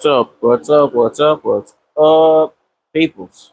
What's up? What's up? What's up? What's up, peoples?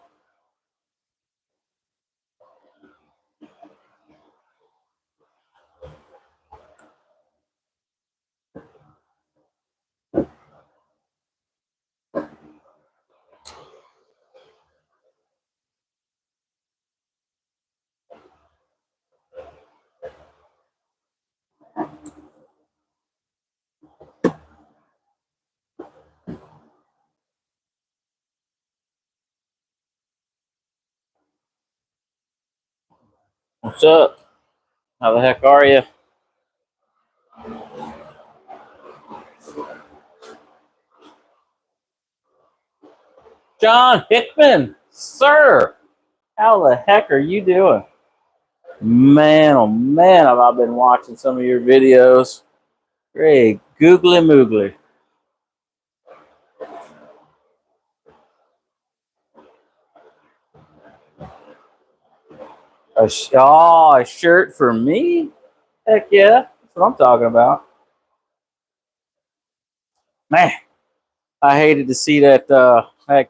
What's up? How the heck are you? John Hickman, sir. How the heck are you doing? Man, oh man, have I been watching some of your videos. Great, googly moogly. A shirt for me? Heck yeah, that's what I'm talking about. Man, I hated to see that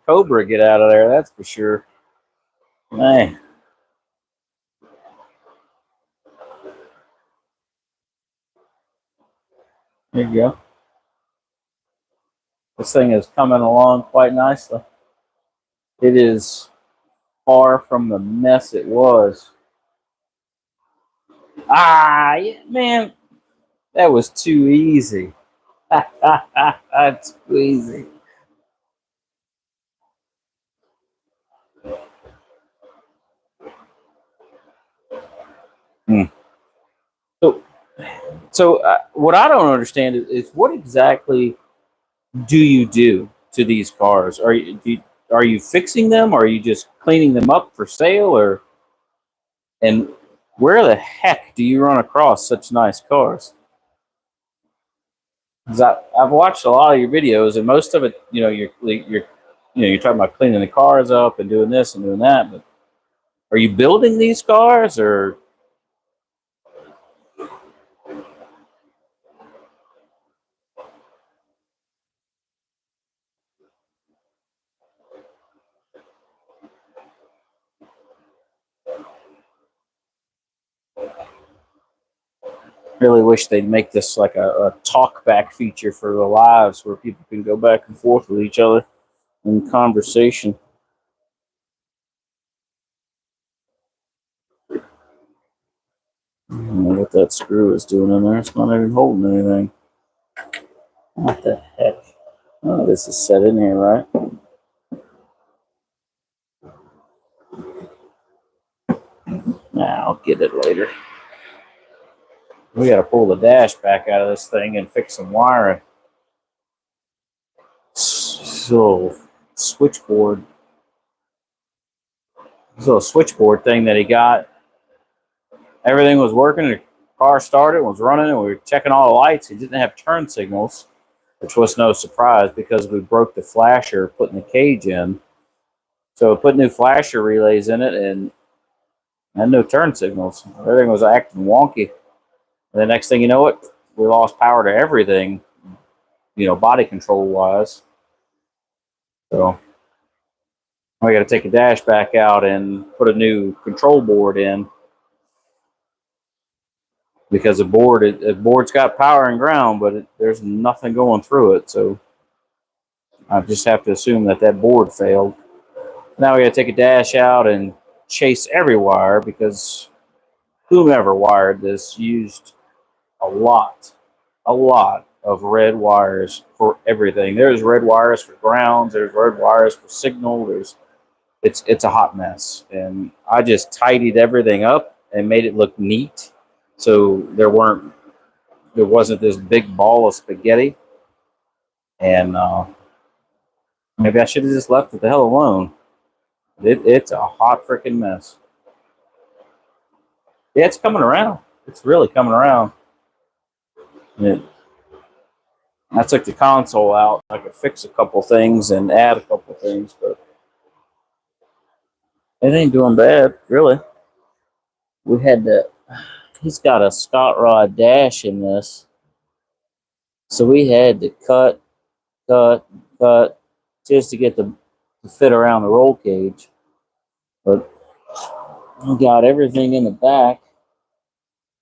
Cobra get out of there. That's for sure. Man, there you go. This thing is coming along quite nicely. It is far from the mess it was. Yeah, man, that was too easy. That's too easy. Hmm. So, so what I don't understand is what exactly do you do to these cars? Are you fixing them? Or are you just cleaning them up for sale? And where the heck do you run across such nice cars? 'Cause I've watched a lot of your videos, and most of it, you're talking about cleaning the cars up and doing this and doing that. But are you building these cars, or really wish they'd make this like a talk back feature for the lives where people can go back and forth with each other in conversation? I don't know what that screw is doing in there. It's not even holding anything. What the heck? Oh, this is set in here, right? Nah, I'll get it later. We got to pull the dash back out of this thing and fix some wiring. So, switchboard. So, a switchboard thing that he got. Everything was working. The car started, was running, and we were checking all the lights. He didn't have turn signals, which was no surprise because we broke the flasher putting the cage in. So, we put new flasher relays in it and had no turn signals. Everything was acting wonky. And the next thing you know, we lost power to everything, body control wise. So we got to take a dash back out and put a new control board in because the board's got power and ground, but there's nothing going through it. So I just have to assume that board failed. Now we got to take a dash out and chase every wire because whomever wired this used a lot of red wires for everything. There's red wires for grounds. There's red wires for signal. It's a hot mess, and I just tidied everything up and made it look neat. So there wasn't this big ball of spaghetti, and maybe I should have just left it the hell alone. It's a hot freaking mess. Yeah, it's coming around. It's really coming around. I took the console out. I could fix a couple things and add a couple things, but it ain't doing bad, really. We had to. He's got a Scott Rod dash in this, so we had to cut, cut just to get the to fit around the roll cage. But we got everything in the back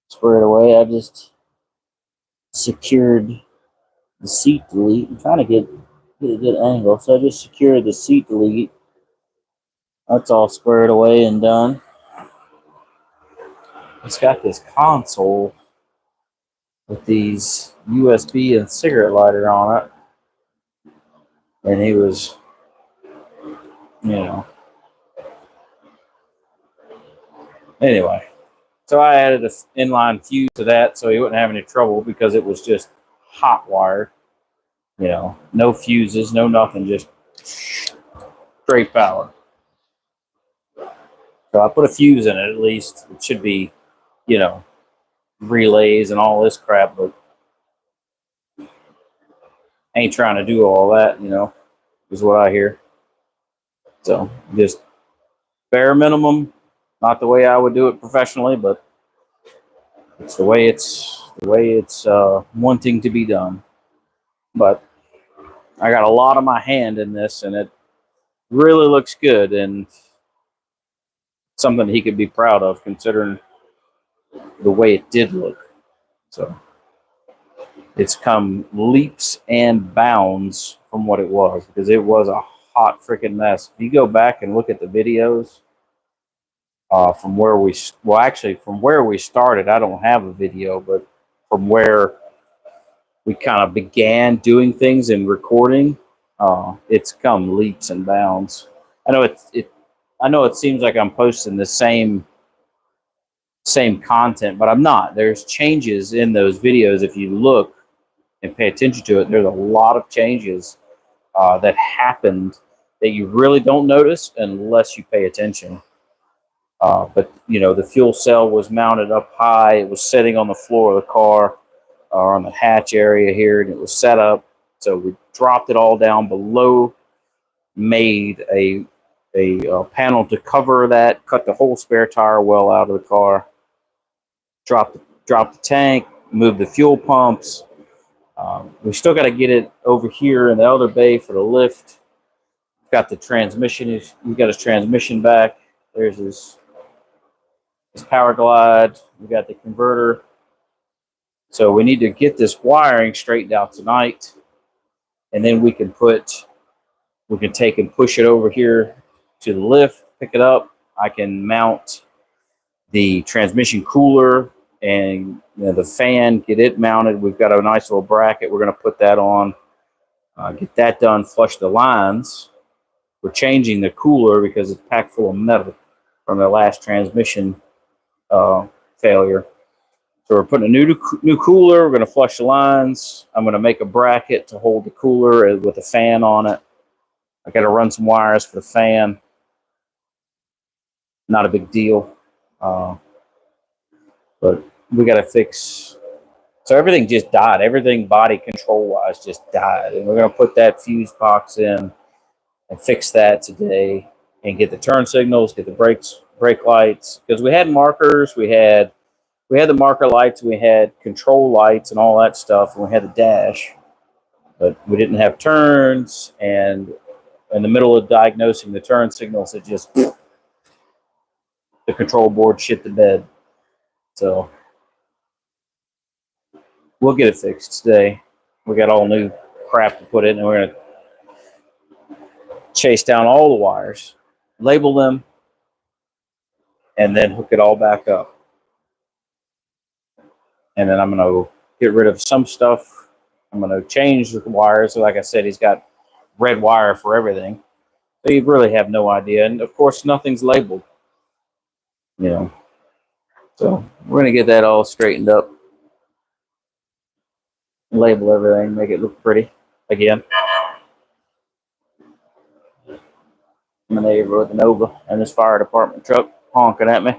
squared away. I just secured the seat delete. I'm trying to get a good angle, so I just secured the seat delete. That's all squared away and done. It's got this console with these USB and cigarette lighter on it, and he was, you know, anyway. So I added an inline fuse to that so he wouldn't have any trouble because it was just hot wired, you know, no fuses, no nothing, just straight power. So I put a fuse in it at least. It should be, you know, relays and all this crap, but ain't trying to do all that, you know, is what I hear. So just bare minimum, not the way I would do it professionally, but it's the way it's wanting to be done. But I got a lot of my hand in this, and it really looks good, and something he could be proud of considering the way it did look. So it's come leaps and bounds from what it was, because it was a hot freaking mess. If you go back and look at the videos from where from where we started, I don't have a video, but from where we kind of began doing things and recording, it's come leaps and bounds. I know it seems like I'm posting the same content, but I'm not. There's changes in those videos. If you look and pay attention to it, there's a lot of changes that happened that you really don't notice unless you pay attention. But you know, the fuel cell was mounted up high. It was sitting on the floor of the car or on the hatch area here, and it was set up. So we dropped it all down below, made a panel to cover that, cut the whole spare tire well out of the car, dropped the tank, moved the fuel pumps. We still got to get it over here in the other bay for the lift. Got the transmission. We got his transmission back. There's his power glide. We got the converter. So we need to get this wiring straightened out tonight, and then we can take and push it over here to the lift, pick it up. I can mount the transmission cooler and the fan, get it mounted. We've got a nice little bracket. We're going to put that on, get that done, flush the lines. We're changing the cooler because it's packed full of metal from the last transmission failure. So we're putting a new cooler. We're going to flush the lines. I'm going to make a bracket to hold the cooler with a fan on it. I got to run some wires for the fan. Not a big deal. But we got to fix. So everything just died. Everything body control wise just died. And we're going to put that fuse box in and fix that today and get the turn signals, get the brake lights. Because we had markers, we had the marker lights, we had control lights and all that stuff, and we had the dash. But we didn't have turns, and in the middle of diagnosing the turn signals, it just, the control board shit the bed. So we'll get it fixed today. We got all new crap to put in, and we're going to chase down all the wires, label them, and then hook it all back up. And then I'm going to get rid of some stuff. I'm going to change the wires. So like I said, he's got red wire for everything. So you really have no idea. And of course, nothing's labeled, you know. So we're going to get that all straightened up. Label everything, make it look pretty again. My neighbor with an Nova and his fire department truck honking at me.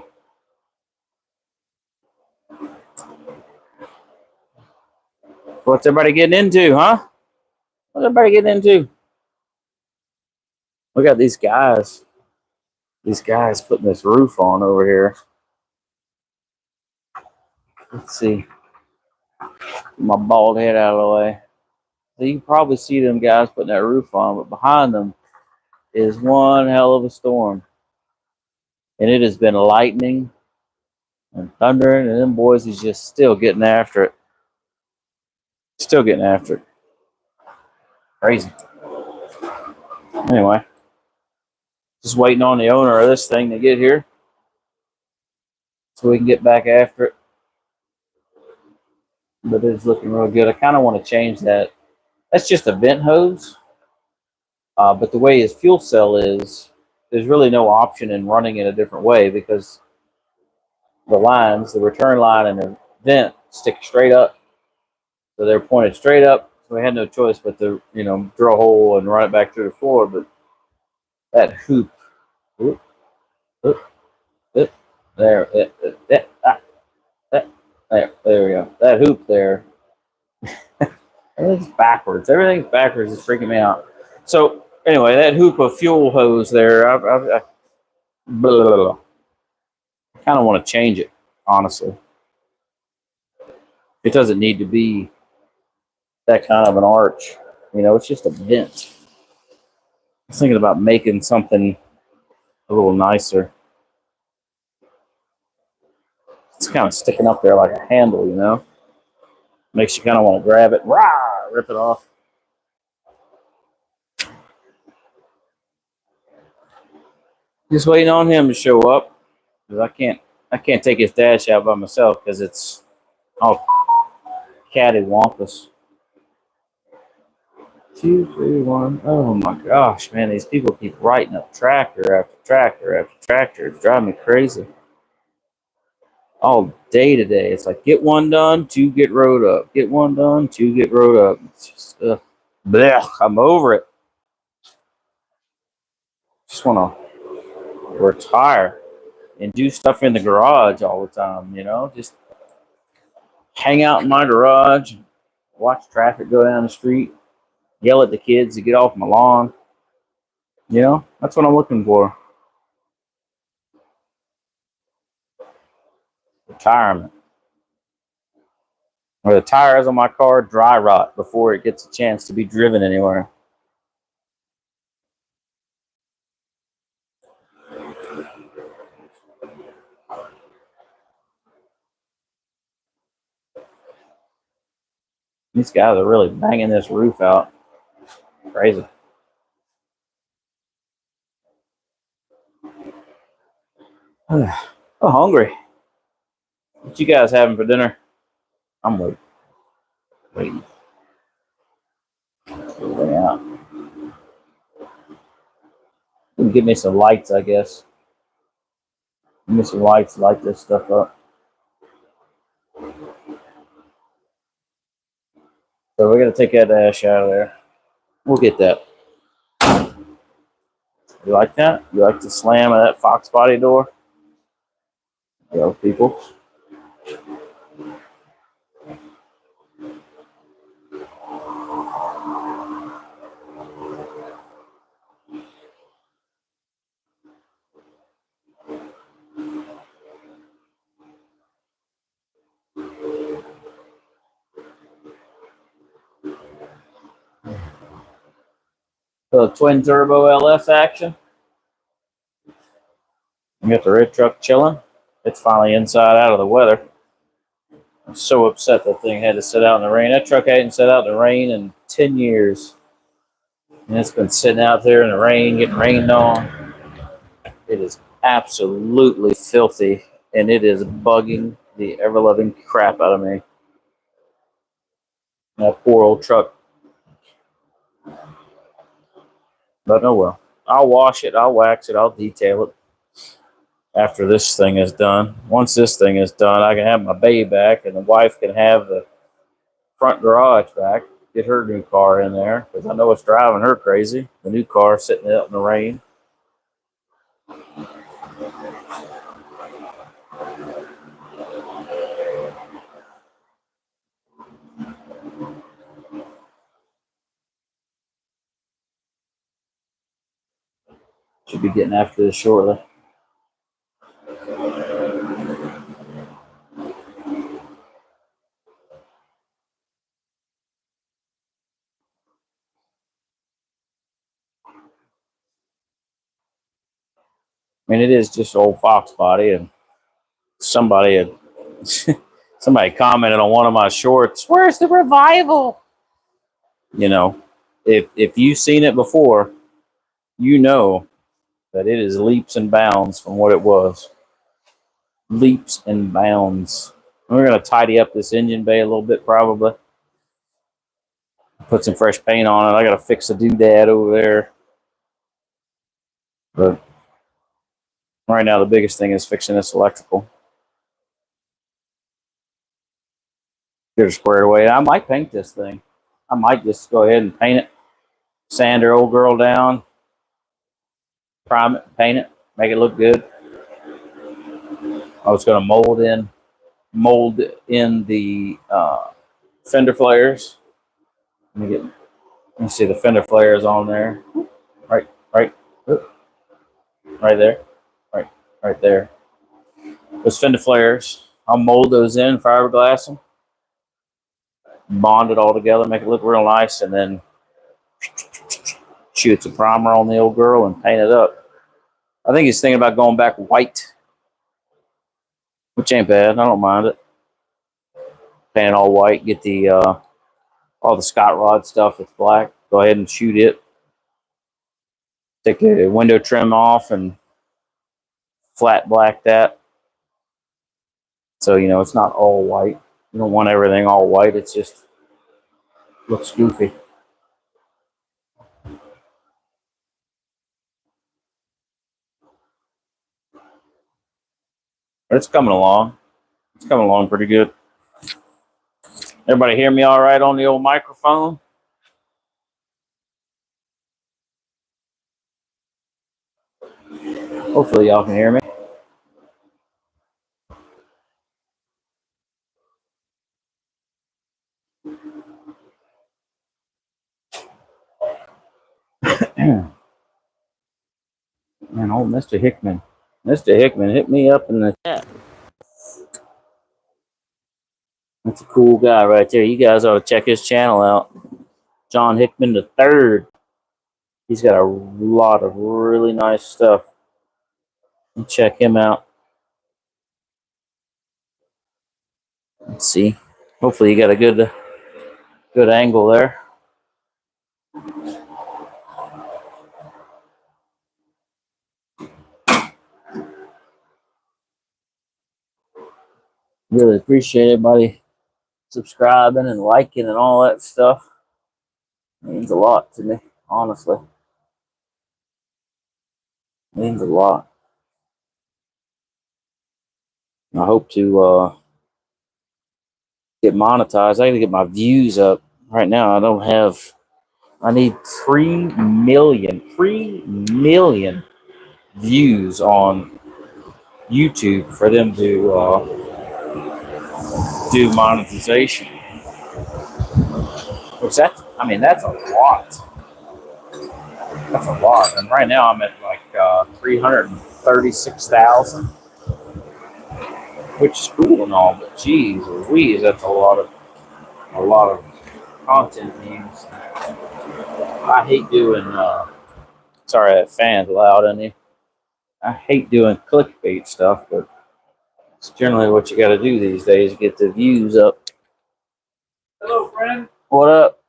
What's everybody getting into, huh? What's everybody getting into? We got these guys putting this roof on over here. Let's see. Get my bald head out of the way. So you can probably see them guys putting that roof on, but behind them is one hell of a storm. And it has been lightning and thundering, and them boys is just still getting after it. Still getting after it. Crazy. Anyway, just waiting on the owner of this thing to get here so we can get back after it. But it's looking real good. I kind of want to change that. That's just a vent hose. But the way his fuel cell is, there's really no option in running it a different way because the lines, the return line and the vent stick straight up. So they're pointed straight up. So we had no choice but to, drill a hole and run it back through the floor. But that hoop, whoop, whoop, whoop, there, there we go. That hoop there, it's backwards. Everything's backwards. It's freaking me out. So anyway, that hoop of fuel hose there, I kind of want to change it, honestly. It doesn't need to be that kind of an arch. It's just a vent. I was thinking about making something a little nicer. It's kind of sticking up there like a handle, Makes you kind of want to grab it, rip it off. Just waiting on him to show up. Because I can't take his dash out by myself because it's all cattywampus. 2, 3, 1. Oh my gosh, man! These people keep writing up tractor after tractor after tractor. It's driving me crazy. All day today, it's like get one done, 2 get rode up. Get one done, 2 get rode up. It's just, blech, I'm over it. Just want to retire and do stuff in the garage all the time. Just hang out in my garage, watch traffic go down the street, yell at the kids to get off my lawn. That's what I'm looking for. Retirement. Or the tires on my car dry rot before it gets a chance to be driven anywhere. These guys are really banging this roof out. Crazy. I'm hungry. What you guys having for dinner? I'm waiting. Out. Give me some lights, I guess. Give me some lights to light this stuff up. So we're gonna take that dash out of there. We'll get that. You like that? You like the slam of that Fox body door? People. The twin turbo LS action. We got the red truck chilling. It's finally inside out of the weather. I'm so upset that thing had to sit out in the rain. That truck hadn't sat out in the rain in 10 years. And it's been sitting out there in the rain, getting rained on. It is absolutely filthy, and it is bugging the ever-loving crap out of me. That poor old truck. But oh well. I'll wash it, I'll wax it, I'll detail it after this thing is done. Once this thing is done, I can have my bay back, and the wife can have the front garage back. Get her new car in there, because I know it's driving her crazy. The new car sitting out in the rain. Should be getting after this shortly. I mean, it is just old Fox body, and somebody had somebody commented on one of my shorts. Where's the revival? You know, if you've seen it before, you know that it is leaps and bounds from what it was. Leaps and bounds. We're gonna tidy up this engine bay a little bit, probably. Put some fresh paint on it. I gotta fix the doodad over there. But right now, the biggest thing is fixing this electrical. Get her squared away. I might paint this thing. I might just go ahead and paint it. Sand her old girl down. Prime it, paint it, make it look good. I was gonna mold in the fender flares. Let me see the fender flares on there. Right there. Right there. Those fender flares. I'll mold those in, fiberglass them, bond it all together, make it look real nice, and then shoot some primer on the old girl and paint it up. I think he's thinking about going back white, which ain't bad. I don't mind it. Paint it all white, get the all the Scott Rod stuff that's black. Go ahead and shoot it. Take the window trim off and flat black that. So, you know, it's not all white. You don't want everything all white. It's just looks goofy. But it's coming along. It's coming along pretty good. Everybody hear me all right on the old microphone? Hopefully y'all can hear me. Man, old Mr. Hickman. Mr. Hickman hit me up in the chat. That's a cool guy right there. You guys ought to check his channel out. John Hickman III. He's got a lot of really nice stuff. Check him out. Let's see. Hopefully you got a good angle there. Really appreciate everybody subscribing and liking and all that stuff. It means a lot to me, honestly. It means a lot. I hope to get monetized. I got to get my views up. Right now, I need 3 million views on YouTube for them to do monetization. Which that's a lot. That's a lot. And right now I'm at like 336,000, which is cool and all, but geez Louise, that's a lot of content views. I hate doing sorry that fan's loud in here. I hate doing clickbait stuff, but it's generally what you gotta do these days to get the views up. Hello, friend. What up?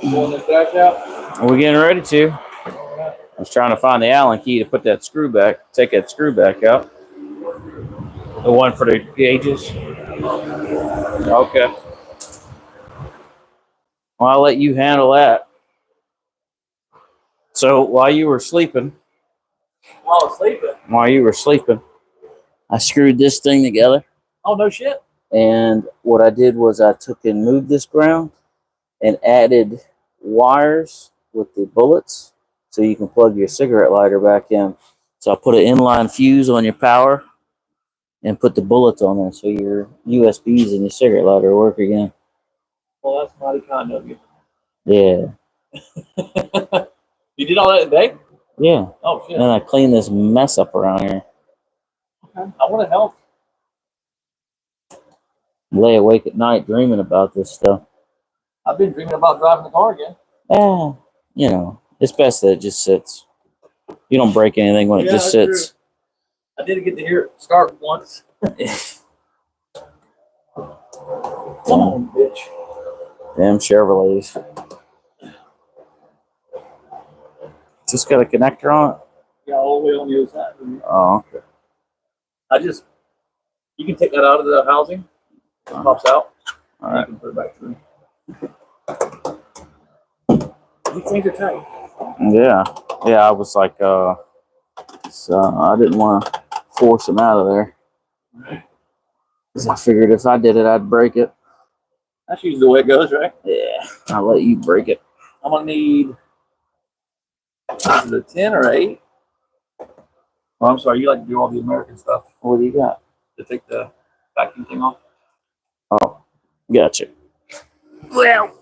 Are we getting ready to? I was trying to find the Allen key to put that screw back, take that screw back out. The one for the gauges. Okay. Well, I'll let you handle that. So while you were sleeping, I screwed this thing together. Oh, no shit. And what I did was I took and moved this ground and added wires with the bullets so you can plug your cigarette lighter back in. So I put an inline fuse on your power and put the bullets on there so your USBs and your cigarette lighter work again. Well, that's mighty kind of you. Yeah. You did all that today? Yeah. Oh, shit. And I cleaned this mess up around here. Okay. I want to help. lay awake at night dreaming about this stuff. I've been dreaming about driving the car again. You know, it's best that it just sits. You don't break anything when it just sits. True. I did get to hear it start once. Come on, bitch. Damn Chevrolets. Just got a connector on it? Yeah, all the way on the other side. Oh, okay. You can take that out of the housing. It pops out. All right. You can put it back through. These things are tight. Yeah. Yeah, I was like, so I didn't want to force them out of there. Because I figured if I did it, I'd break it. That's usually the way it goes, right? Yeah, I'll let you break it. I'm going to need a 10 or 8. Oh, I'm sorry. You like to do all the American stuff. What do you got? To take the vacuum thing off. Oh, gotcha. Well,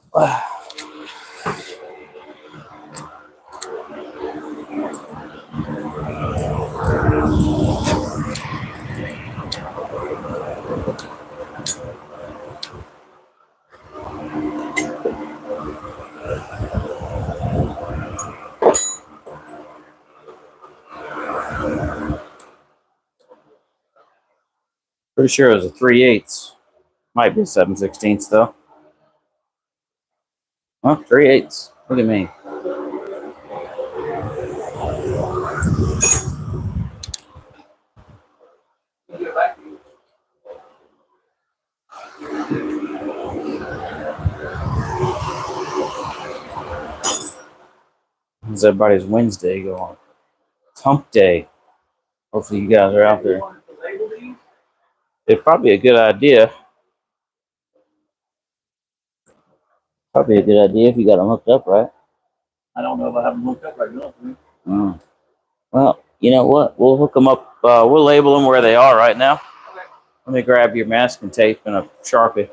pretty sure it was a 3/8. Might be a 7/16 though. Huh? 3/8. What do you mean? How's everybody's Wednesday going? It's hump day. Hopefully you guys are out there. It's probably a good idea. Probably a good idea if you got them hooked up right. I don't know if I have them hooked up right now. Mm. Well, you know what? We'll hook them up. We'll label them where they are right now. Okay. Let me grab your masking tape and a Sharpie.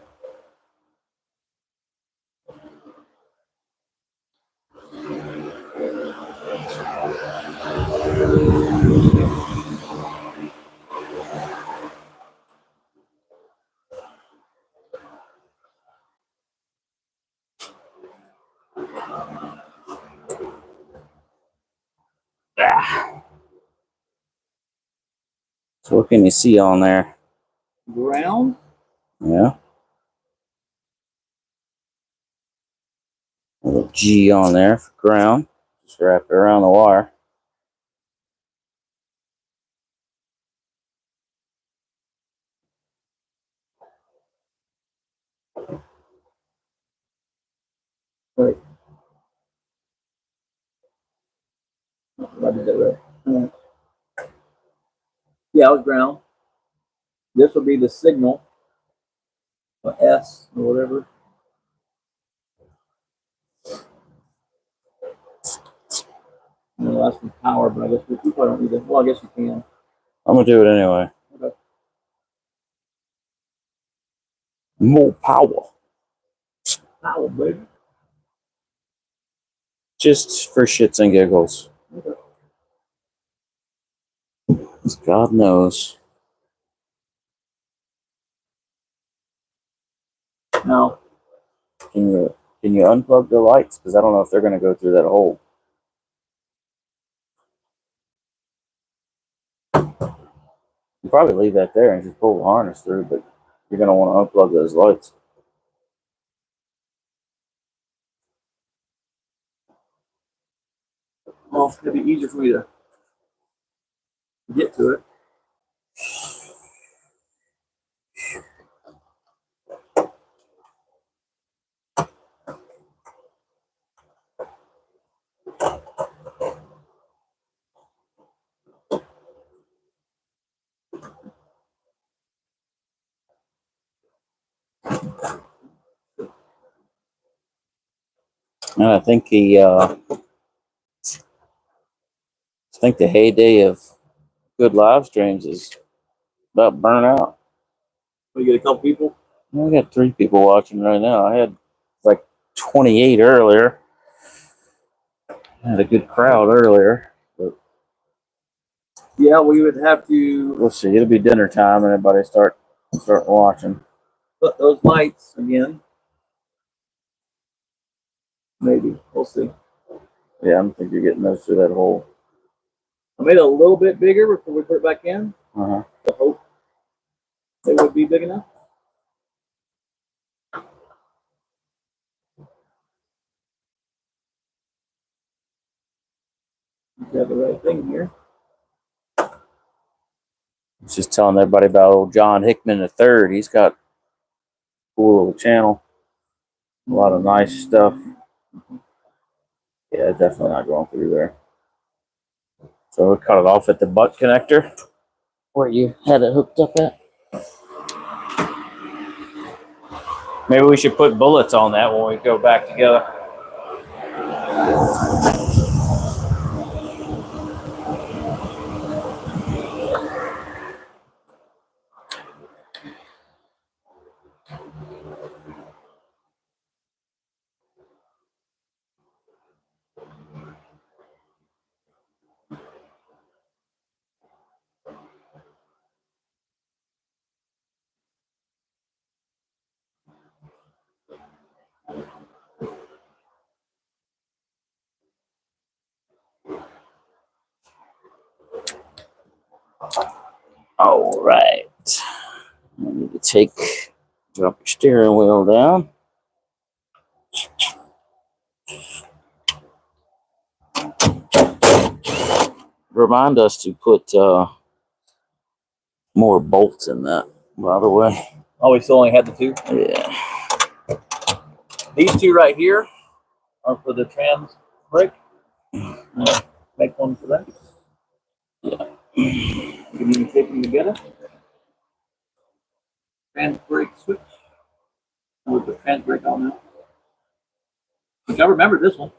So what can you see on there? Ground. Yeah. A little G on there for ground. Just wrap it around the wire. Right. I did that right. Yeah, it was ground. This will be the signal, or S, or whatever. No, that's from power, but I guess we probably don't need that. Well, I guess you can. I'm gonna do it anyway. Okay. More power. Power, baby. Just for shits and giggles. Okay. God knows. Now, Can you unplug the lights? Because I don't know if they're gonna go through that hole. You probably leave that there and just pull the harness through, but you're gonna want to unplug those lights. well, it'd be easier for me to get to it. And I think the heyday of good live streams is about burnt out. We get a couple people. I got 3 people watching right now. I had like 28 earlier. I had a good crowd earlier. But Yeah, we would have to. we'll see. It'll be dinner time and everybody start watching. put those lights again. Maybe. We'll see. Yeah, I don't think you're getting those through that hole. I made it a little bit bigger before we put it back in. Uh-huh. I hope they would be big enough. You have the right thing here. Just telling everybody about old John Hickman III. He's got a cool little channel. A lot of nice stuff. Yeah, definitely not going through there. So we cut it off at the butt connector where you had it hooked up at. Maybe we should put bullets on that when we go back together. All right. I need to drop your steering wheel down. Remind us to put more bolts in that, by the way. Oh, we still only had the two? Yeah. These two right here are for the trans brake. Make one for that. Yeah. You can even tape them together. Trans brake switch. We'll put trans brake on now. Which I remember this one.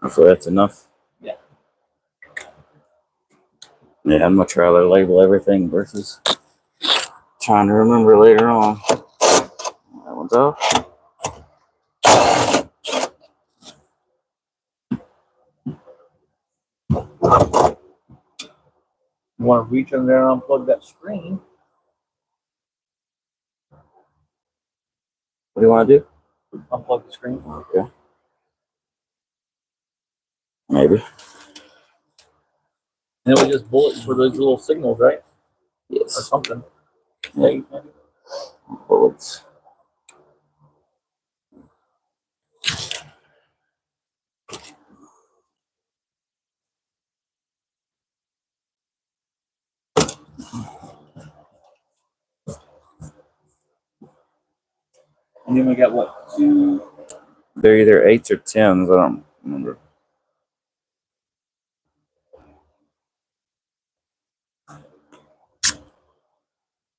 Hopefully that's enough. Yeah. Yeah, I'd much rather label everything versus trying to remember later on. That one's off. You want to reach in there and unplug that screen. What do you want to do? Unplug the screen. Okay. Maybe. And it was just bullets for those little signals, right? Or Yes. something. Yeah. Bullets. And then we got what? Two. They're either 8s or 10s. I don't remember.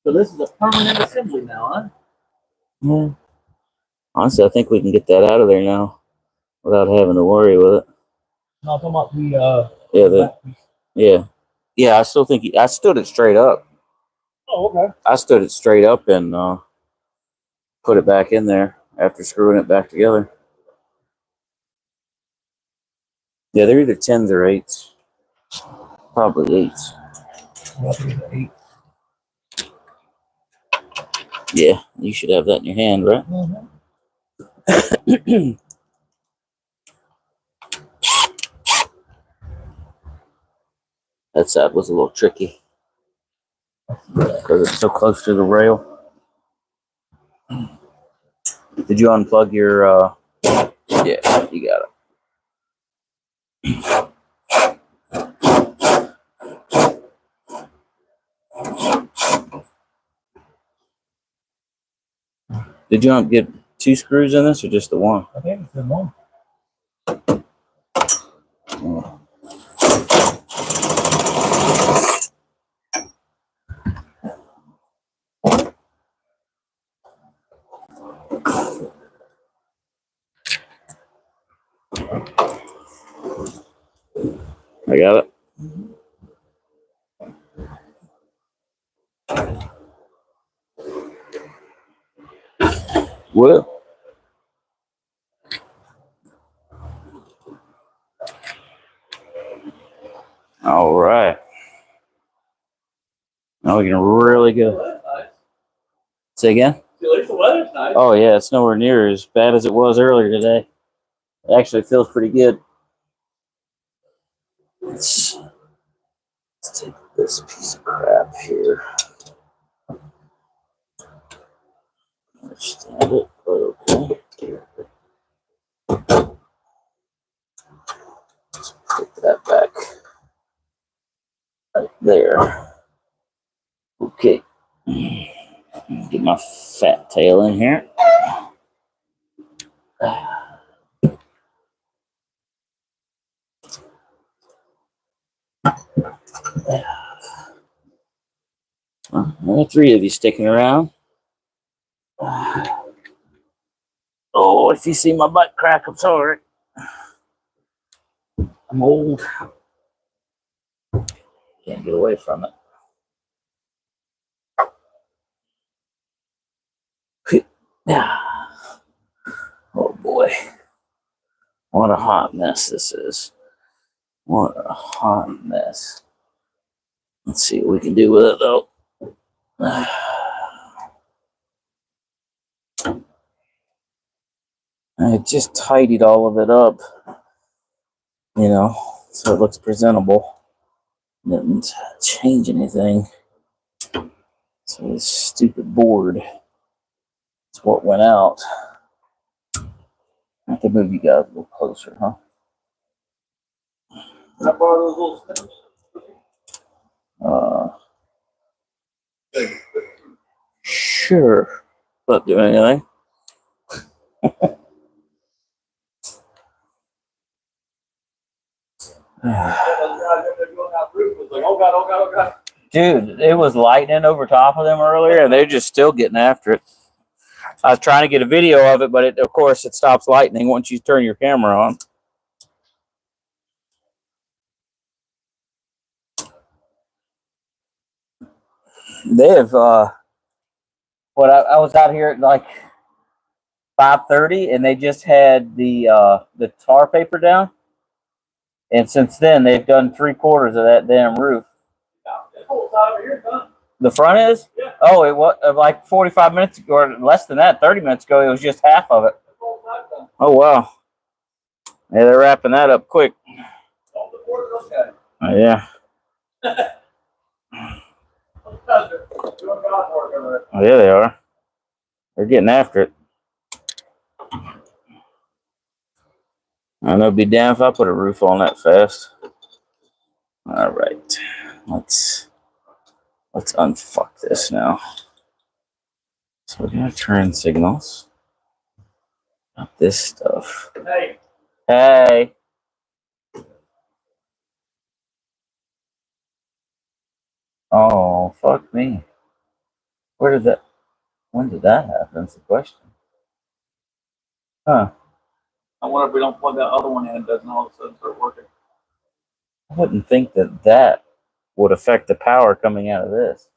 So this is a permanent assembly now, huh? Yeah. Honestly, I think we can get that out of there now without having to worry with it. No, I'm talking about the yeah. Yeah, I still think I stood it straight up. Oh, okay. I stood it straight up and put it back in there after screwing it back together. Yeah, they're either 10s or 8s. Probably 8s. Eight. Yeah, you should have that in your hand, right? Mm-hmm. That side was a little tricky because it's so close to the rail. Did you unplug your? Yeah, you got it. Did you get 2 screws in this or just the one? I think it's the one. Oh. I got it. Well, All right. Now we can really go. Say again? At least the weather's nice. Oh, yeah, it's nowhere near as bad as it was earlier today. It actually feels pretty good. Let's take this piece of crap here. Understand it, but okay. Just put that back right there. Okay. Get my fat tail in here. Well, there are 3 of you sticking around. Oh, if you see my butt crack, I'm sorry. I'm old. Can't get away from it. Oh boy. What a hot mess this is. What a hot mess. Let's see what we can do with it though. I just tidied all of it up, you know, so it looks presentable. Didn't change anything. So this stupid board is what went out. I have to move you guys a little closer, huh? Can I borrow those little snippers? Sure. Not doing anything. Dude, it was lightning over top of them earlier, and they're just still getting after it. I was trying to get a video of it, but of course it stops lightning once you turn your camera on. They have, I was out here at like 5:30, and they just had the tar paper down, and since then they've done 3/4 of that damn roof. The front is? Yeah. Oh, it was like 45 minutes ago, or less than that, 30 minutes ago, it was just half of it. Oh, wow. Yeah, they're wrapping that up quick. Yeah. Oh, yeah, they are. They're getting after it. I know, be damn if I put a roof on that fast. All right. Let's unfuck this now. So we're gonna turn signals. Not this stuff. Hey. Hey. Oh, fuck me. When did that happen? That's the question. Huh. I wonder if we don't plug that other one in, it doesn't all of a sudden start working. I wouldn't think that would affect the power coming out of this.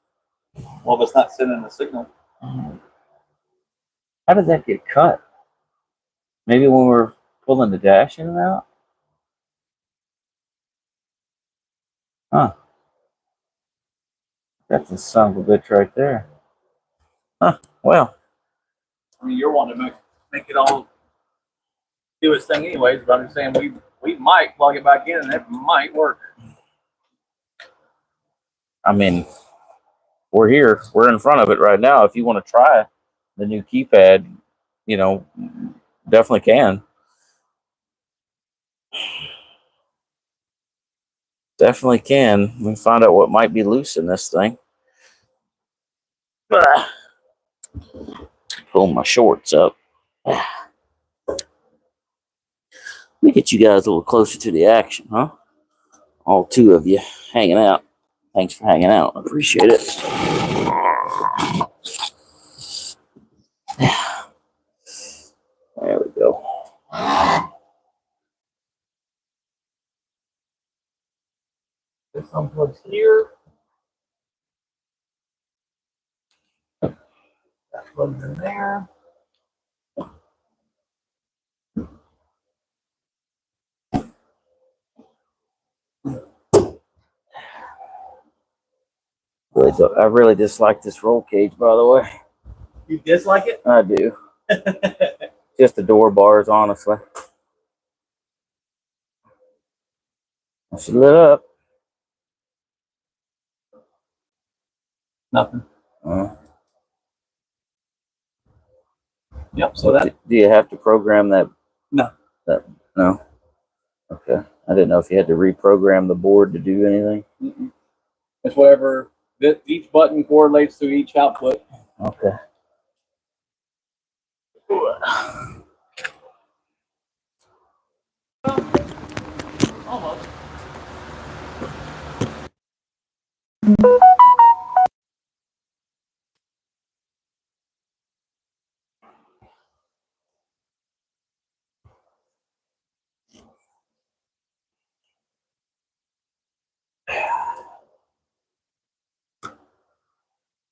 Well, if it's not sending a signal. How did that get cut? Maybe when we're pulling the dash in and out? Huh. That's a son of a bitch right there. Huh. Well. I mean, you're wanting to make it all do its thing anyways, but I'm just saying we might plug it back in and it might work. I mean, we're here. We're in front of it right now. If you want to try the new keypad, you know, definitely can. Definitely can. We can find out what might be loose in this thing. Pull my shorts up. Let me get you guys a little closer to the action, huh? All 2 of you hanging out. Thanks for hanging out. I appreciate it. There we go. This one plugs here. That plugs in there. I really dislike this roll cage, by the way. You dislike it? I do. Just the door bars, honestly. I should lit up. Nothing. Uh, Yep. So that. do you have to program that? No. No. Okay. I didn't know if you had to reprogram the board to do anything. Mm-mm. It's whatever. Each button correlates to each output. Okay. Almost.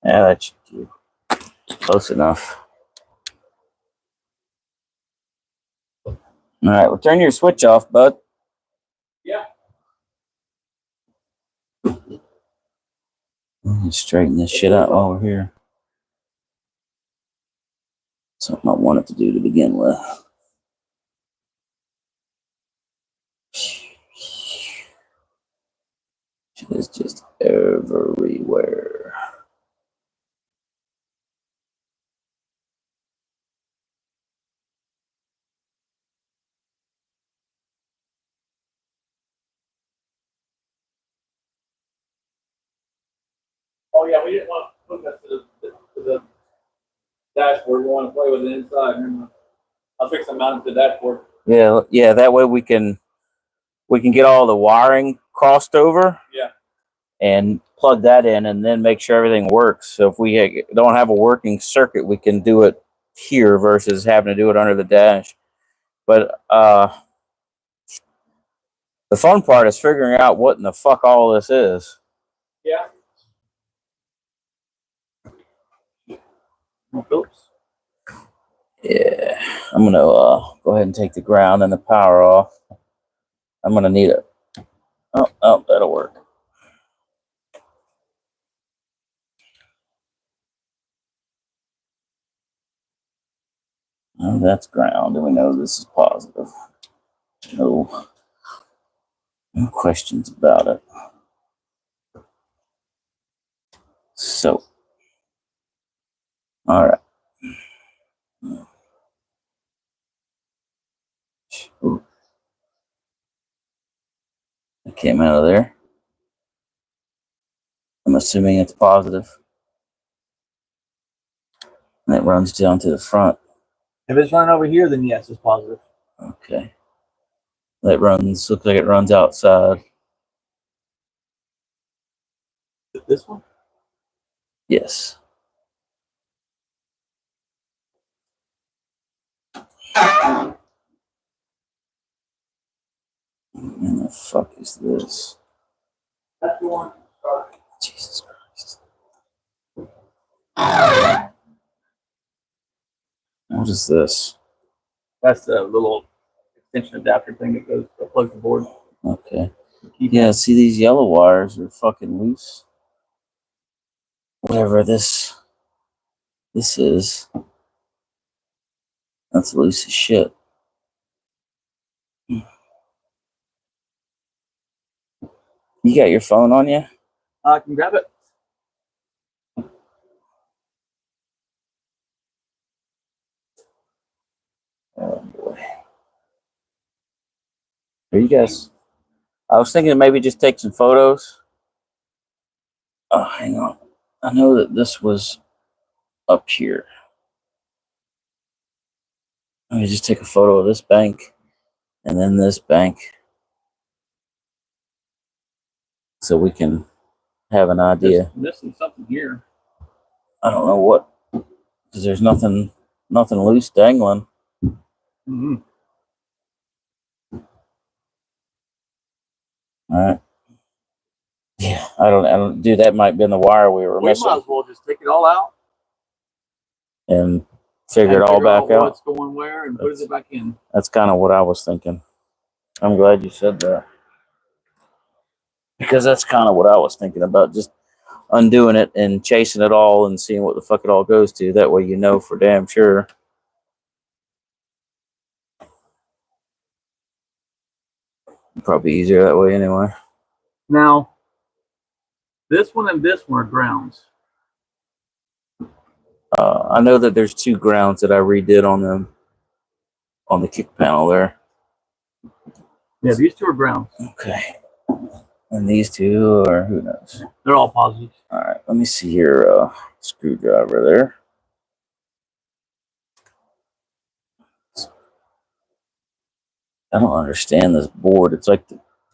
Yeah, that should do. Close enough. All right, well, turn your switch off, bud. Yeah. Straighten this shit out while we're here. Something I wanted to do to begin with. Shit is just everywhere. Oh yeah, we didn't want to hook us to the dashboard. We want to play with it inside. I'll fix them out to the dashboard. Yeah. That way we can get all the wiring crossed over. Yeah. And plug that in, and then make sure everything works. So if we don't have a working circuit, we can do it here versus having to do it under the dash. But the fun part is figuring out what in the fuck all this is. Yeah. Oops. Yeah, I'm gonna go ahead and take the ground and the power off. I'm gonna need it. Oh, that'll work. Oh, that's ground, and we know this is positive. No questions about it. So, all right. Ooh. It came out of there. I'm assuming it's positive. And it runs down to the front. If it's running over here, then yes, it's positive. Okay. That runs, looks like it runs outside. This one? Yes. What the fuck is this? That's the one. Jesus Christ. What is this? That's the little extension adapter thing that plugs the board. Okay. Yeah, see, these yellow wires are fucking loose. Whatever this is, that's loose as shit. You got your phone on you? I can grab it. Oh boy. Are you guys? I was thinking maybe just take some photos. Oh, hang on. I know that this was up here. Let me just take a photo of this bank and then this bank so we can have an idea. Missing something here. I don't know what, because there's nothing loose dangling. Mm-hmm. All right. Yeah, I don't. Dude, that might have been the wire we were missing. We might as well just take it all out and figure it all back out. What's going where and put it back in. That's kind of what I was thinking. I'm glad you said that, because that's kind of what I was thinking about. Just undoing it and chasing it all and seeing what the fuck it all goes to. That way you know for damn sure. Probably easier that way anyway. Now, this one and this one are grounds. I know that there's 2 grounds that I redid on them on the kick panel there. Yeah, these 2 are grounds. Okay. And these 2 are, who knows? They're all positives. All right, let me see your screwdriver there. I don't understand this board. It's like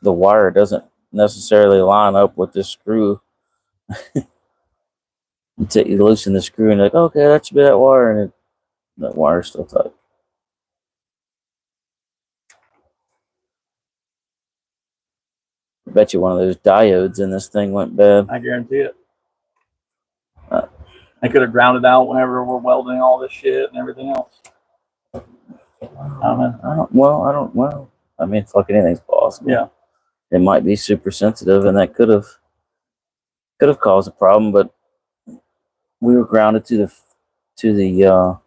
the wire doesn't necessarily line up with this screw. You loosen the screw and you're like, okay, that should be that wire, and that wire's still tight. I bet you one of those diodes in this thing went bad. I guarantee it. I could have grounded out whenever we're welding all this shit and everything else. Well, I mean, fucking anything's possible. Yeah. It might be super sensitive, and that could have caused a problem, but we were grounded to the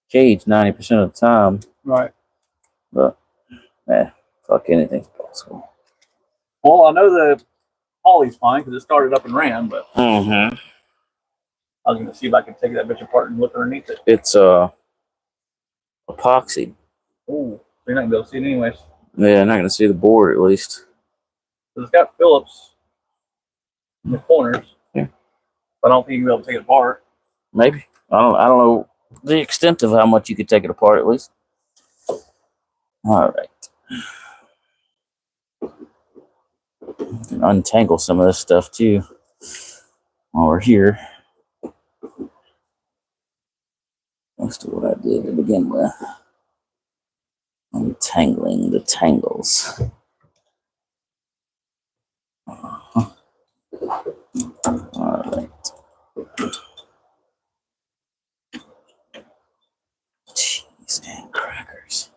cage 90% of the time. Right. But fuck, anything's possible. Well, I know the Holly's fine because it started up and ran, but Mm-hmm. I was going to see if I could take that bitch apart and look underneath it. It's epoxy. Ooh, so you're not going to be able to see it anyways. Yeah, not gonna see the board at least. Because it's got Phillips in the corners. Yeah. But I don't think you can be able to take it apart. Maybe. I don't know the extent of how much you could take it apart at least. All right. Can untangle some of this stuff too while we're here. Most of what I did to begin with. Untangling the tangles. All right. Cheese and crackers.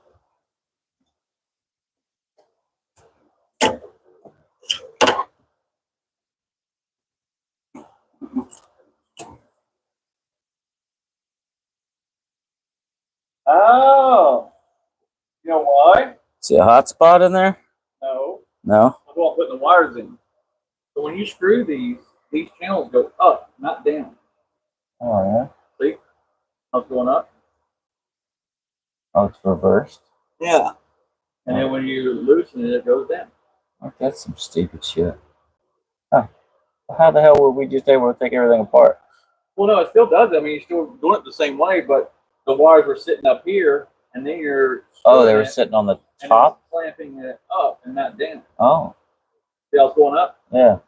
Oh. You know why? See a hot spot in there? No. No? I'm going to put the wires in. So when you screw these channels go up, not down. Oh, yeah. See? How it's going up? Oh, it's reversed. Yeah. And then when you loosen it, it goes down. Oh, that's some stupid shit. Huh. How the hell were we just able to take everything apart? Well, no, it still does. I mean, you're still doing it the same way, but the wires were sitting up here, and then you're. Oh, they were sitting on the top? Clamping it up and not down. Oh. See how it's going up? Yeah.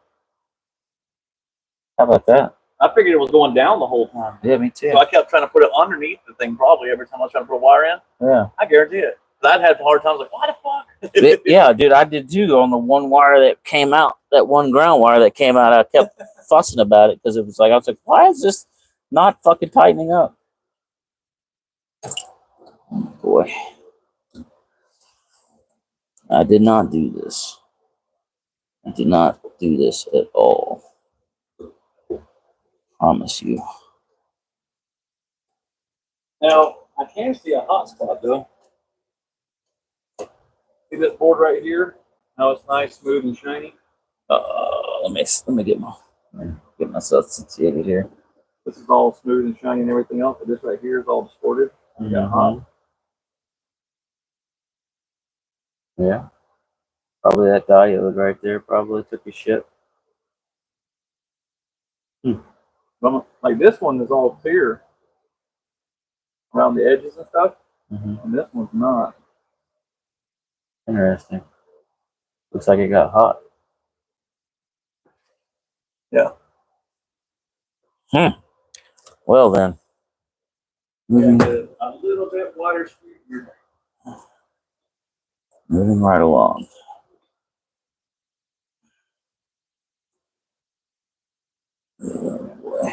How about that? I figured it was going down the whole time. Yeah, me too. So I kept trying to put it underneath the thing probably every time I was trying to put a wire in. Yeah. I guarantee it. I'd had hard times like, why the fuck? Yeah, dude, I did too on the one wire that came out, that one ground wire that came out. I kept fussing about it because it was like, I was like, why is this not fucking tightening up? Oh, boy. I did not do this. I did not do this at all. Promise you. Now, I can see a hot spot though. See this board right here? How it's nice, smooth, and shiny. Let me get myself situated here. This is all smooth and shiny and everything else, but this right here is all distorted. You got hot. Yeah. Probably that diode right there probably took a shit. But like this one is all clear around the edges and stuff, and this one's not. Interesting. Looks like it got hot. Yeah. Well then. Yeah, a little bit wider screw here. Moving right along. Oh boy.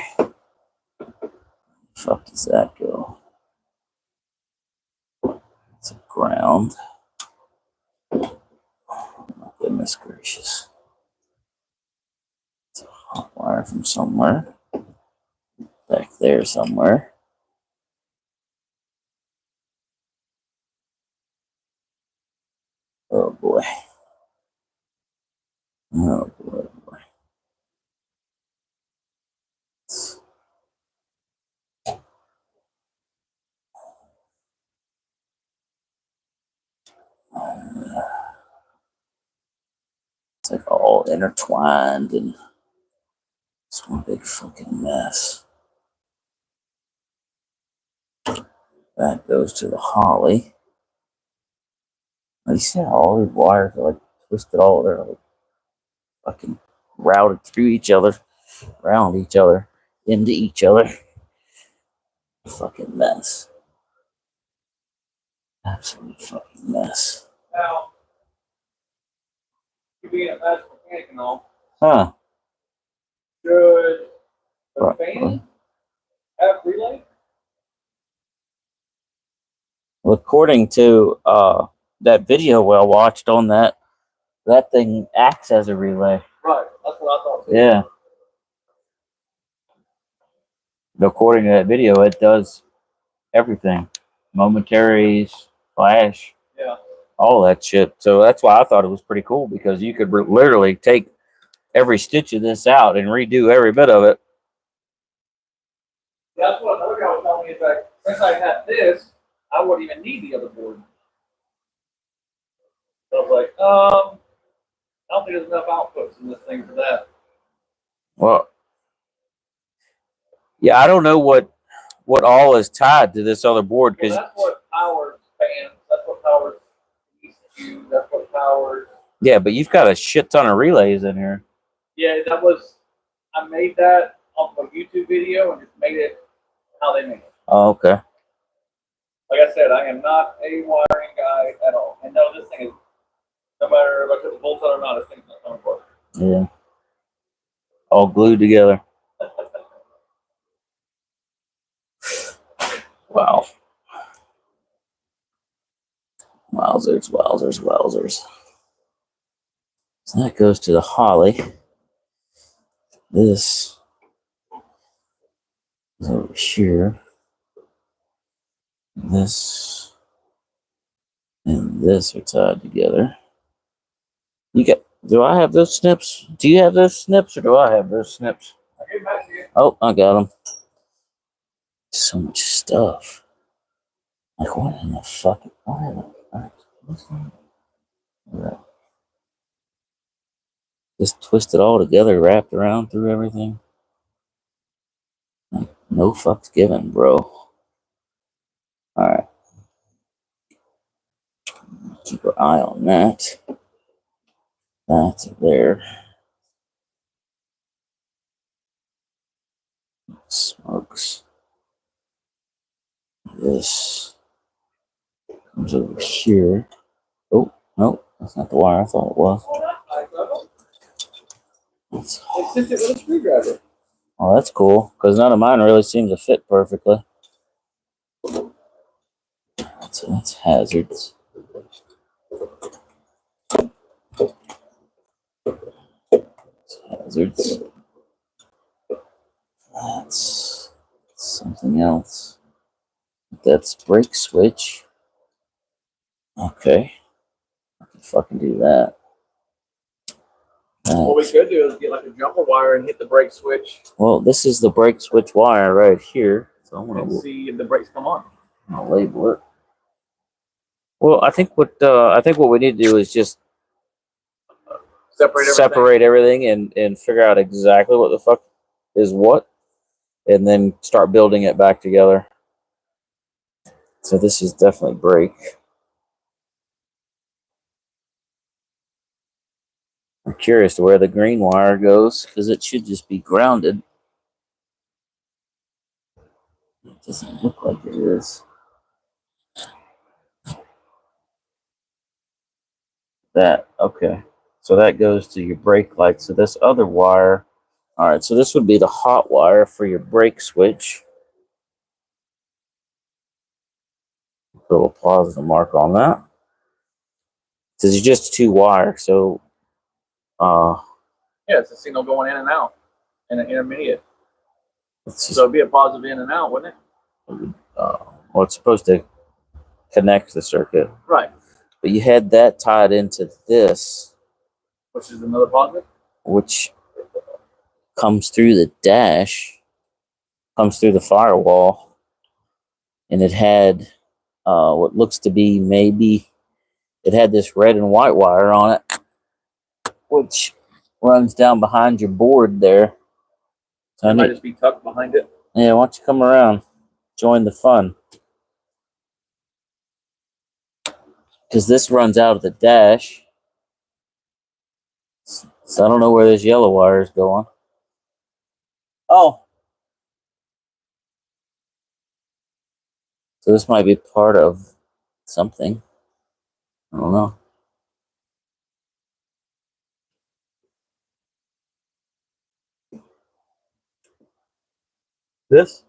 Fuck does that go? It's a ground. Oh my goodness gracious. It's a hot wire from somewhere. Back there somewhere. Oh boy. Oh boy. It's like all intertwined and it's one big fucking mess. That goes to the holly. You see how all these wires are like twisted all they're like fucking routed through each other, around each other, into each other. Fucking mess. Absolute fucking mess. Now, you being a master mechanic and all, Huh. should the Right. fan have relay? Well, according to that video I watched on that thing acts as a relay. Right, that's what I thought. Yeah. According to that video, it does everything. Momentaries, flash, Yeah. all that shit. So that's why I thought it was pretty cool because you could literally take every stitch of this out and redo every bit of it. That's what another guy was telling me is that since I had this, I wouldn't even need the other board. So I was like, I don't think there's enough outputs in this thing for that. Well, yeah, I don't know what all is tied to this other board Well, because that's what powers fans. That's what powers ECU. That's what powers. yeah, but you've got a shit ton of relays in here. Yeah, that was. I made that off of a YouTube video and just made it how they made it. Oh, okay. Like I said, I am not a wiring guy at all. And no, this thing is, no matter if I put the bolts on or not, this thing's not going to work. Yeah. All glued together. Wow. Wowzers, wowzers, wowzers. So that goes to the holly. This is over here. This and this are tied together. Do I have those snips? Do you have those snips or do I have those snips? I gave back to you. Oh, I got them. So much stuff. Like, what in the fuck? Just twisted all together, wrapped around through everything. Like, no fucks given, bro. Alright. Keep our eye on that. That's there. Smokes. This comes over here. Oh, no, that's not the wire I thought it was. It's just it with a screwdriver. Oh, that's cool, because none of mine really seems to fit perfectly. That's hazards. Hazards. That's something else. That's brake switch. Okay. I can fucking do that. What we could do is get like a jumper wire and hit the brake switch. Well, this is the brake switch wire right here. So I want to see if the brakes come on. I'll label it. Well, I think what we need to do is just separate everything and figure out exactly what the fuck is what, and then start building it back together. So this is definitely brake. I'm curious to where the green wire goes because it should just be grounded. It doesn't look like it is. That, okay. So that goes to your brake light. So this other wire, all right, so this would be the hot wire for your brake switch. Put a little positive mark on that. This is just 2 wire, so yeah, it's a signal going in and out. and an intermediate. It's just, So it'd be a positive in and out, wouldn't it? well, it's supposed to connect the circuit. Right. But you had that tied into this, Which is another positive. which comes through the dash, comes through the firewall, and it had what looks to be maybe it had this red and white wire on it, which runs down behind your board there. So It might just be tucked behind it. yeah, why don't you come around, join the fun? Because this runs out of the dash. So I don't know where this yellow wire is going. Oh, So this might be part of something. I don't know. this?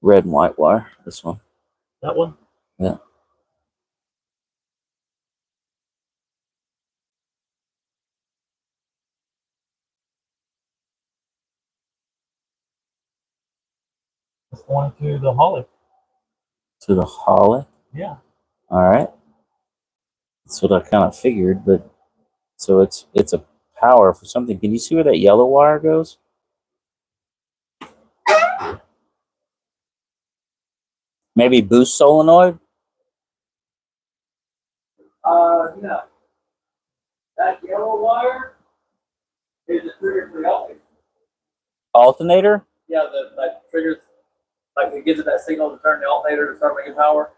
Red and white wire. This one. That one? Yeah. It's going to the holly. To the holly. Yeah. All right. That's what I kind of figured, but so it's a power for something. Can you see where that yellow wire goes? Maybe boost solenoid? Yeah. That yellow wire is a trigger for the alternator. Alternator? Yeah, that triggers, like it gives it that signal to turn the alternator to start making power.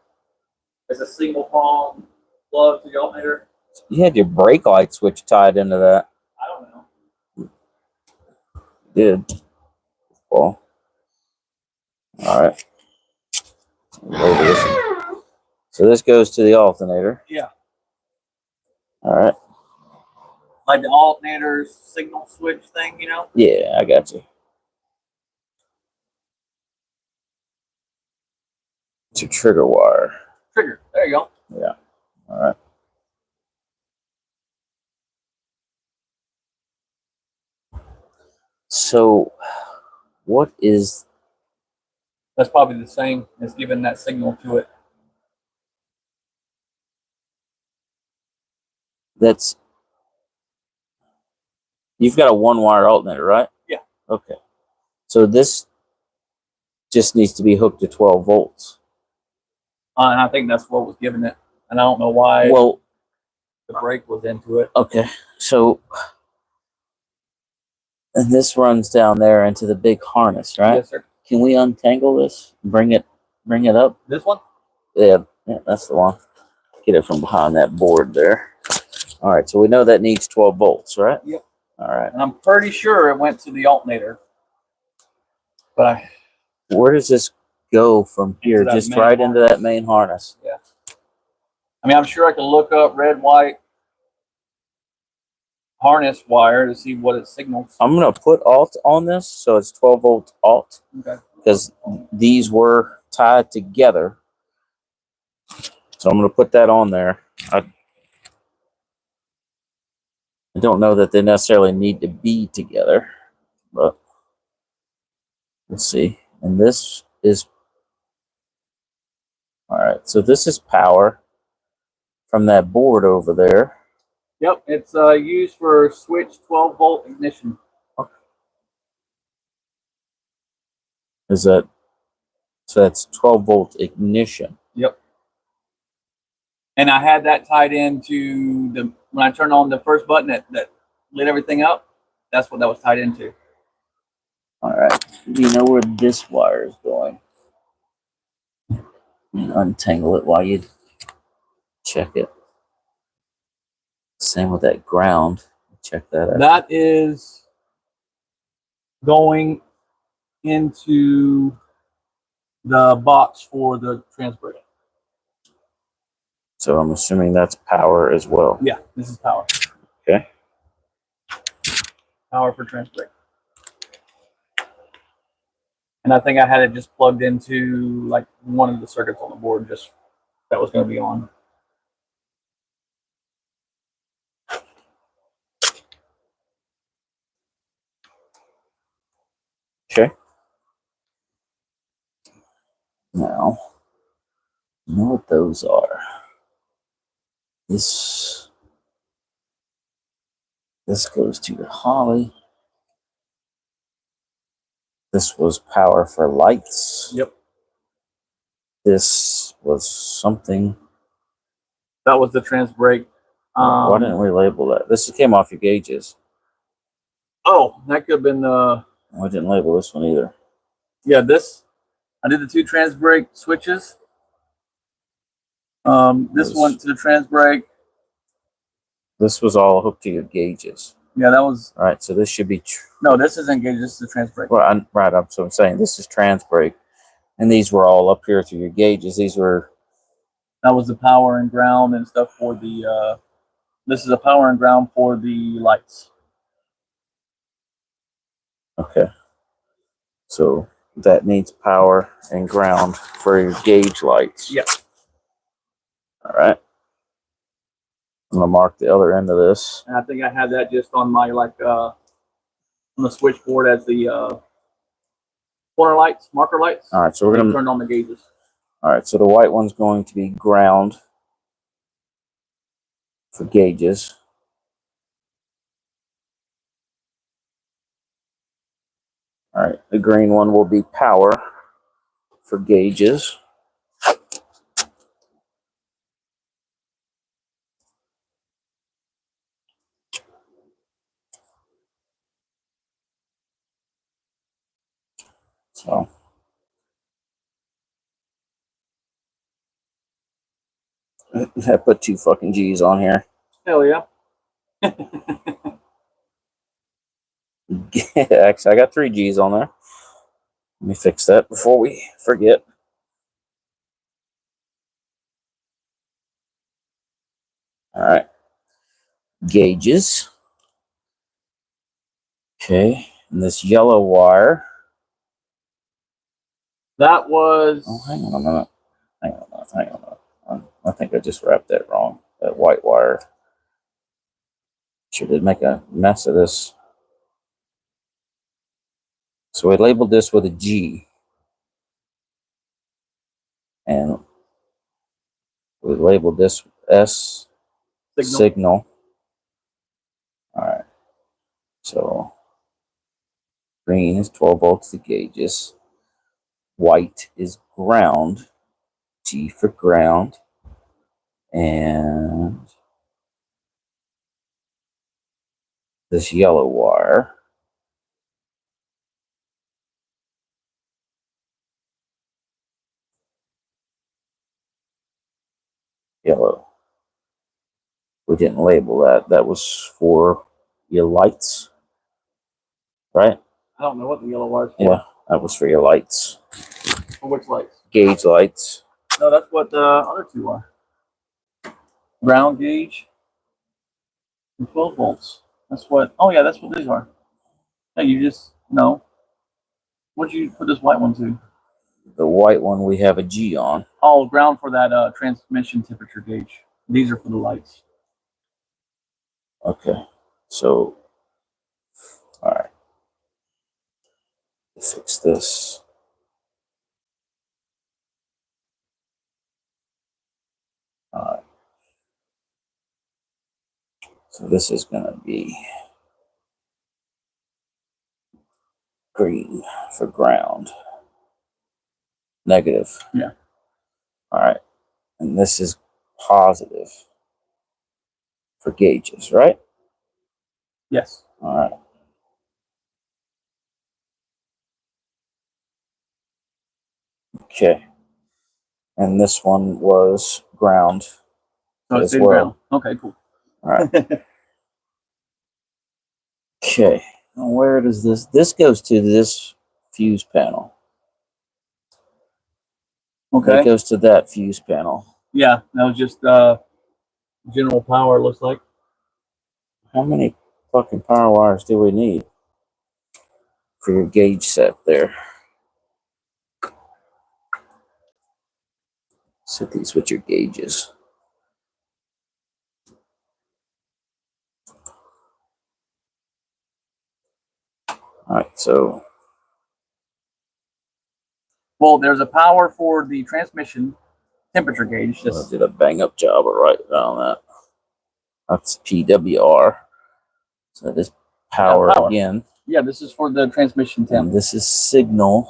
It's a single prong plug to the alternator. You had your brake light switch tied into that. I don't know. Did. Well. All right. Load this. So this goes to the alternator. Yeah. All right. Like the alternator's signal switch thing, you know? Yeah, I got you. It's your trigger wire. Trigger. There you go. Yeah. All right. So, what is That's probably the same as giving that signal to it. that's? You've got a one-wire alternator, right? Yeah. Okay. So this just needs to be hooked to 12 volts. And I think that's what was giving it. And I don't know why Well, the brake was into it. okay. So, and this runs down there into the big harness, right? Yes, sir. Can we untangle this? Bring it up? This one? Yeah, that's the one. Get it from behind that board there. All right, so we know that needs 12 volts, right? Yep. All right. And I'm pretty sure it went to the alternator. But Where does this go from here? that Just main right into harness. that main harness. yeah. I mean, I'm sure I can look up red, white harness wire to see what it signals. I'm going to put alt on this, so it's 12 volt alt, Okay. because these were tied together. So I'm going to put that on there. I don't know that they necessarily need to be together, but let's see. And this is, all right, so this is power from that board over there. Yep, it's used for switch 12 volt ignition. Is that, so that's 12 volt ignition. Yep. And I had that tied into the, when I turned on the first button that lit everything up, that's what that was tied into. All right. Do you know where this wire is going? Untangle it while you check it. Same with that ground. Check that out. That is going into the box for the transfer. So I'm assuming that's power as well. Yeah, this is power. Okay. Power for transfer. And I think I had it just plugged into like one of the circuits on the board, just that was going to be on. know what those are. This goes to your Holly. This was power for lights. Yep. This was something. That was the trans brake. Why didn't we label that? This came off your gauges. Oh, that could have been the. I didn't label this one either. Yeah, this. I did the 2 trans brake switches. This went to the trans brake. This was all hooked to your gauges. Yeah, that was. All right, so this should be. No, this isn't gauge. This is the trans brake. Well, so I'm saying this is trans brake, and these were all up here through your gauges. These were. That was the power and ground and stuff for the. This is a power and ground for the lights. Okay. So that needs power and ground for your gauge lights. Yep. All right. I'm gonna mark the other end of this. And I think I had that just on my on the switchboard as the corner lights, marker lights. All right, so we're gonna turn on the gauges. All right, so the white one's going to be ground for gauges. All right, the green one will be power for gauges. So I put 2 fucking G's on here. Hell yeah. Actually, I got 3 G's on there. Let me fix that before we forget. All right. Gauges. Okay. And this yellow wire. That was. Oh, hang on a minute. Hang on a minute. I think I just wrapped that wrong. That white wire. Sure did make a mess of this. So we labeled this with a G. And we labeled this S, signal. All right. So green is 12 volts to gauges. White is ground. G for ground. And this yellow wire. Yellow. We didn't label that. That was for your lights. Right? I don't know what the yellow wire's for. Yeah, that was for your lights. For which lights? Gauge lights. No, that's what the other 2 are. Ground gauge and 12 volts. That's what. Oh yeah, that's what these are. Hey, you just no. What'd you put this white one to? The white one we have a G on. Oh, ground for that transmission temperature gauge. These are for the lights. Okay. So, all right. Fix this. All right. So this is going to be green for ground. Negative. Yeah. All right. And this is positive for gauges, right? Yes. All right. Okay. And this one was ground. So it's as well. ground. Okay, cool. All right. Okay. Now where does this goes to this fuse panel? Okay. It goes to that fuse panel. Yeah, that was just general power. Looks like. How many fucking power wires do we need for your gauge set there? Set these with your gauges. All right, so. Well, there's a power for the transmission temperature gauge. I Just did a bang up job of writing down that. That's PWR. So that is power, power. again. Yeah, this is for the transmission temp. And this is signal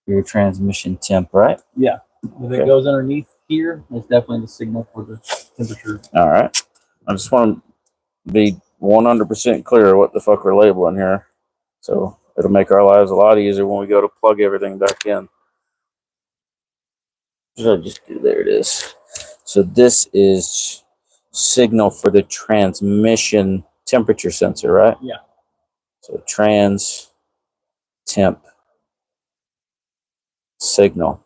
for your transmission temp, right? Yeah. If it goes underneath here, it's definitely the signal for the temperature. All right. I just want to be 100% clear what the fuck we're labeling here. So it'll make our lives a lot easier when we go to plug everything back in. What did I just do? There it is. So this is signal for the transmission temperature sensor, right? Yeah. So trans temp signal.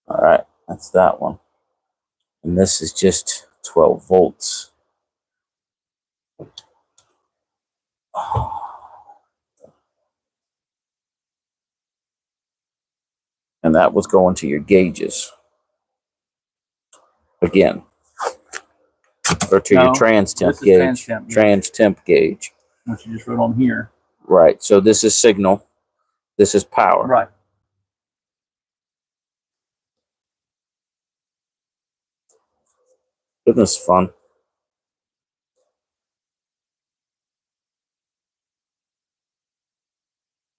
All right, that's that one. And this is just 12 volts. And that was going to your gauges. Again. Or to your trans temp gauge. Trans temp gauge. Which you just wrote on here. Right. So this is signal. This is power. Right. Isn't this fun?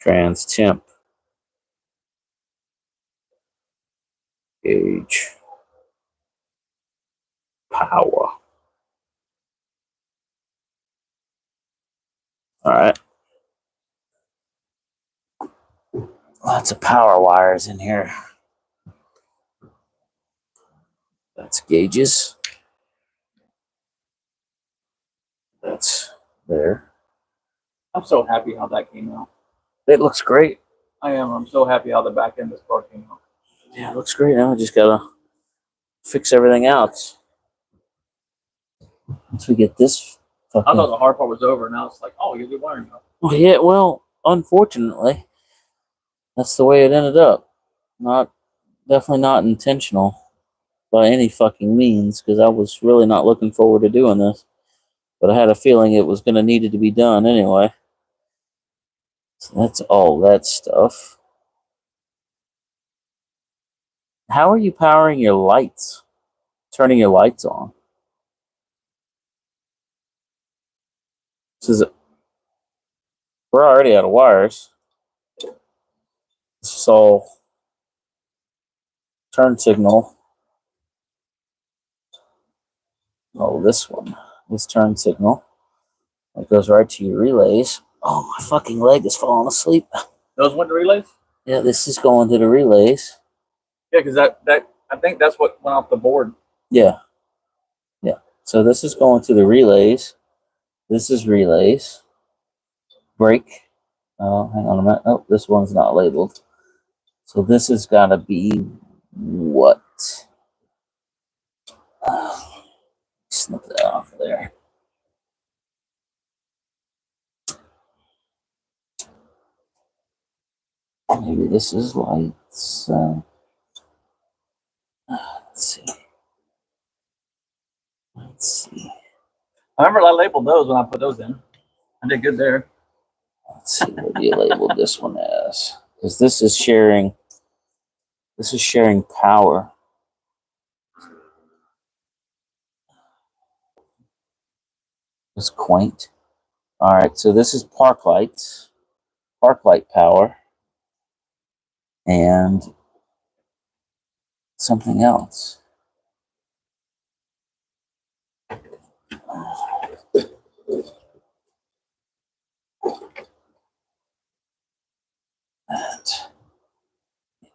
Trans temp gauge power. All right. Lots of power wires in here. That's gauges. That's there. I'm so happy how that came out. It looks great. I am. I'm so happy how the back end of this car came out. Yeah, it looks great. Now we just gotta fix everything else. Once we get this fucking... I thought the hard part was over. Now it's like, oh, you're the wiring up. Well, yeah, well, unfortunately, that's the way it ended up. Definitely not intentional by any fucking means, because I was really not looking forward to doing this. But I had a feeling it was going to need to be done anyway. So that's all that stuff. How are you powering your lights? Turning your lights on? We're already out of wires. This is all turn signal. Oh, this one. This turn signal. It goes right to your relays. Oh, my fucking leg is falling asleep. Those went to relays? Yeah, this is going to the relays. Yeah, because that I think that's what went off the board. Yeah. Yeah. So this is going to the relays. This is relays. Brake. Oh, hang on a minute. Oh, this one's not labeled. So this has got to be what? Snip that off there. Maybe this is lights. Let's see. I remember I labeled those when I put those in. I did good there. Let's see what you labeled this one as. Because this is sharing power. It's quaint. Alright, so this is park lights. Park light power. And something else.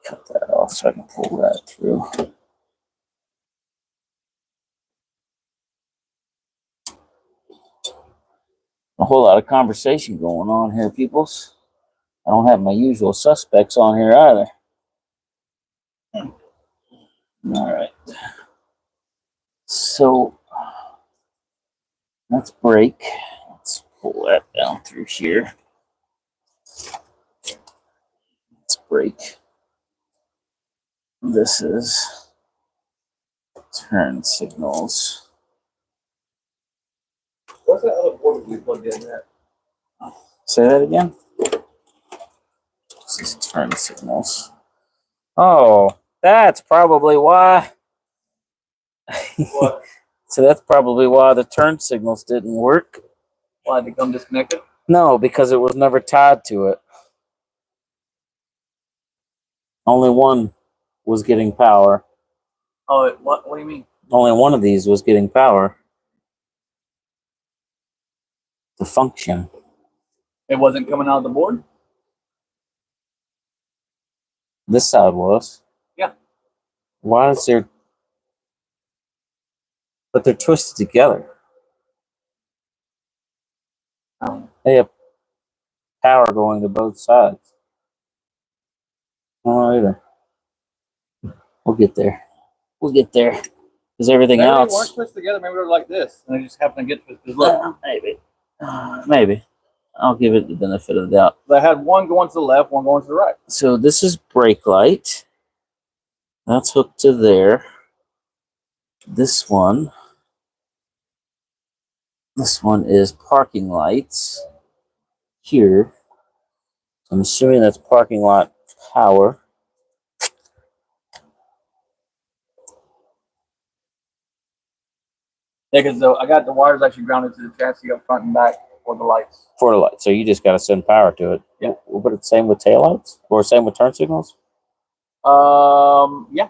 Cut that off so I can pull that through. A whole lot of conversation going on here, peoples. I don't have my usual suspects on here either. All right. So let's brake. Let's pull that down through here. Let's brake. This is turn signals. What's that other board we plugged in there? Say that again. This is turn signals. Oh, That's probably why. What? So that's probably why the turn signals didn't work. Why, they come disconnected? No, because it was never tied to it. Only one was getting power. Oh, what do you mean? Only one of these was getting power to function. It wasn't coming out of the board? This side was. Yeah. Why is there... But they're twisted together. They have power going to both sides. I don't know either. We'll get there. We'll get there. Because everything Maybe else... they weren't twisted together. Maybe they're like this. And they just happen to get twisted. Look. Maybe. Maybe. I'll give it the benefit of the doubt. They had one going to the left, one going to the right. So this is brake light. That's hooked to there. This one is parking lights here. I'm assuming that's parking lot power. Yeah, because I got the wires actually grounded to the chassis up front and back for the lights. For the light. So you just got to send power to it. Yeah. We'll put it same with taillights or same with turn signals? Yeah.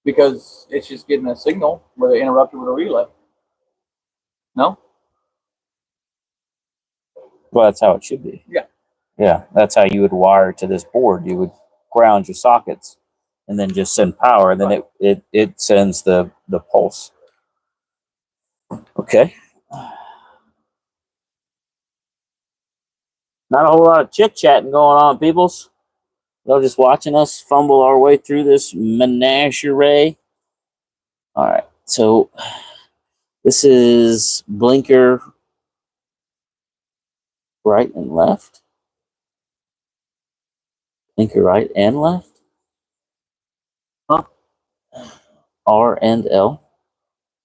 Because it's just getting a signal where they interrupted with a relay. No? Well, that's how it should be. Yeah. Yeah, that's how you would wire to this board. You would ground your sockets and then just send power, and then Right. it sends the pulse. Okay. Not a whole lot of chit-chatting going on, peoples. They're just watching us fumble our way through this menagerie. All right, so this is blinker right and left. Blinker right and left. Huh? R and L.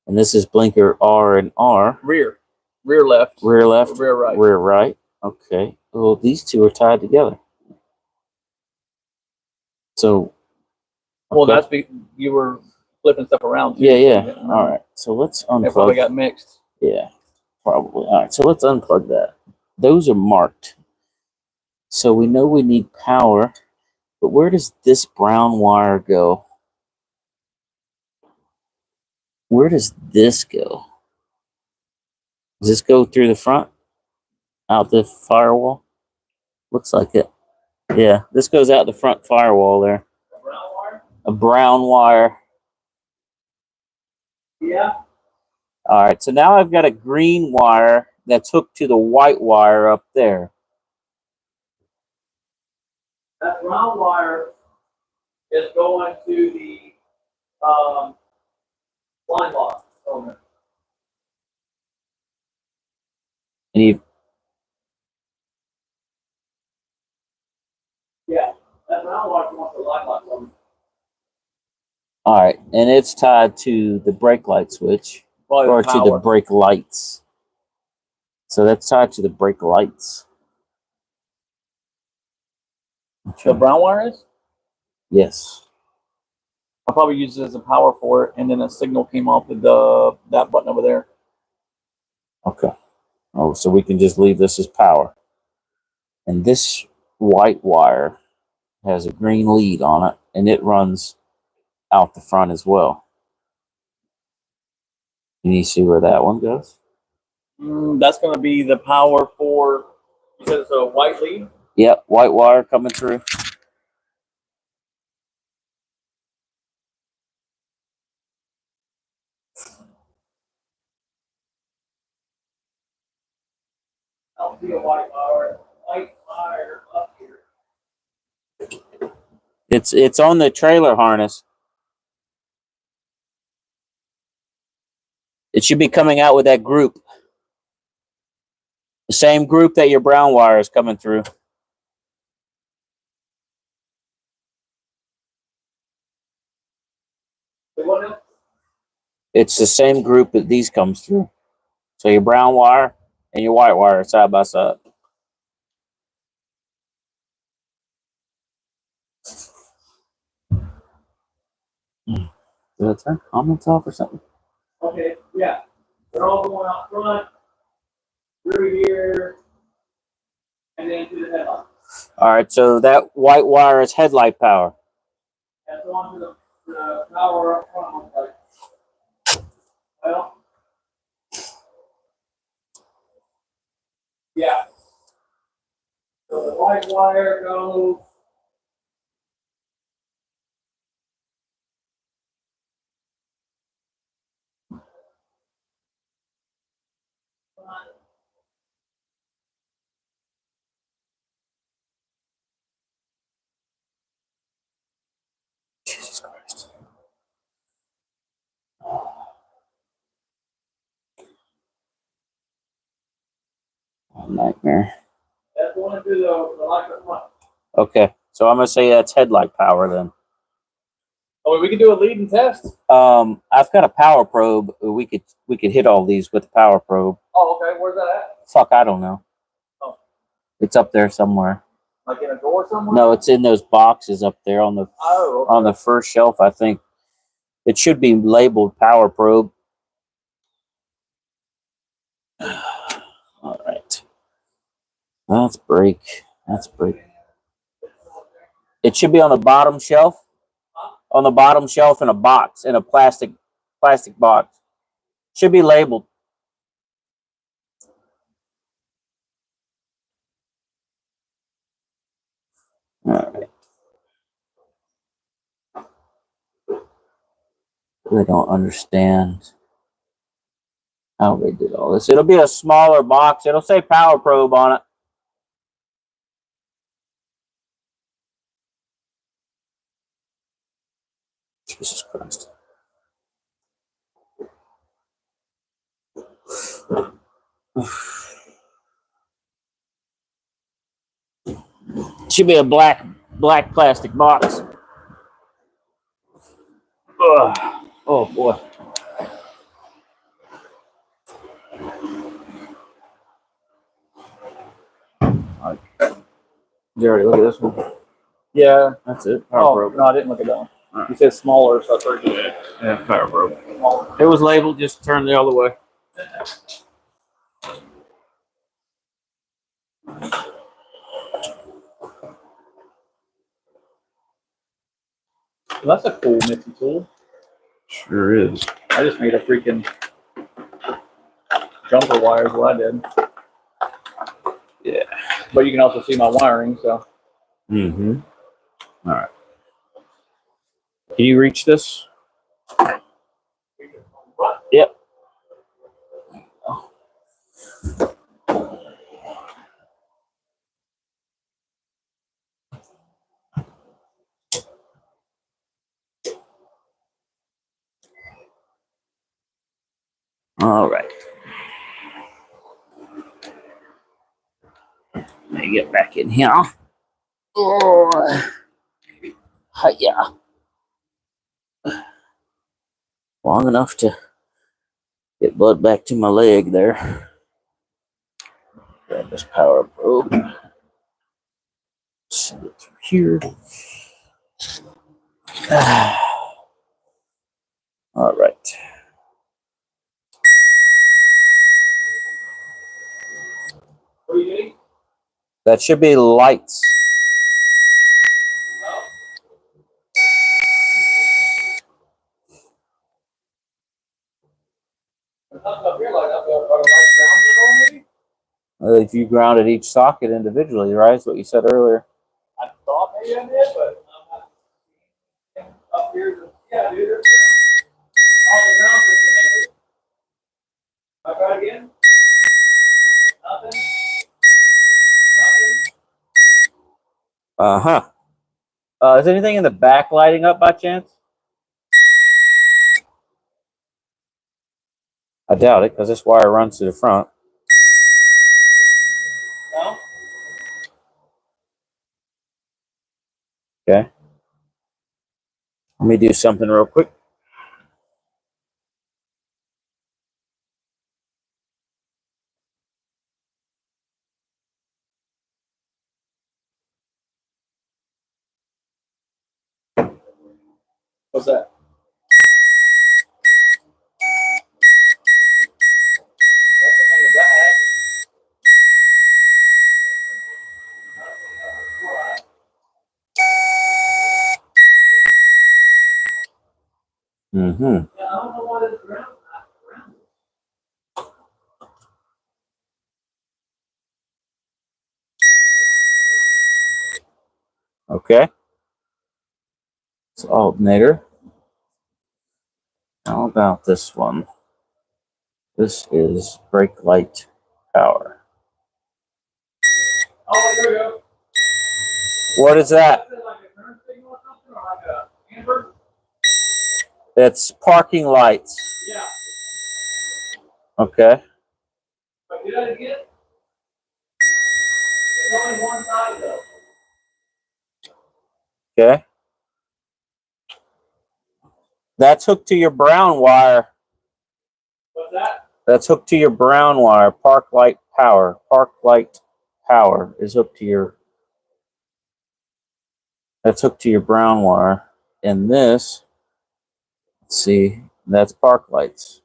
And this is blinker R and R. Rear. Rear left. Rear left. Rear right. Rear right. Okay. Well, these two are tied together. So. Well, that's you were flipping stuff around too. Yeah. All right. So let's unplug. They probably got mixed. Yeah, probably. All right. So let's unplug that. Those are marked. So we know we need power, but where does this brown wire go? Where does this go? Does this go through the front? Out the firewall? Looks like it. Yeah, this goes out the front firewall there. A brown wire? A brown wire. Yeah. All right, so now I've got a green wire that's hooked to the white wire up there. That brown wire is going to the line lock owner. And you, Yeah, that brown wire is going to the line lock owner. all right, and it's tied to the brake light switch. Probably Or to the brake lights. So that's tied to the brake lights. The brown wire is? Yes. I'll probably use it as a power for it, and then a signal came off with that button over there. Okay. Oh, so we can just leave this as power. And this white wire has a green lead on it, and it runs out the front as well. Can you see where that one goes? That's going to be the power for, you said it's a white lead? Yep, white wire coming through. I don't see a white wire up here. It's on the trailer harness. It should be coming out with that group. The same group that your brown wire is coming through. It's the same group that these comes through. So your brown wire and your white wire are side by side. Did I turn comments off or something? Okay, yeah. They're all going out front, through here, and then to the headlight. All right, so that white wire is headlight power. That's on to the power up front. Well, yeah. So the white wire goes. Jesus Christ. Oh, nightmare. That's going to the light up front. Okay, so I'm gonna say that's headlight power then. Oh, we can do a lead and test. I've got a power probe. We could hit all these with the power probe. Oh, okay. Where's that at? Fuck, I don't know. Oh. It's up there somewhere. Like in a door somewhere? No, it's in those boxes up there on the okay. on the first shelf. I think it should be labeled power probe. All right. That's break. That's break. It should be on the bottom shelf. On the bottom shelf in a box, in a plastic box. Should be labeled. All right. I don't understand how they did all this. It'll be a smaller box. It'll say power probe on it. Jesus Christ. Should be a black plastic box. Ugh. Oh boy. Did you already look at this one? Yeah. That's it. Power probe. No, I didn't look at that one. Right. You said smaller, so I thought you did. Yeah, power probe. Smaller. It was labeled, just turn the other way. Well, that's a cool nifty tool. Sure is. I just made a freaking jumper wire is what I did. Yeah. But you can also see my wiring, so. Mm-hmm. All right. Can you reach this? Yep. All right. Let me get back in here. Oh, yeah. Long enough to get blood back to my leg there. Grab this power probe. Send it through here. All right. What are you doing? That should be lights. If you grounded each socket individually, right? That's what you said earlier. I thought maybe I did, but I'm not up here. Yeah, dude. All the ground disconnected. I try again. Nothing. Uh-huh. Is anything in the back lighting up by chance? I doubt it, because this wire runs to the front. No. Okay. Let me do something real quick. What's that? Mm-hmm. Yeah, I don't know why this ground. Okay. It's alternator. How about this one? This is brake light power. Oh, there we go. What is that? Is it like a turn signal or something, or like a amber? It's parking lights. Yeah. Okay. But do that again. It's only one side though. Okay. That's hooked to your brown wire. What's that? That's hooked to your brown wire. Park light power. Park light power is hooked to your. That's hooked to your brown wire. And this, let's see, that's park lights.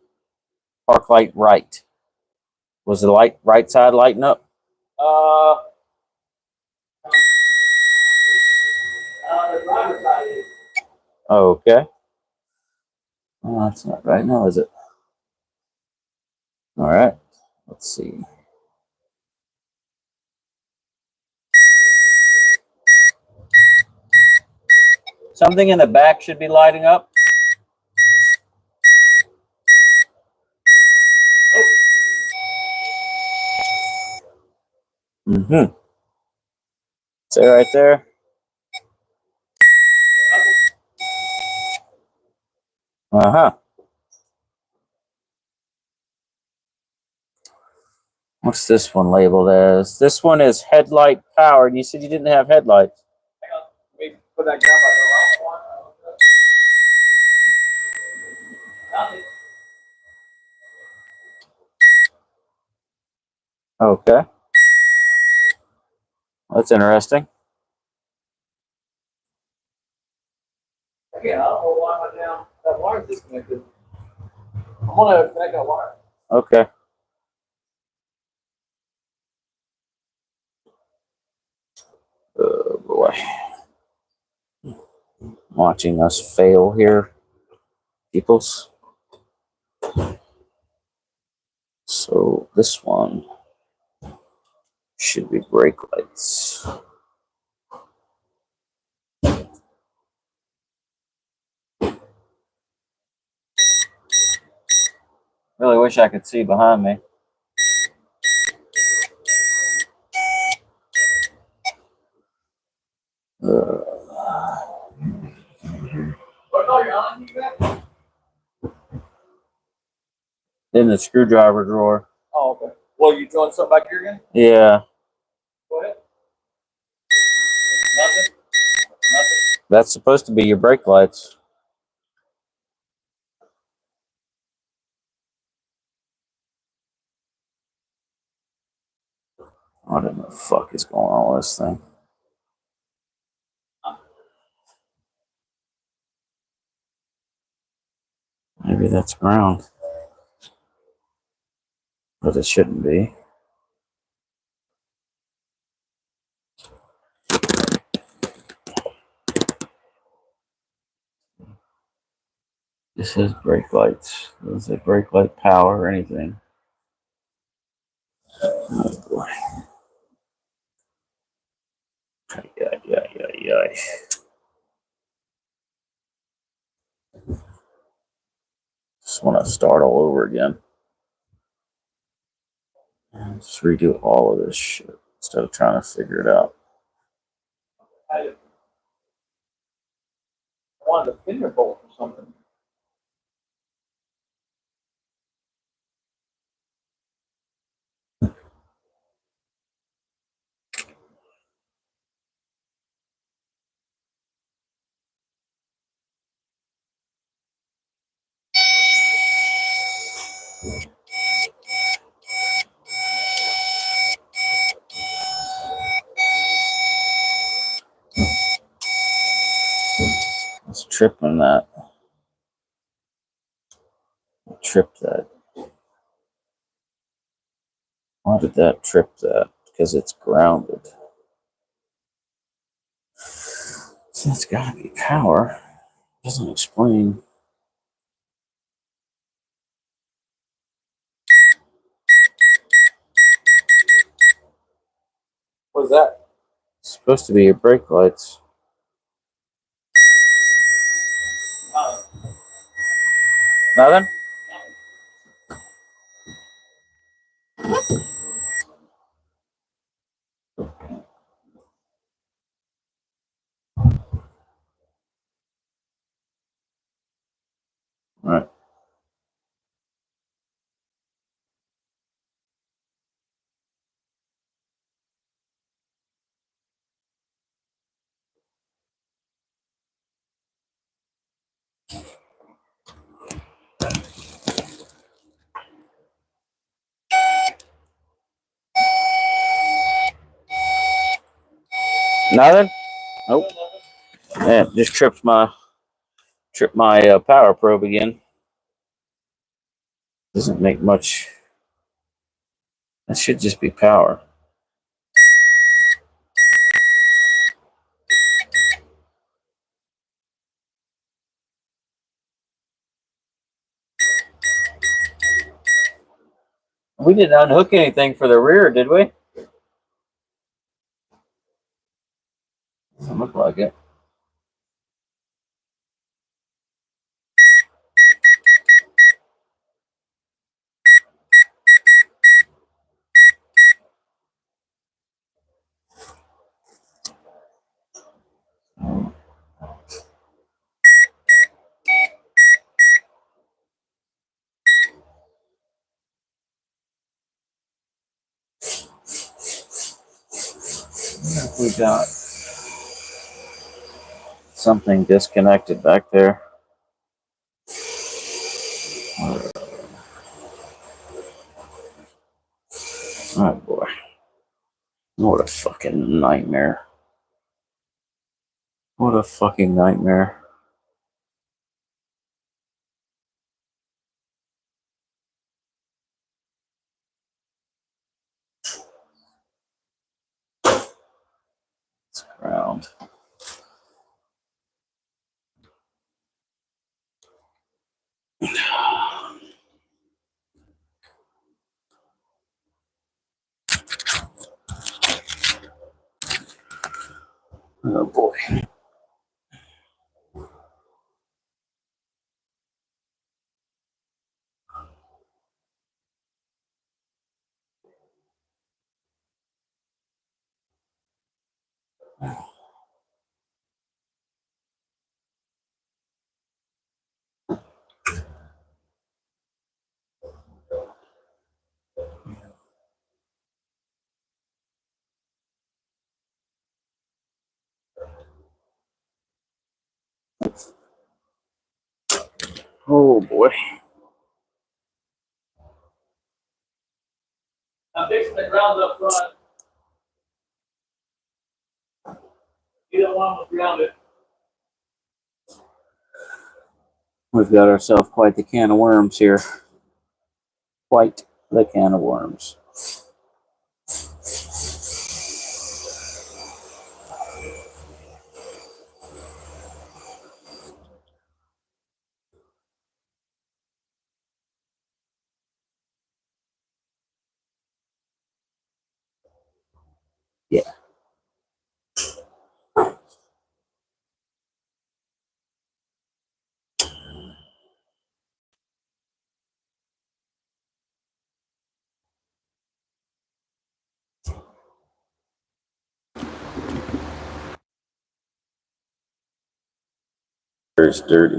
Park light right. Was the light right side lighting up? The driver's side is. Oh, okay. Oh, that's not right now, is it? All right. Let's see. Something in the back should be lighting up. Mm-hmm. Say right there. Uh-huh. What's this one labeled as? This one is headlight powered. You said you didn't have headlights. Hang on. Let me put that down by the last one. Okay. That's interesting. Again, I don't know why my damn that wire's disconnected. I'm gonna connect that wire. Okay. Oh boy. Watching us fail here, peoples. So this one should be brake lights. Really wish I could see behind me. Where's all your Allen keys at? In the screwdriver drawer. Oh, okay. Well, you throwing something back here again? Yeah. Go ahead. Nothing. Nothing. That's supposed to be your brake lights. What in the fuck is going on with this thing? Maybe that's ground. But it shouldn't be. This is brake lights. Does it brake light power or anything? Oh boy. Yeah. Just want to start all over again. And just redo all of this shit instead of trying to figure it out. I wanted a finger bolt or something. Let's trip on that. Trip that. Why did that trip that? Because it's grounded. So it's gotta be power. Doesn't explain. What's that? It's supposed to be your brake lights. Nothing? All right. Nothing? Nope. Yeah, just tripped my power probe again. Doesn't make much. That should just be power. We didn't unhook anything for the rear, did we? Doesn't look like it. We got something disconnected back there. Oh boy. What a fucking nightmare. What a fucking nightmare. It's ground. Oh boy. Oh boy. I'm fixing the ground up front. You don't want them grounded. We've got ourselves quite the can of worms here. Quite the can of worms. Yeah. It's dirty.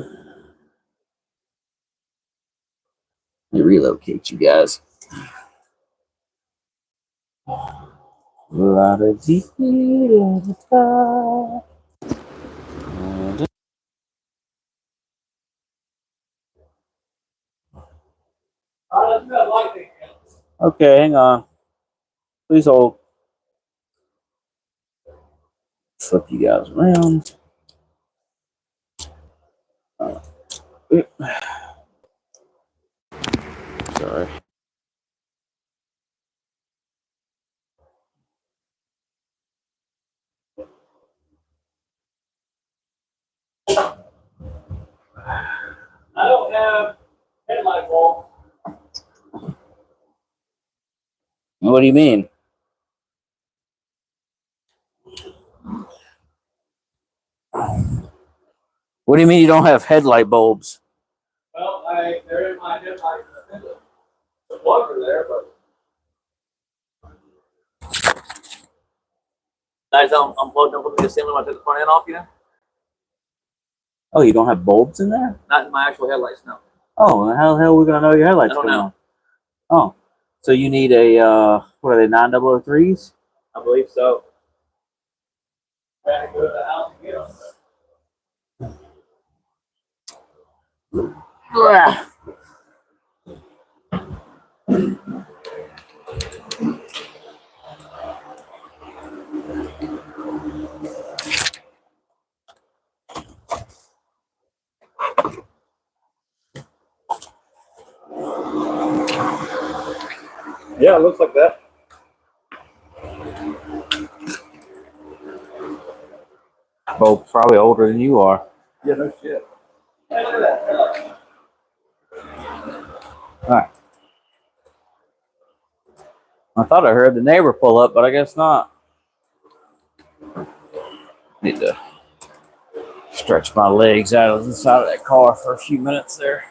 Let me relocate you guys. La da dee da da. Okay, hang on. Please hold. Flip you guys around. Sorry. I don't have headlight bulb. What do you mean? What do you mean you don't have headlight bulbs? Well, they're in my headlights. The plugs are there, but guys, I'm plugged up with the assembly when I took the front end off, you know? Oh, you don't have bulbs in there? Not in my actual headlights, no. Oh, how the hell are we gonna know your headlights I don't going know. on? Oh, so you need a what are they, 9003s? I believe so. Gotta go to the house and get them. Ah. Yeah, it looks like that. Bulb's probably older than you are. Yeah, no shit. Hey, look at that. All right. I thought I heard the neighbor pull up, but I guess not. Need to stretch my legs out of the side of that car for a few minutes there.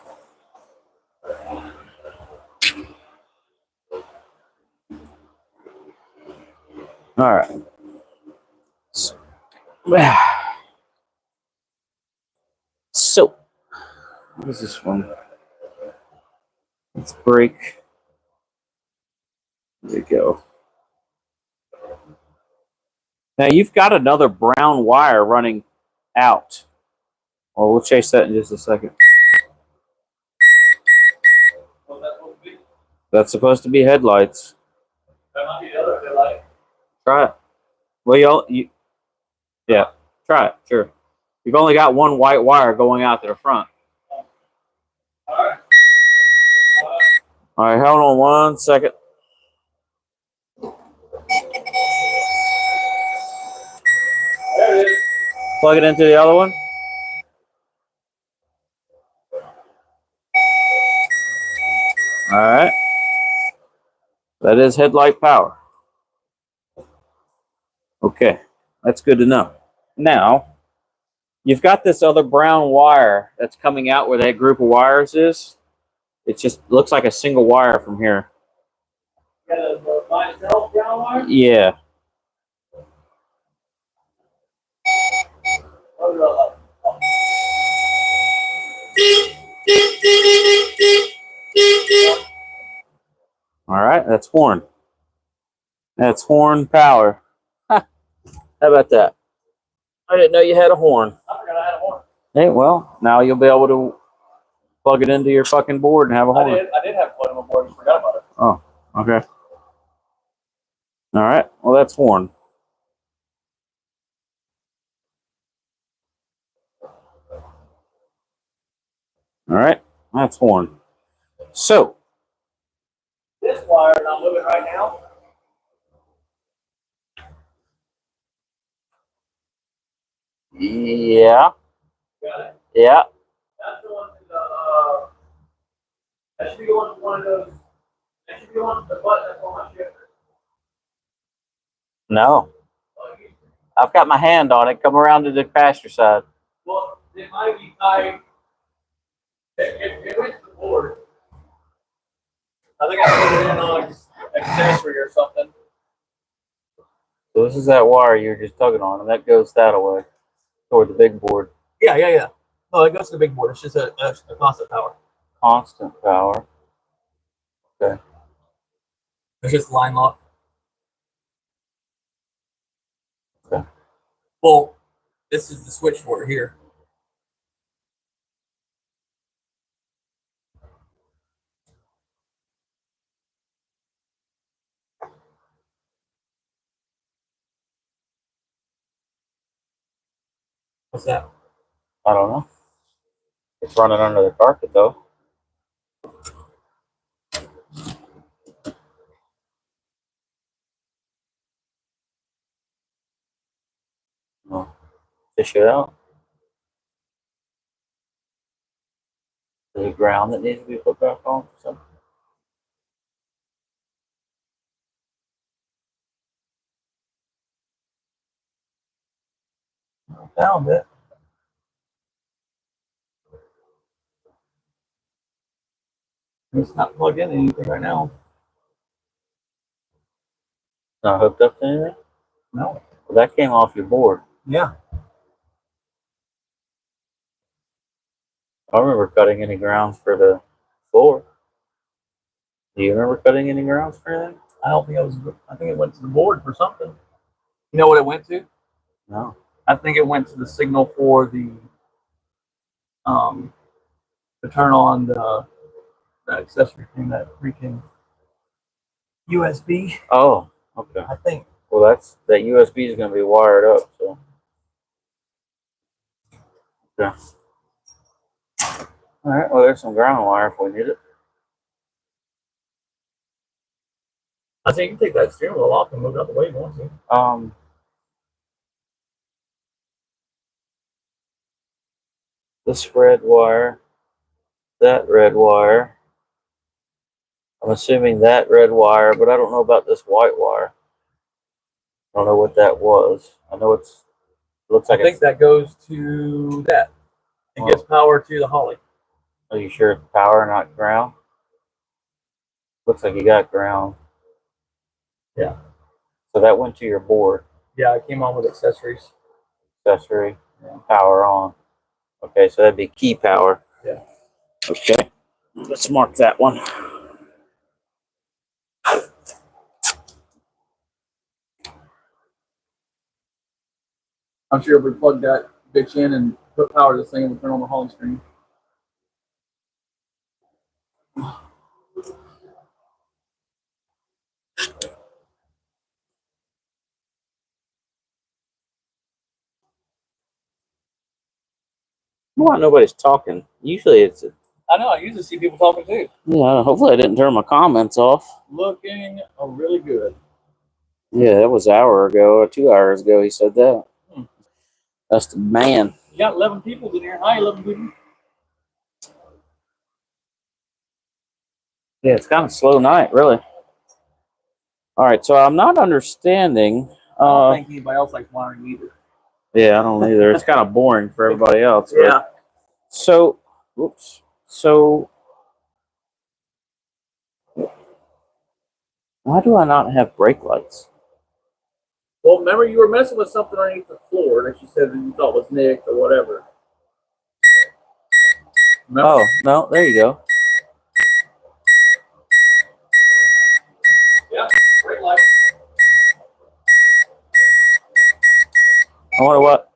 All right. So, what is this one? Let's break. There you go. Now you've got another brown wire running out. Well, we'll chase that in just a second. What's that supposed to be? That's supposed to be headlights. That might be the other headlight. Try it. Well, yeah, try it. Sure. You've only got one white wire going out to the front. All right. All right, hold on 1 second. There it is. Plug it into the other one. All right. That is headlight power. Okay, that's good to know. Now, you've got this other brown wire that's coming out where that group of wires is. It just looks like a single wire from here. Got a by itself brown wire? Yeah. All right, that's horn. That's horn power. Huh. How about that? I didn't know you had a horn. I forgot I had a horn. Hey, well, now you'll be able to plug it into your fucking board and have a horn. I did have one on my board. I forgot about it. Oh, okay. All right. Well, that's horn. All right. That's horn. So, This wire that I'm moving right now. yeah. Got it. Yeah. That's the one to the, that should be going to one of those, that should be one to the button that's on my shifter. No. I've got my hand on it. Come around to the passenger side. Well, it might be tied. It went to the board. I think I put it in on an accessory or something. So this is that wire you were just tugging on, and that goes that away toward the big board. Yeah. No, it goes to the big board. It's just a constant power. Constant power. Okay. It's just line lock. Okay. Well, this is the switch for it here. What's that? I don't know. It's running under the carpet, though. Oh, fish it out. Is it ground that needs to be put back on? Something? I found it. It's not plugged in anything right now. Not hooked up to anything? No. Well, that came off your board. Yeah. I remember cutting any grounds for the floor. Do you remember cutting any grounds for anything? I don't think it was. I think it went to the board for something. You know what it went to? No. I think it went to the signal for the to turn on the accessory thing, that freaking USB. Oh, okay. I think. Well, that USB is going to be wired up, so. Okay. All right. Well, there's some ground wire if we need it. I think you can take that steering wheel off and move it out the way if you want to. This red wire, that red wire. I'm assuming that red wire, but I don't know about this white wire. I don't know what that was. I know it looks like I think that goes to that. It gives power to the Holly. Are you sure it's power, not ground? Looks like you got ground. Yeah. So that went to your board. Yeah, it came on with accessories. Accessory, power on. Okay, so that'd be key power. Yeah. Okay, let's mark that one. I'm sure if we plug that bitch in and put power to this thing, and we'll turn on the Holly screen. Why nobody's talking? Usually it's. I know. I usually see people talking too. Yeah, hopefully I didn't turn my comments off. Looking really good. Yeah, that was an hour ago or 2 hours ago he said that. That's the man. You got 11 people in here. Hi, 11 people. Yeah, it's kind of a slow night, really. All right, so I'm not understanding. I don't think anybody else likes wiring either. Yeah, I don't either. It's kind of boring for everybody else. Yeah. So, whoops. So, why do I not have brake lights? Well, remember you were messing with something underneath the floor that you said that you thought was nicked or whatever. Remember? Oh, no, there you go. Yeah, brake light. I wonder what.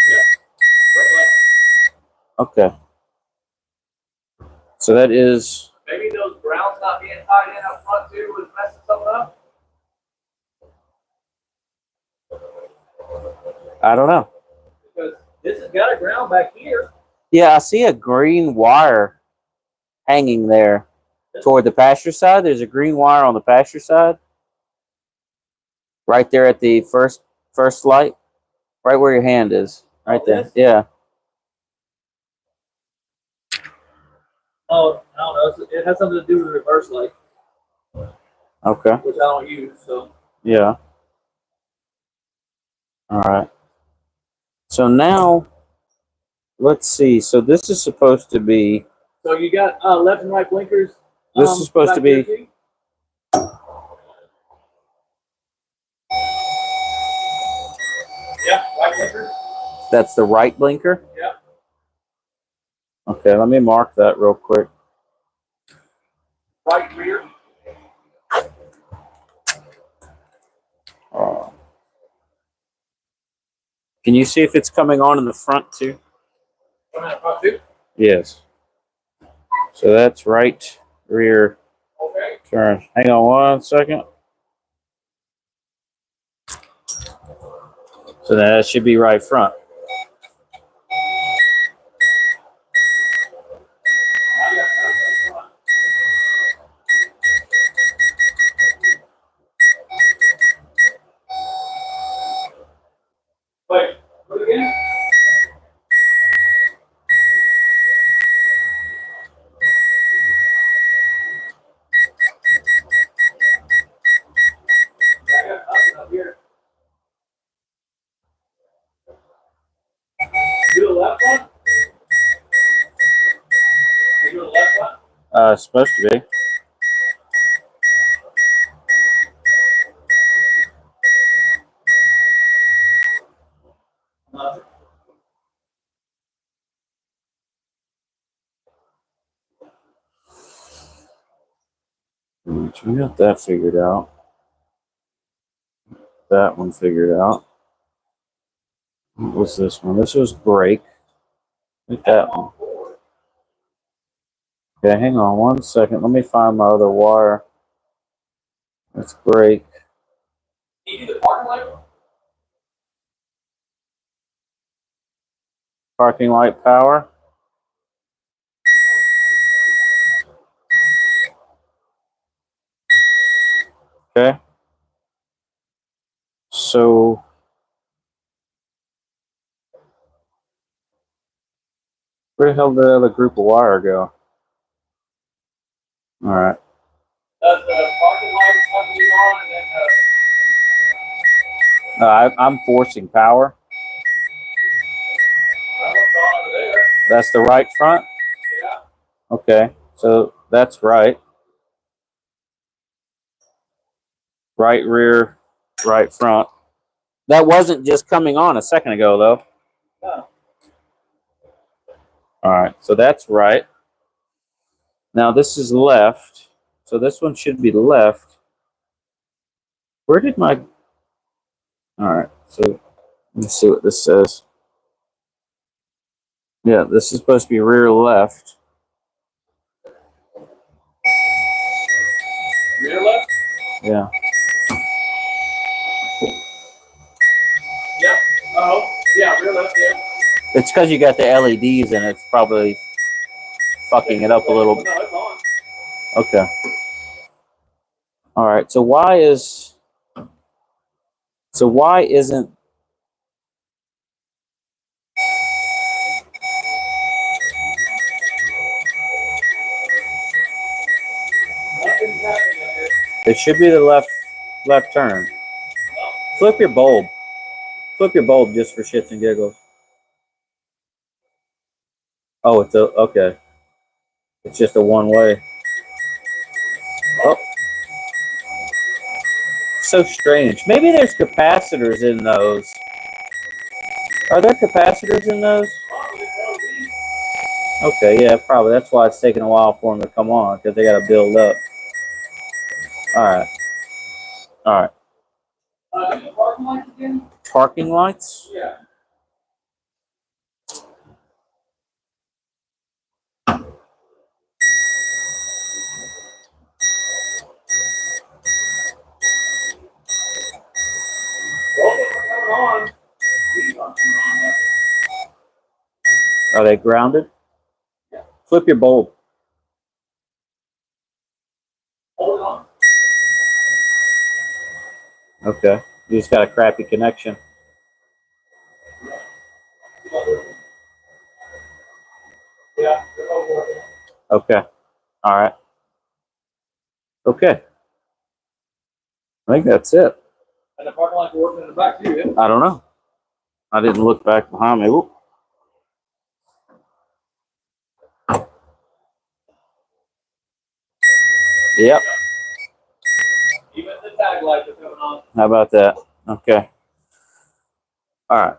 Yeah, brake light. Okay. So that is. Maybe those grounds not being tied in up front too was messing something up. I don't know. Because this has got a ground back here. Yeah, I see a green wire hanging there toward the pasture side. There's a green wire on the pasture side. Right there at the first light. Right where your hand is. Right there. This? Yeah. Oh, I don't know. It has something to do with the reverse light. Okay. Which I don't use, so. Yeah. All right. So now, let's see. So this is supposed to be. So you got left and right blinkers. This is supposed to be. Yeah, right blinker. That's the right blinker? Yeah. Okay, let me mark that real quick. Right rear. Can you see if it's coming on in the front too? Coming in front too? Yes. So that's right rear Okay. turn. Hang on 1 second. So that should be right front. Wait, do it again. I got nothing up here. It's supposed to be. We got that figured out. That one figured out. What was this one? This was brake. Look at that one. Okay, hang on 1 second. Let me find my other wire. That's brake. Parking light power. Okay. So where the hell did the other group of wire go? All right. Does the parking light coming on and then I'm forcing power. there? That's the right front? Yeah. Okay. So that's right. Right rear, right front. That wasn't just coming on a second ago, though. No. All right. So that's right. Now this is left. So this one should be left. Where did my... All right. So let me see what this says. Yeah, this is supposed to be rear left. Rear left? Yeah. Yeah. Oh, yeah, rear left, yeah. It's because you got the LEDs and it's probably fucking it up a little. No, it's on. Okay. All right. So why isn't Nothing's happening up here. it should be the left turn. Flip your bulb. Flip your bulb just for shits and giggles. Oh, okay. It's just a one way. Oh, so strange. Maybe there's capacitors in those. Are there capacitors in those? Okay, yeah, probably. That's why it's taking a while for them to come on, because they got to build up. All right. All right. The parking lights again? Parking lights? Yeah. On. Are they grounded? Yeah. Flip your bulb. Hold on. Okay. You just got a crappy connection. Yeah. Okay. All right. Okay. I think that's it. And the parking lights are working in the back too, yeah? I don't know. I didn't look back behind me. Oop. Yep. Even the tag lights are coming on. How about that? Okay. All right.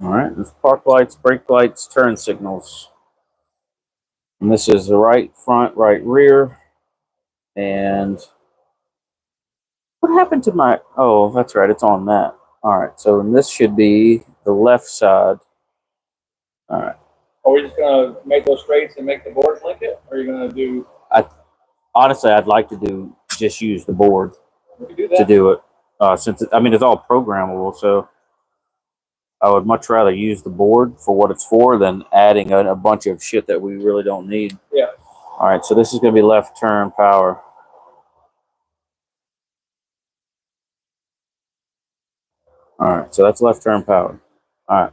All right. There's park lights, brake lights, turn signals. And this is the right front, right rear. And what happened to my... Oh, that's right. It's on that. All right. So this should be the left side. All right. Are we just gonna make those straights and make the boards link it? Or are you gonna do? Honestly, I'd like to just use the board We can do that. to do it. Since it's all programmable, so I would much rather use the board for what it's for than adding a bunch of shit that we really don't need. Yeah. All right, so this is going to be left turn power. All right, so that's left turn power. All right.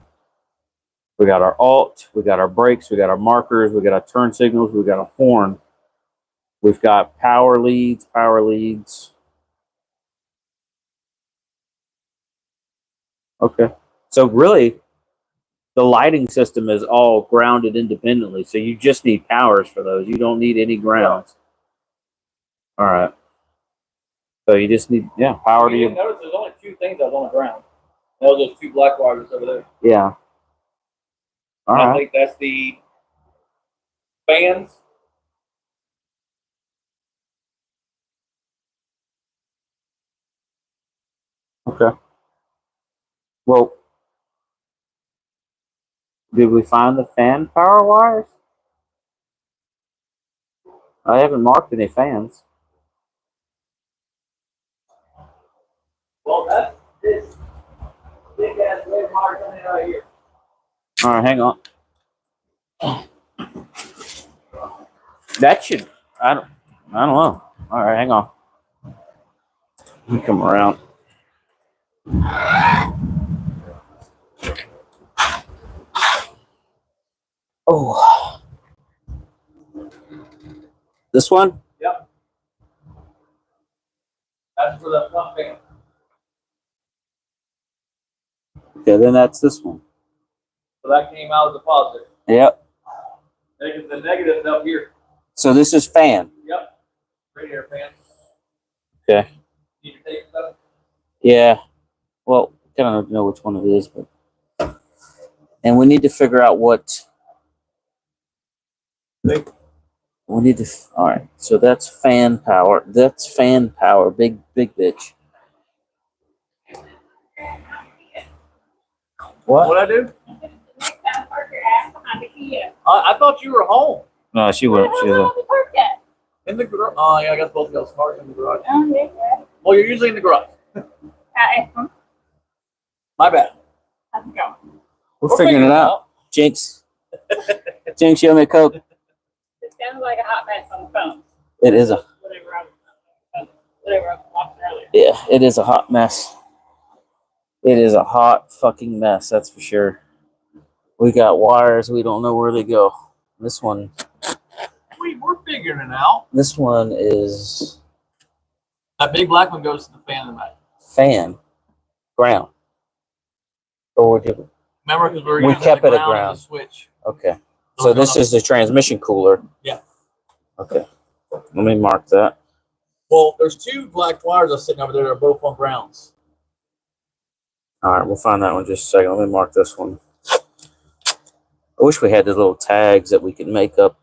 We got our alt, we got our brakes, we got our markers, we got our turn signals, we got a horn. We've got power leads, power leads. Okay. So really, The lighting system is all grounded independently, so you just need powers for those. You don't need any grounds. All right. So you just need power to your. Notice there's only 2 things that was on the ground. Those are 2 black wires over there. Yeah. All right. I think that's the fans. Okay. Well, did we find the fan power wires? I haven't marked any fans. Well, that's this big ass red wire coming out here. All right, hang on. That should. I don't know. All right, hang on. Let me come around. Oh, this one? Yep. That's for the front fan. Okay, then that's this one. So that came out as a positive. Yep. The negative's up here. So this is fan. Yep. Radiator fan. Okay. Need your tape stuff? Yeah. Well, I don't know which one it is, but and we need to figure out what we need to. All right. So that's fan power. That's fan power. Big bitch. What? What'd I do? I thought you were home. No, she went. She was. In the garage. Oh, yeah, I guess both of y'all smart in the garage. Oh, yeah. Well, you're usually in the garage. Hi. My bad. How's it going? We're figuring it out. Jinx. Jinx, you owe me a Coke. It sounds like a hot mess on the phone. It is a. Whatever I was watching earlier. Yeah, it is a hot mess. It is a hot fucking mess, that's for sure. We got wires, we don't know where they go. This one. We're figuring it out. This one is That big black one goes to the fan in the back. fan. Ground. Or did we? Remember, because We kept it at as ground. a switch. Okay. So this is the transmission cooler. Yeah. Okay. Let me mark that. Well, there's 2 black wires that's sitting over there that are both on grounds. All right, we'll find that one in just a second. Let me mark this one. I wish we had the little tags that we could make up.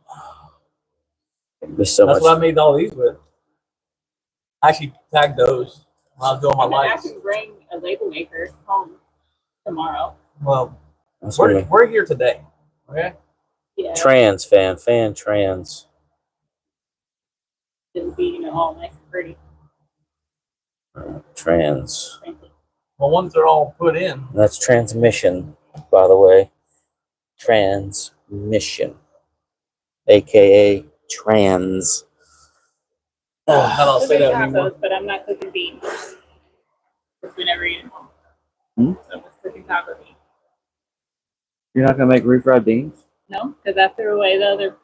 It'd be so That's much. what I made all these with. I actually tagged those when I was doing my I lights. can bring a label maker home tomorrow. Well, That's we're, really- we're here today. Okay? Yeah. Trans fan trans. It'll be, all nice and pretty. Trans. Well, once they're all put in, That's transmission, by the way. Transmission. AKA trans. I don't say that anymore. Tacos, but I'm not cooking beans. Because we never eat at home. Hmm? So I'm just cooking taco beans. You're not going to make refried beans? No, because I threw away the other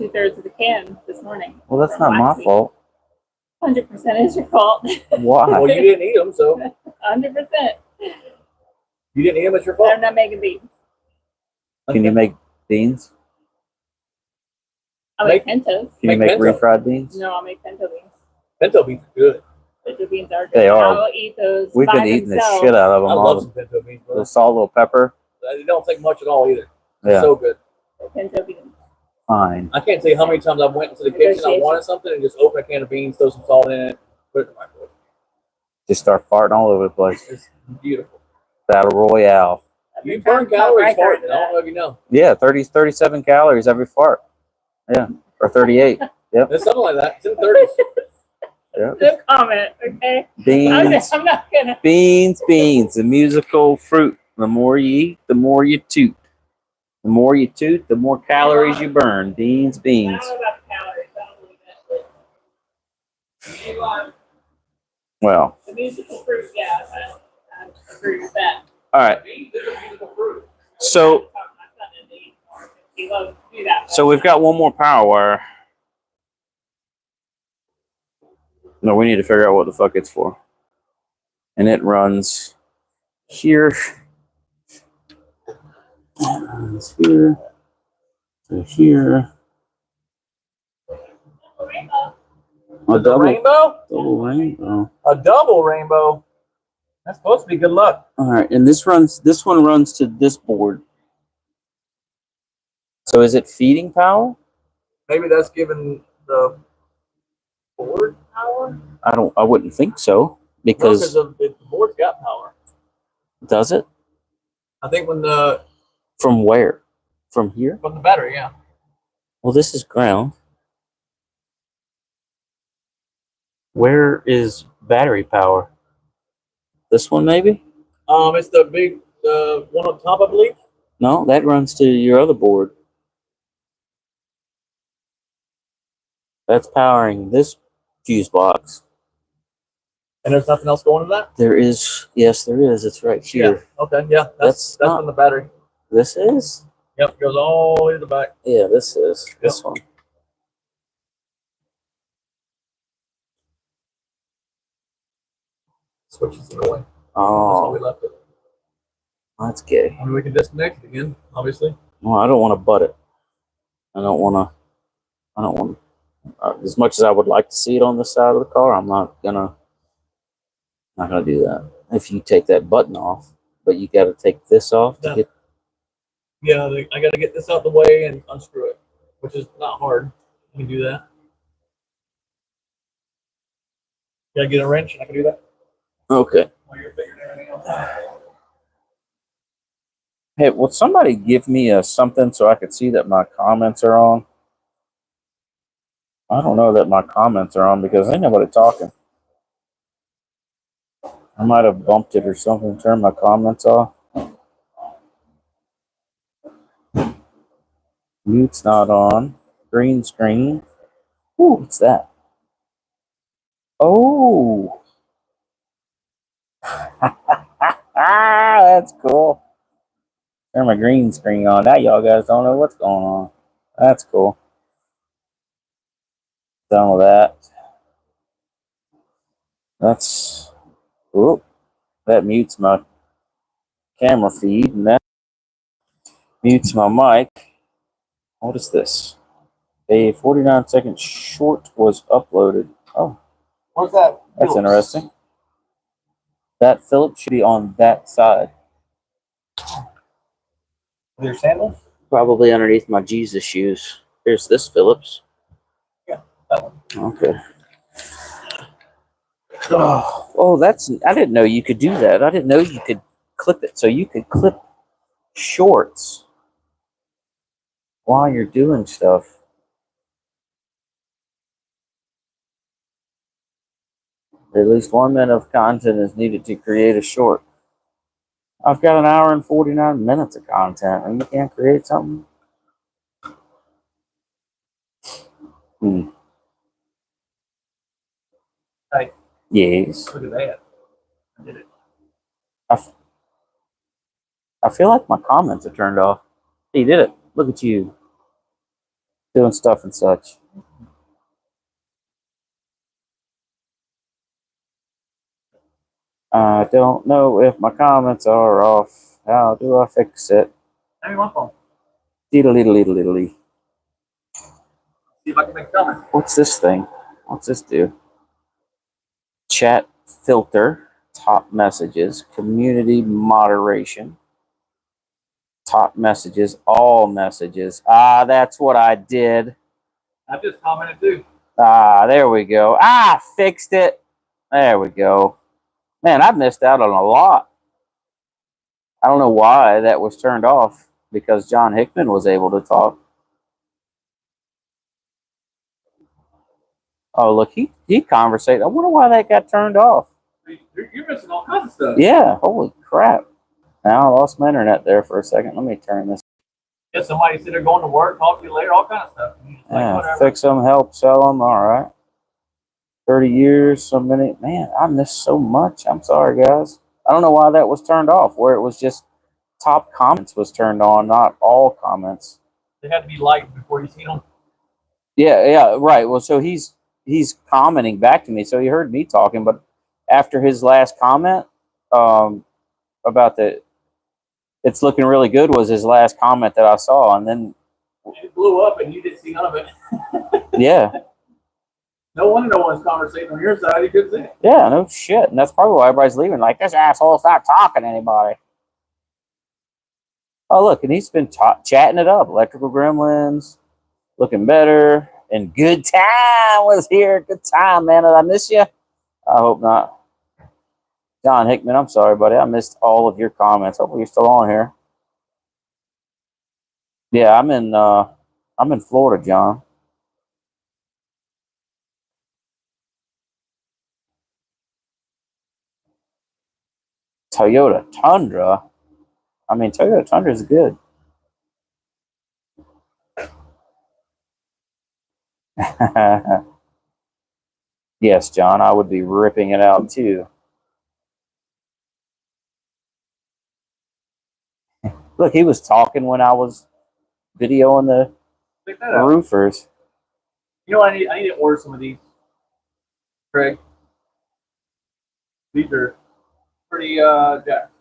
2/3 of the can this morning. Well, that's from not my last week. fault. 100% is your fault. Why? Well, you didn't eat them, so 100%. you didn't eat them. It's your But fault. I'm not making beans. Can you make beans? I'll make pintos. Can you Make make pinto. refried beans? No, I'll make pinto beans. Pinto beans are good. Pinto beans are good. They are. I'll eat those. We've by been eating the themselves. shit out of them. I All love the some pinto beans, bro. little salt, little pepper. They don't take much at all either. They're Yeah, so good. Pinto beans. fine. I can't tell you how many times I went into the kitchen, I wanted something, and just open a can of beans, throw some salt in it, put it in the microwave. Just start farting all over the place. It's beautiful. Battle Royale. You burn calories for it. I don't know if you know. Yeah, 37 calories every fart. Yeah, or 38. It's something like that. It's in the 30s. Yeah. No comment, okay? Beans, I'm not gonna. beans, beans. The musical fruit. The more you eat, the more you toot. The more you toot, the more calories you burn. Beans, I beans. don't know about the calories. I don't believe that. But Well, the musical fruit, yeah, I agree with that. all right. Beans is a beautiful fruit. So, My son didn't eat more. He loves to do that. so we've got one more power wire. No, we need to figure out what the fuck it's for. And it runs here It's here to here. A double rainbow? Double rainbow. A double rainbow. That's supposed to be good luck. All right, and this one runs to this board. So is it feeding power? Maybe that's giving the board power? I wouldn't think so, because the board's got power. does it? I think when the From where? From here? from the battery, yeah. Well, this is ground. Where is battery power? This one maybe? It's the big one on top, I believe. No, that runs to your other board. That's powering this fuse box. And there's nothing else going to that? There is, yes, there is. It's right here. Yeah. Okay, yeah. That's not- from the battery. This is? Yep, goes all the way to the back. Yeah, this is. This one. Switches it away. That's how we Oh, left it. that's gay. I mean, we can disconnect it again, obviously. Well, I don't want to butt it. I don't want to. As much as I would like to see it on the side of the car, I'm not gonna do that. If you take that button off, but you got to take this off to get. Yeah, I got to get this out the way and unscrew it, which is not hard. You can do that. Gotta get a wrench, and I can do that Okay. while you're figuring everything else. Hey, will somebody give me something so I could see that my comments are on? I don't know that my comments are on because ain't nobody talking. I might have bumped it or something. Turn my comments off. Mute's not on. Green screen. Ooh, what's that? Oh. That's cool. Turn my green screen on. Now y'all guys don't know what's going on. That's cool. Done with that. That's. Whoop. That mutes my camera feed, and that mutes my mic. What is this? A 49-second short was uploaded. Oh, What's that? that's interesting. That Phillips should be on that side. With your sandals? Probably underneath my Jesus shoes. Here's this Phillips. Yeah, that one. Okay. Oh, that's. I didn't know you could do that. I didn't know you could clip it. So you could clip shorts while you're doing stuff. At least 1 minute of content is needed to create a short. I've got an hour and 49 minutes of content, and you can't create something? Hey, Yes. look at that. I did it. I feel like my comments are turned off. He did it. Look at you. Doing stuff and such. I don't know if my comments are off. How do I fix it? Hand me my phone. Diddle-diddle-diddle-diddle. See if I can make a comment. What's this thing? What's this do? Chat filter, top messages, community moderation, top messages, all messages. Ah, that's what I did. I just commented too. Ah, there we go. Ah, fixed it. There we go. Man, I missed out on a lot. I don't know why that was turned off because John Hickman was able to talk. Oh, look, he conversated. I wonder why that got turned off. You're missing all kinds of stuff. Yeah, holy crap. Now I lost my internet there for a second. Let me turn this. Yeah, somebody said they're going to work, talk to you later, all kinds of stuff. Yeah, fix them, help, sell them. All right. 30 years, so many. Man, I missed so much. I'm sorry, guys. I don't know why that was turned off, where it was just top comments was turned on, not all comments. They had to be liked before you see them. Yeah, right. Well, so he's commenting back to me. So he heard me talking, but after his last comment about the it's looking really good was his last comment that I saw. And then It blew up and you didn't see none of it. yeah. No wonder no one's conversating on your side. You couldn't see it. Yeah, no shit. And that's probably why everybody's leaving. Like, this asshole's not talking to anybody. Oh, look, and he's been chatting it up. Electrical Gremlins, looking better. And Good Time was here. Good time, man. Did I miss you? I hope not. John Hickman, I'm sorry, buddy. I missed all of your comments. Hopefully you're still on here. Yeah, I'm in Florida, John. Toyota Tundra. I mean, Toyota Tundra is good. Yes, John, I would be ripping it out too. Look, he was talking when I was videoing the Check that out. roofers. You know what I need? I need to order some of these. Craig. These are pretty jacked.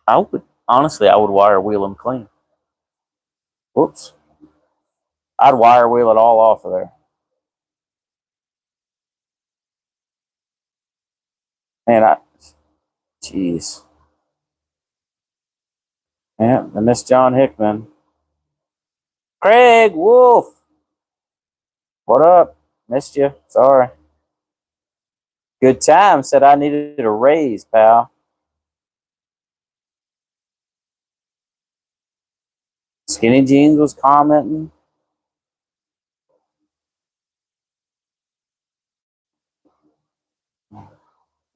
I would honestly, I would wire wheel them clean. Whoops. I'd wire wheel it all off of there. Man, jeez. Yeah, I miss John Hickman. Craig Wolf. What up? Missed you. Sorry. Good Time said I needed a raise, pal. Skinny Jeans was commenting.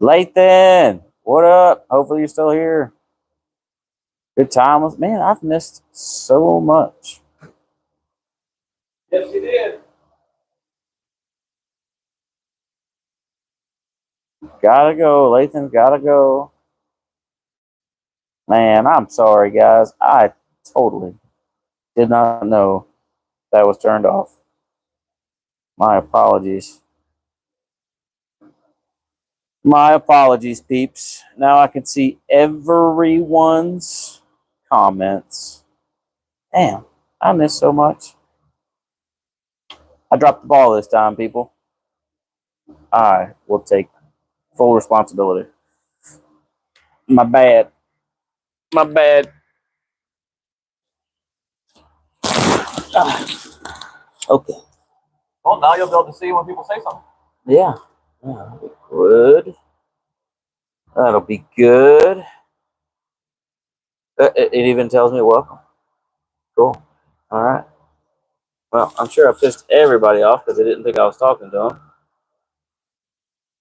Lathan, what up? Hopefully you're still here. Good Time was, man, I've missed so much. Yes, you did. Gotta go. Lathan's gotta go. Man, I'm sorry, guys. I totally did not know that was turned off. My apologies. My apologies, peeps. Now I can see everyone's comments. Damn, I missed so much. I dropped the ball this time, people. I will take full responsibility. My bad. My bad. Okay. Well, now you'll be able to see when people say something. Yeah. That'll be good. That'll be good. It even tells me welcome. Cool. All right. Well, I'm sure I pissed everybody off because they didn't think I was talking to them.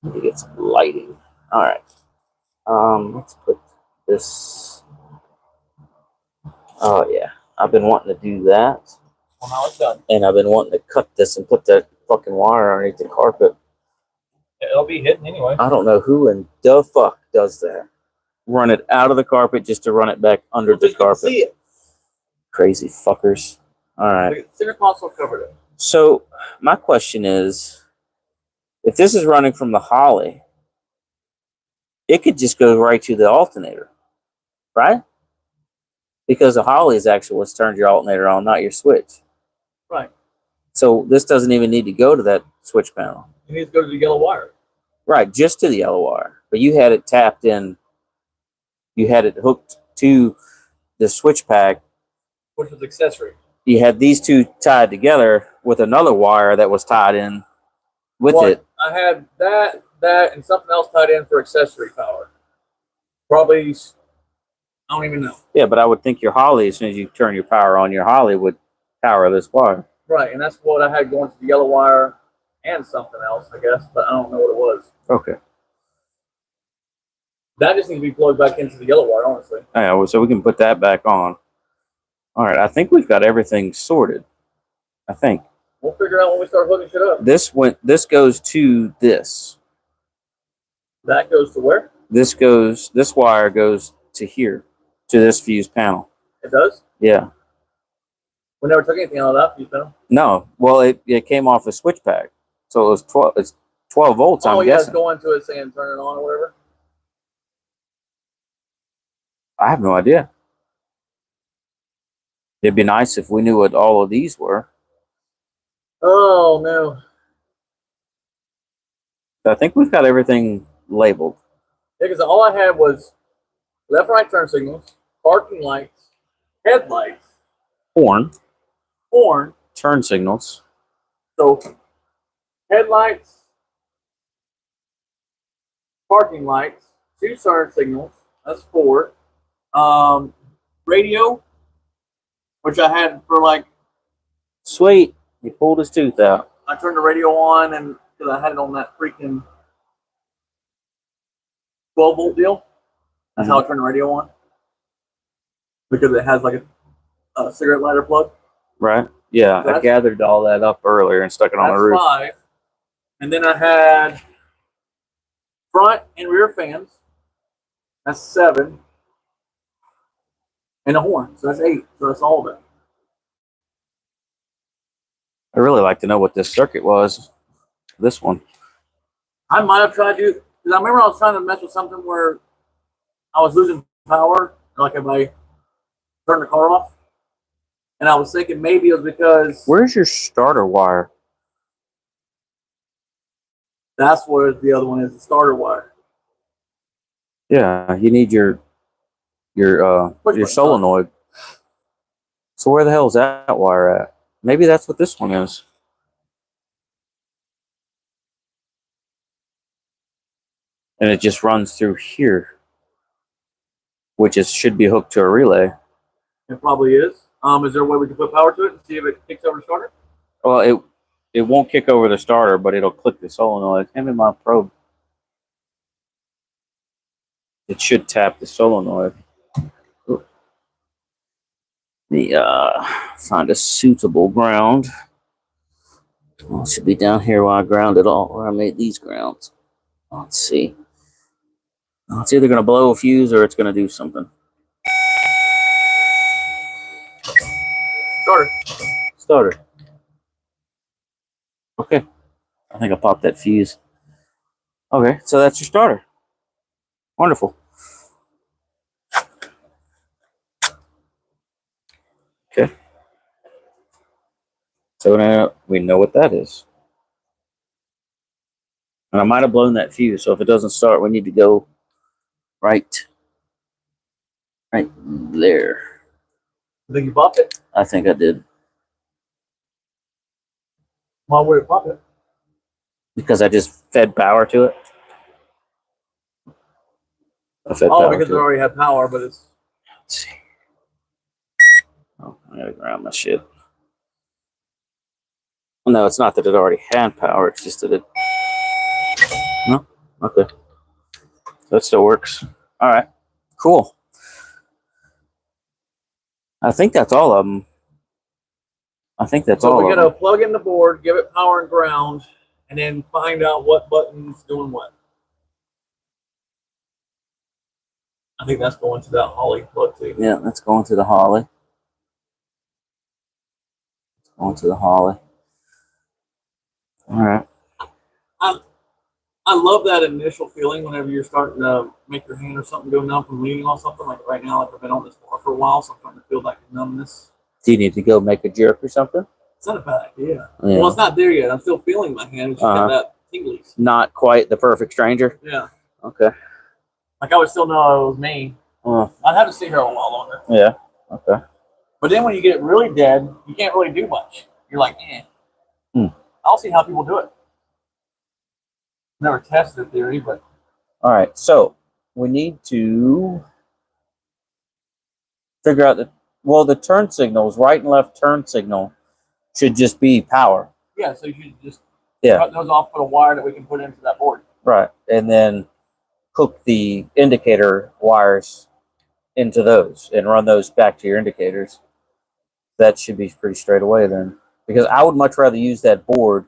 Need to get some lighting. All right. Let's put this. Oh yeah, I've been wanting to do that. Well, now it's done. And I've been wanting to cut this and put that fucking wire underneath the carpet. It'll be hitting anyway. I don't know who in the fuck does that. Run it out of the carpet just to run it back under the carpet. See it. Crazy fuckers. All right. The center console covered it. So my question is, if this is running from the Holly, it could just go right to the alternator, right? Because the Holly is actually what's turned your alternator on, not your switch. Right. So this doesn't even need to go to that switch panel. You need to go to the yellow wire. Right, just to the yellow wire. But you had it tapped in. You had it hooked to the switch pack. Which was accessory. You had these two tied together with another wire that was tied in with it. I had that, and something else tied in for accessory power. Probably, I don't even know. Yeah, but I would think your Holly, as soon as you turn your power on, your Holly would power this wire. Right, and that's what I had going to the yellow wire and something else, I guess, but I don't know what it was. Okay. That just needs to be plugged back into the yellow wire, honestly. Yeah, well, so we can put that back on. All right, I think we've got everything sorted. I think. We'll figure out when we start hooking shit up. This goes to this. That goes to where? This wire goes to here, to this fuse panel. It does? Yeah. We never took anything out of that fuse panel. No. Well, it came off a switch pack. So it was 12, it's 12 volts, I'm guessing. guessing. It's going to it saying turn it on or whatever? I have no idea. It'd be nice if we knew what all of these were. Oh no. I think we've got everything labeled. Yeah, because all I had was left right turn signals, parking lights, headlights, Horn, horn. turn signals. So headlights, parking lights, 2 turn signals. That's 4. Radio, which I had for like Sweet. He pulled his tooth out. I turned the radio on and because I had it on that freaking 12-volt deal. That's how I turned the radio on. Because it has like a cigarette lighter plug. Right? Yeah, So I gathered all that up earlier and stuck it on the roof. 5. And then I had front and rear fans. That's 7. And a horn. So that's 8. So that's all of it. I really like to know what this circuit was. This one. I might have tried to, because I remember I was trying to mess with something where I was losing power, like if I turned the car off. And I was thinking maybe it was because Where's your starter wire? that's where the other one is, the starter wire. Yeah, you need your solenoid. So where the hell is that wire at? Maybe that's what this one is. And it just runs through here, which should be hooked to a relay. It probably is. Is there a way we can put power to it and see if it kicks over the starter? Well, it won't kick over the starter, but it'll click the solenoid. Hand me my probe. It should tap the solenoid. Find a suitable ground. Well, it should be down here where I grounded where I made these grounds. Let's see. It's either going to blow a fuse or it's going to do something. Starter. Okay. I think I popped that fuse. Okay, so that's your starter. Wonderful. Okay. So now we know what that is. And I might have blown that fuse, so if it doesn't start, we need to go right there. You think you popped it? I think I did. Why would it pop it? Because I just fed power to it. Because it already had power, but it's... Let's see. Oh, I gotta ground my shit. Well, no, it's not that it already had power, it's just that it... No? Okay. That still works. Alright. Cool. I think that's all of them. I think that's all of them. So we gotta plug in the board, give it power and ground, and then find out what button's doing what. I think that's going to that Holly plug too. Yeah, that's going to the Holly. It's going to the Holly. Alright. I love that initial feeling whenever you're starting to make your hand or something go numb from leaning on something. Like right now, like I've been on this bar for a while, so I'm starting to feel like numbness. Do you need to go make a jerk or something? It's not a bad idea. Yeah. Well, it's not there yet. I'm still feeling my hand. It's just got that tinglies. Not quite the perfect stranger? Yeah. Okay. Like I would still know it was me. I'd have to sit here a while longer. Yeah. Okay. But then when you get really dead, you can't really do much. You're like, I'll see how people do it. Never tested the theory, but... All right. So we need to figure out the turn signals, right and left turn signal should just be power. Yeah, so you should just cut those off with a wire that we can put into that board. Right. And then hook the indicator wires into those and run those back to your indicators. That should be pretty straight away then. Because I would much rather use that board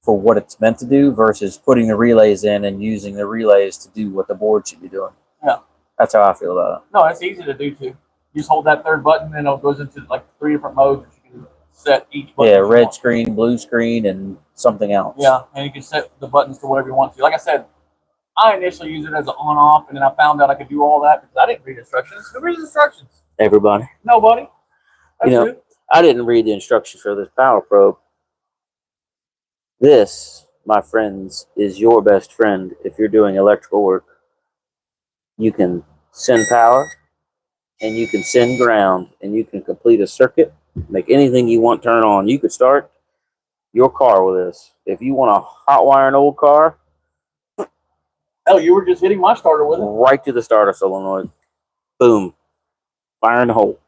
for what it's meant to do versus putting the relays in and using the relays to do what the board should be doing. Yeah. That's how I feel about it. No, it's easy to do too. You just hold that third button and it goes into like 3 different modes that you can set each button. Yeah, red screen, blue screen, and something else. Yeah, and you can set the buttons to whatever you want to. Like I said, I initially used it as an on-off, and then I found out I could do all that because I didn't read instructions. Who reads instructions? Everybody. Nobody. You know, I didn't read the instructions for this power probe. This, my friends, is your best friend if you're doing electrical work. You can send power, and you can send ground, and you can complete a circuit, make anything you want turn on. You could start your car with this. If you want to hot wire an old car, hell, you were just hitting my starter with it. right to the starter solenoid. Boom. Fire in the hole.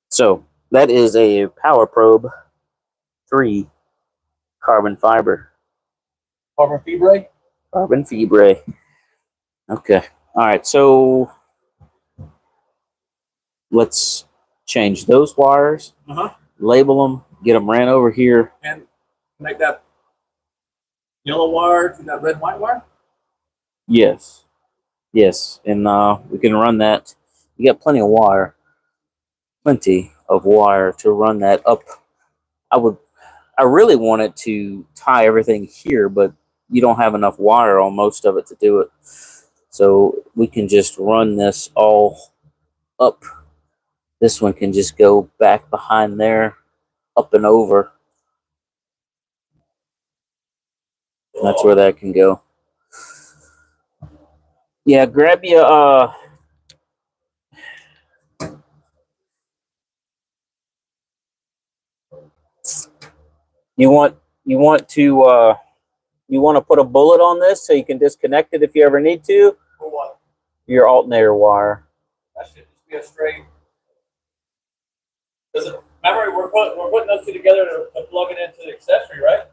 So that is a Power Probe 3 carbon fiber. Carbon fibre. Carbon fibre. Okay. All right. So let's change those wires, label them, get them ran over here. And make that yellow wire to that red and white wire? Yes. Yes. And we can run that. You got plenty of wire. Plenty of wire to run that up. I really wanted to tie everything here, but you don't have enough wire on most of it to do it. So we can just run this all up. This one can just go back behind there, up and over. That's where that can go. Yeah, grab your you want to put a bullet on this so you can disconnect it if you ever need to. For what? Your alternator wire. That should just be a straight. Remember, we're putting those two together to plug it into the accessory, right?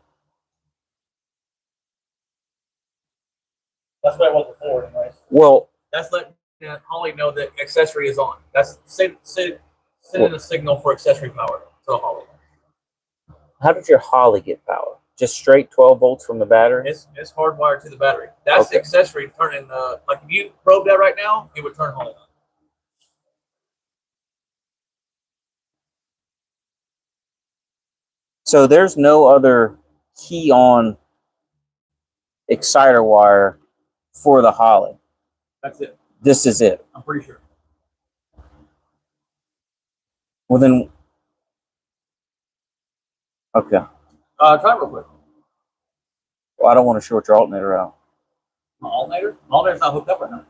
That's what I was before, anyways. Well, that's letting Holly know that accessory is on. That's sending a signal for accessory power to Holly. How did your Holly get power? Just straight 12 volts from the battery? It's hardwired to the battery. That's the accessory turning. Like if you probe that right now, it would turn Holly on. So there's no other key on exciter wire for the Holly. That's it. This is it. I'm pretty sure. Well then, okay. Try real quick. Well, I don't want to short your alternator out. Alternator? Alternator's not hooked up right now.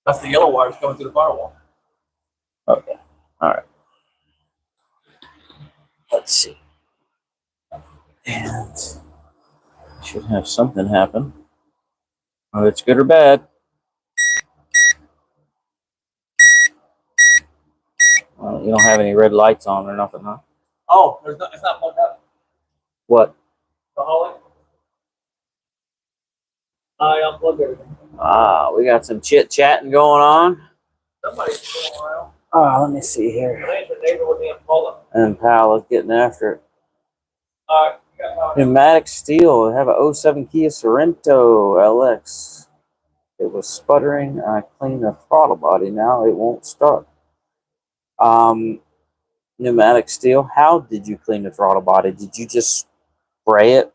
That's the yellow wires going through the firewall. Okay. All right. Let's see. And should have something happen. Whether it's good or bad. Well, you don't have any red lights on or nothing, huh? Oh, it's not plugged up. What? The Holly? I unplugged everything. Ah, we got some chit-chatting going on. Somebody's going around. Oh, let me see here. Your neighbor with the Impala. And Pal is getting after it. Pneumatic steel. I have a 07 Kia Sorento LX. It was sputtering. I cleaned the throttle body. Now it won't start. Pneumatic steel. How did you clean the throttle body? Did you just spray it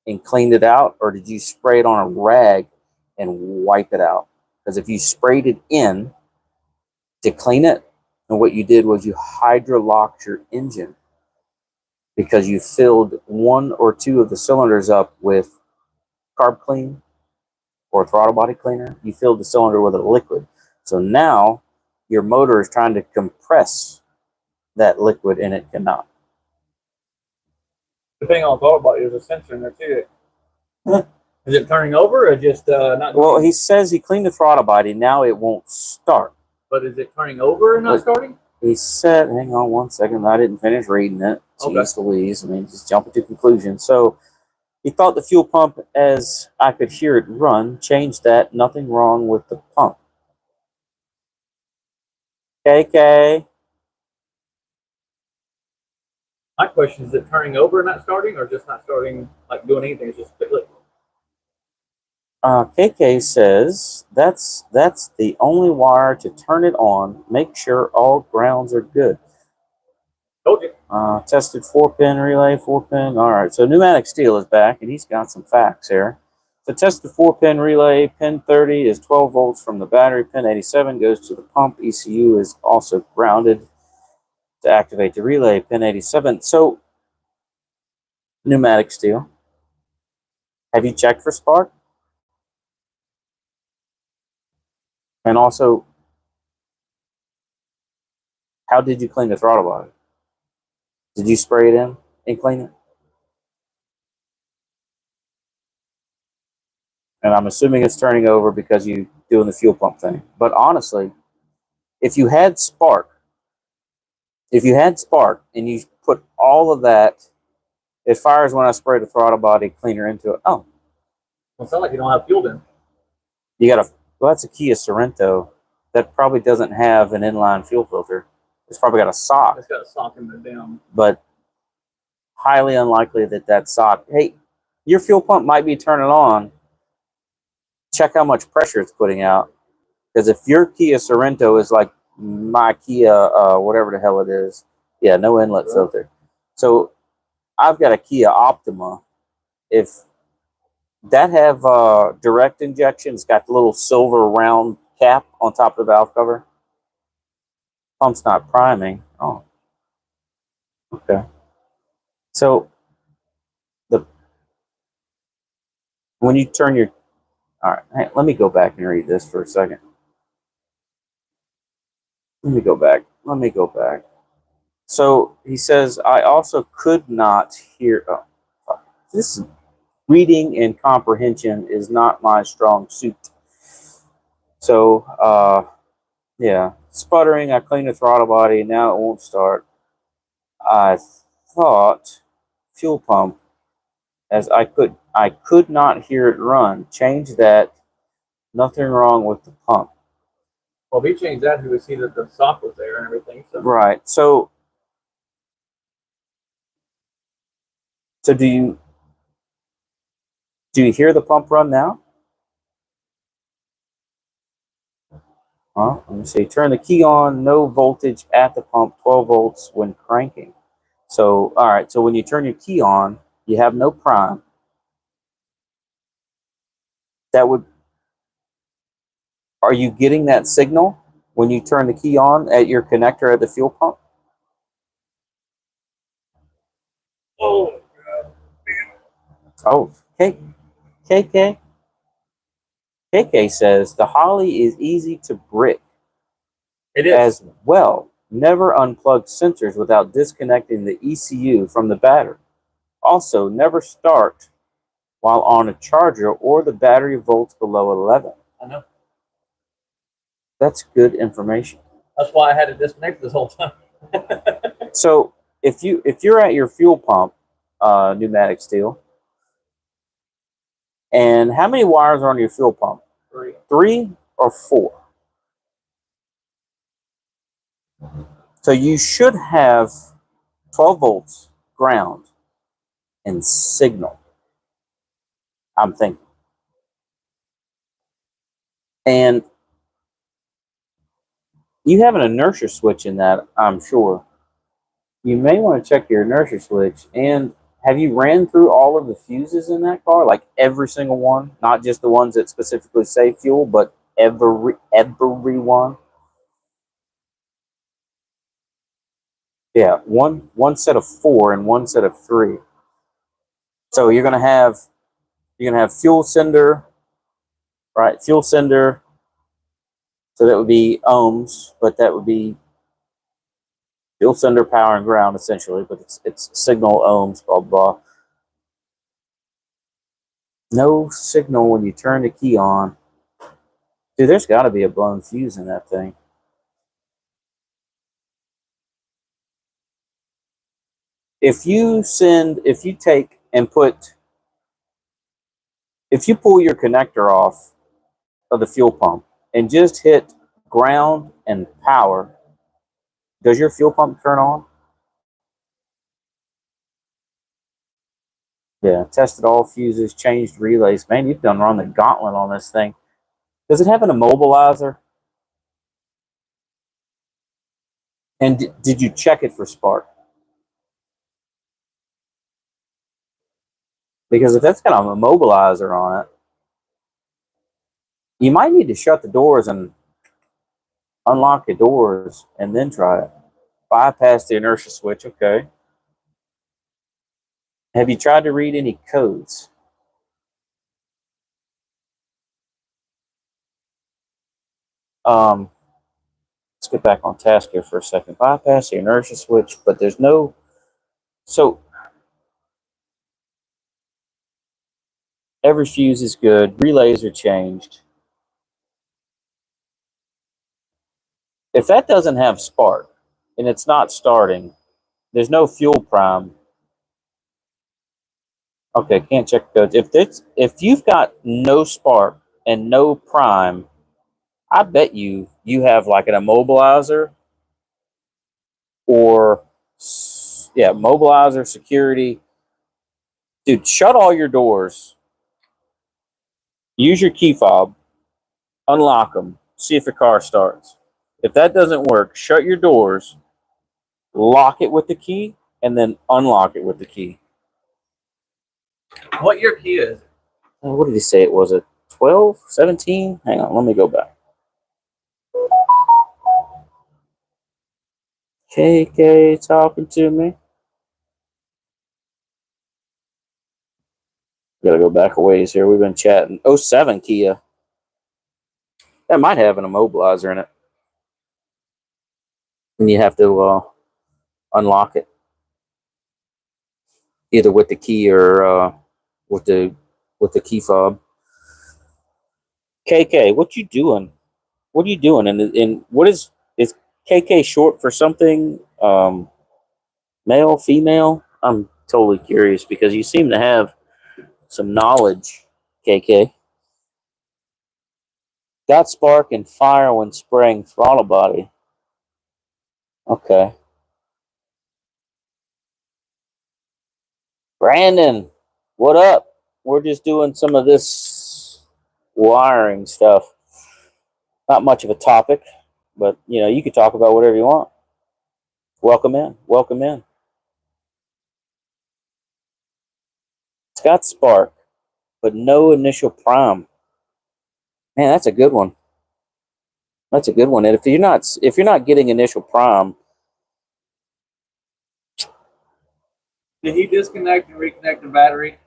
and clean it out, or did you spray it on a rag and wipe it out? Because if you sprayed it in to clean it, and what you did was you hydrolocked your engine because you filled one or two of the cylinders up with carb clean or throttle body cleaner. You filled the cylinder with a liquid. So now your motor is trying to compress that liquid and it cannot. Depending on the throttle body, there's a sensor in there too. Is it turning over or just not? Well, he says he cleaned the throttle body. Now it won't start. But is it turning over and not starting? He said, hang on one second. I didn't finish reading it. Jeez Louise. I mean, just jumping to conclusions. So he thought the fuel pump, as I could hear it run, changed that. Nothing wrong with the pump. KK. My question is it turning over and not starting, or just not starting, like doing anything? It's just liquid. KK says that's the only wire to turn it on. Make sure all grounds are good. Told you. Tested 4-pin relay, 4-pin. All right, so pneumatic steel is back, and he's got some facts here. To test the 4-pin relay, pin 30 is 12 volts from the battery. Pin 87 goes to the pump. ECU is also grounded to activate the relay. Pin 87. So, pneumatic steel. Have you checked for spark? And also, how did you clean the throttle body? Did you spray it in and clean it? And I'm assuming it's turning over because you doing the fuel pump thing. But honestly, if you had spark and you put all of that, it fires when I spray the throttle body cleaner into it. Oh, Well, it sounds like you don't have fuel then. you got well, that's a Kia Sorento. That probably doesn't have an inline fuel filter. It's probably got a sock. It's got a sock in the down. But highly unlikely that sock. Hey, your fuel pump might be turning on. Check how much pressure it's putting out. Because if your Kia Sorento is like my Kia, whatever the hell it is, yeah, no inlet filter. So I've got a Kia Optima. If that have direct injection, it's got the little silver round cap on top of the valve cover. Pump's not priming. Oh, okay. So when you turn your, all right, hey, let me go back and read this for a second. Let me go back. So he says, I also could not hear. Oh, this reading and comprehension is not my strong suit. So, yeah, sputtering. I cleaned the throttle body. Now it won't start. I thought fuel pump, as I could not hear it run. Change that. Nothing wrong with the pump. Well, if he changed that, he would see that the sock was there and everything. So. Right. So do you hear the pump run now? Let me see. Turn the key on. No voltage at the pump. 12 volts when cranking. So, all right. So when you turn your key on, you have no prime. Are you getting that signal when you turn the key on at your connector at the fuel pump? Oh. Oh, KK says the Holly is easy to brick. It is. As well. Never unplug sensors without disconnecting the ECU from the battery. Also, never start while on a charger or the battery volts below 11. I know. That's good information. That's why I had to disconnect this whole time. So if you're at your fuel pump, pneumatic steel, and how many wires are on your fuel pump? 3. 3 or 4? So you should have 12 volts ground and signal, I'm thinking. And you have an inertia switch in that, I'm sure. You may want to check your inertia switch. And have you ran through all of the fuses in that car? Like every single one? Not just the ones that specifically say fuel, but every one? Yeah, one set of 4 and one set of 3. So you're gonna have fuel sender, right? Fuel sender. So that would be ohms, but that would be fuel sender, power, and ground essentially. But it's signal ohms, blah blah. No signal when you turn the key on. Dude, there's got to be a blown fuse in that thing. If you pull your connector off of the fuel pump and just hit ground and power, does your fuel pump turn on? Yeah, tested all fuses, changed relays. Man, you've done run the gauntlet on this thing. Does it have an immobilizer? And did you check it for spark? Because if that's got an immobilizer on it, You might need to shut the doors and unlock the doors and then try it. Bypass the inertia switch. Okay. Have you tried to read any codes? Let's get back on task here for a second. Bypass the inertia switch, but there's no. So every fuse is good. Relays are changed. If that doesn't have spark and it's not starting, there's no fuel prime. Okay, can't check codes. If you've got no spark and no prime, I bet you have like an immobilizer or mobilizer security. Dude, shut all your doors. Use your key fob. Unlock them. See if your car starts. If that doesn't work, shut your doors, lock it with the key, and then unlock it with the key. What year key is it? What did he say it was? A 12, 17? Hang on, let me go back. KK talking to me. Gotta go back a ways here. We've been chatting. 07 Kia. That might have an immobilizer in it. And you have to unlock it. Either with the key or with the key fob. KK, what you doing? What are you doing? And what is KK short for something? Male, female? I'm totally curious because you seem to have some knowledge, KK. Got spark and fire when spraying throttle body. Okay. Brandon, what up? We're just doing some of this wiring stuff. Not much of a topic, but you can talk about whatever you want. Welcome in. Welcome in. It's got spark, but no initial prime. Man, that's a good one. That's a good one. And if you're not getting initial prime, Did he disconnect and reconnect the battery?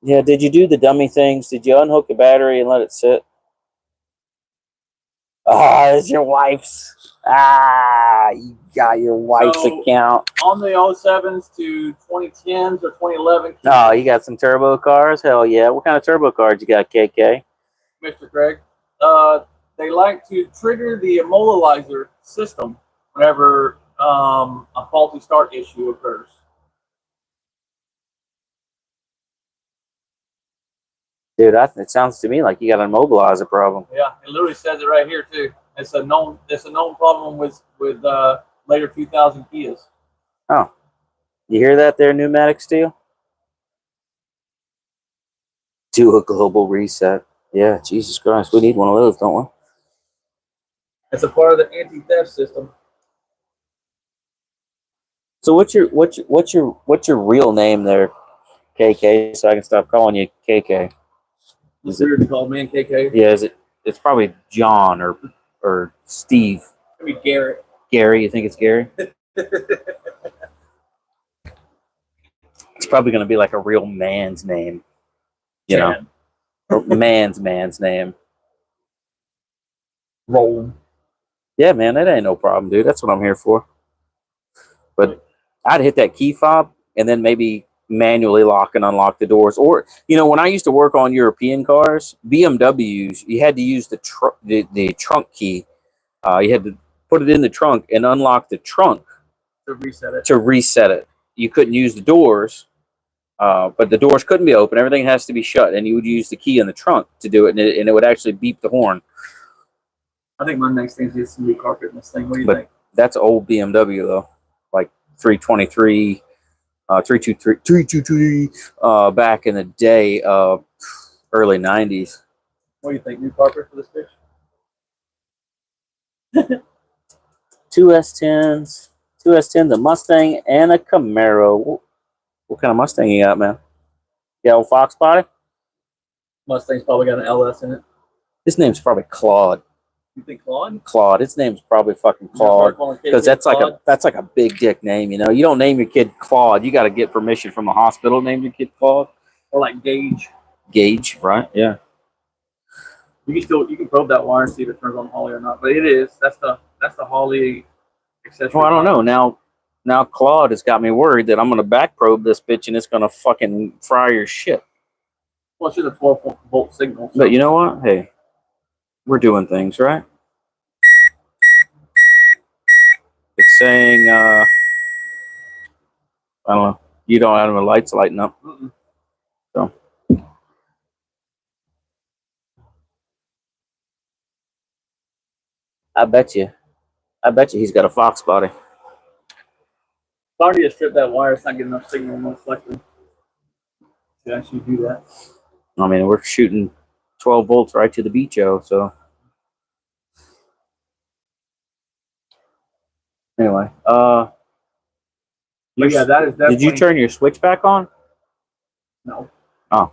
yeah, did you do the dummy things? Did you unhook the battery and let it sit? Ah, it's your wife's. Ah, you got your wife's account. On the 07s to 2010s or 2011. Oh, you got some turbo cars? Hell yeah. What kind of turbo cars you got, KK? Mr. Craig. They like to trigger the immobilizer system whenever a faulty start issue occurs. Dude, it sounds to me like you got an immobilizer problem. Yeah, it literally says it right here too. It's a known problem with later 2000 Kias. Oh, you hear that there, pneumatic steel? Do a global reset. Yeah, Jesus Christ, we need one of those, don't we? It's a part of the anti-theft system. So what's your real name there, KK? So I can stop calling you KK. It's weird to call me and KK. Yeah, it's probably John or Steve. Maybe Garrett. Gary, you think it's Gary? It's probably going to be like a real man's name. You know, man's name. Roll. Yeah, man, that ain't no problem, dude. That's what I'm here for. But I'd hit that key fob and then maybe manually lock and unlock the doors. Or, when I used to work on European cars, BMWs, you had to use the trunk key. You had to put it in the trunk and unlock the trunk to reset it. You couldn't use the doors, but the doors couldn't be open. Everything has to be shut, and you would use the key in the trunk to do it, and it would actually beep the horn. I think my next thing is just some new carpet in this thing. What do you think? That's old BMW though, like 323. 323 back in the day, early 90s. What do you think? New carpet for this bitch? Two S10s, a Mustang, and a Camaro. What kind of Mustang you got, man? Yeah, old Fox body? Mustang's probably got an LS in it. His name's probably Claude. You think Claude? Claude. His name's probably fucking Claude. Because that's like a big dick name, you know. You don't name your kid Claude. You got to get permission from the hospital to name your kid Claude. Or like Gage. Gage, right? Yeah. You can probe that wire and see if it turns on Holly or not. But it is. That's the Holly accessory. Well, I don't know. Now Claude has got me worried that I'm going to back probe this bitch and it's going to fucking fry your shit. Well, it's just a 12-volt signal. So. But you know what? Hey, we're doing things, right? It's saying, I don't know. You don't have the lights lighting up. Mm-mm. So. I bet you he's got a Fox body. If I already to strip that wire, it's not getting enough signal most likely to actually do that. I mean, we're shooting 12 volts right to the beacho, so. Anyway, But yeah, that is definitely. Did you turn your switch back on? No. Oh.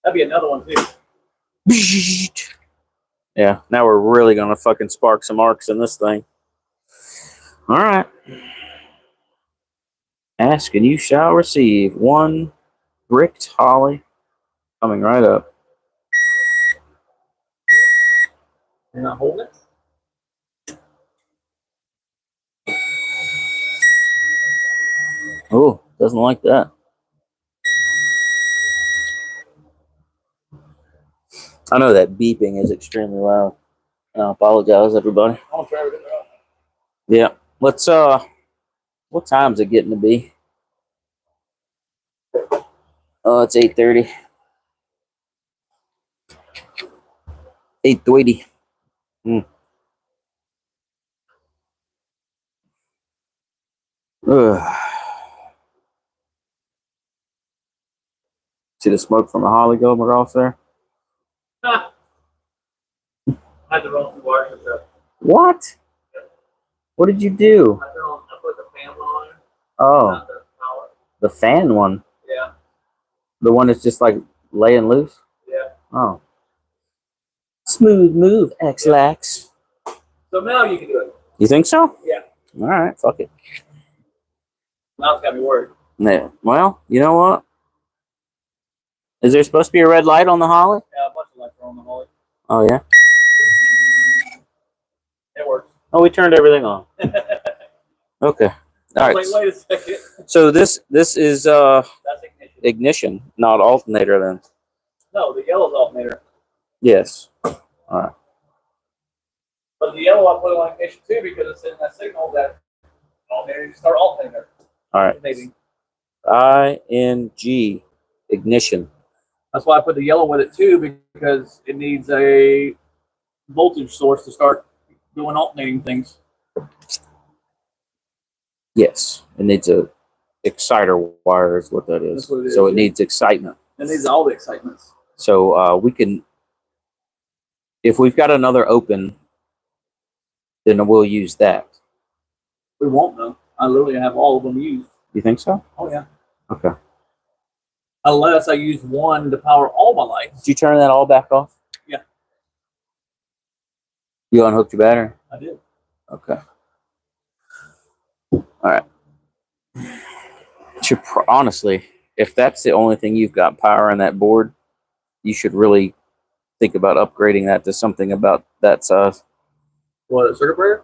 That'd be another one too. Yeah, now we're really gonna fucking spark some arcs in this thing. All right. Ask and you shall receive. 1 bricked Holly coming right up. You're not holding it? Oh, doesn't like that. I know that beeping is extremely loud. I apologize, everybody. I'll try everything out. Yeah. Let's what time is it getting to be? Oh, it's 8:30. 8:20. Ugh. See the smoke from the Holly going across there? I had to run some wires with that. What? What did you do? I put the fan on it. Oh, Not the power. the fan one. Yeah. The one that's just like laying loose? Yeah. Oh. Smooth move, X-Lax. So now you can do it. You think so? Yeah. All right, fuck it. Now it's got me worried. Yeah. Well, you know what? Is there supposed to be a red light on the Holly? Yeah, a bunch of lights are on the Holly. Oh, yeah? It works. Oh, we turned everything on. Okay. All right. Wait a second. So this is That's ignition. ignition, not alternator then. No, the yellow's alternator. Yes. All right. But the yellow I put on ignition too because it's in that signal that alternator you start alternator. All right. Maybe. ING ignition. That's why I put the yellow with it too because it needs a voltage source to start doing alternating things. Yes, it needs a exciter wire is what that is. That's what it is, So it yeah. needs excitement. It needs all the excitements. So we can, if we've got another open, then we'll use that. We won't though. I literally have all of them used. You think so? Oh yeah. Okay. Unless I use one to power all my lights. Did you turn that all back off? Yeah. You unhooked your battery? I did. Okay. All right. Honestly, if that's the only thing you've got powering that board, you should really think about upgrading that to something about that size. What, a circuit breaker?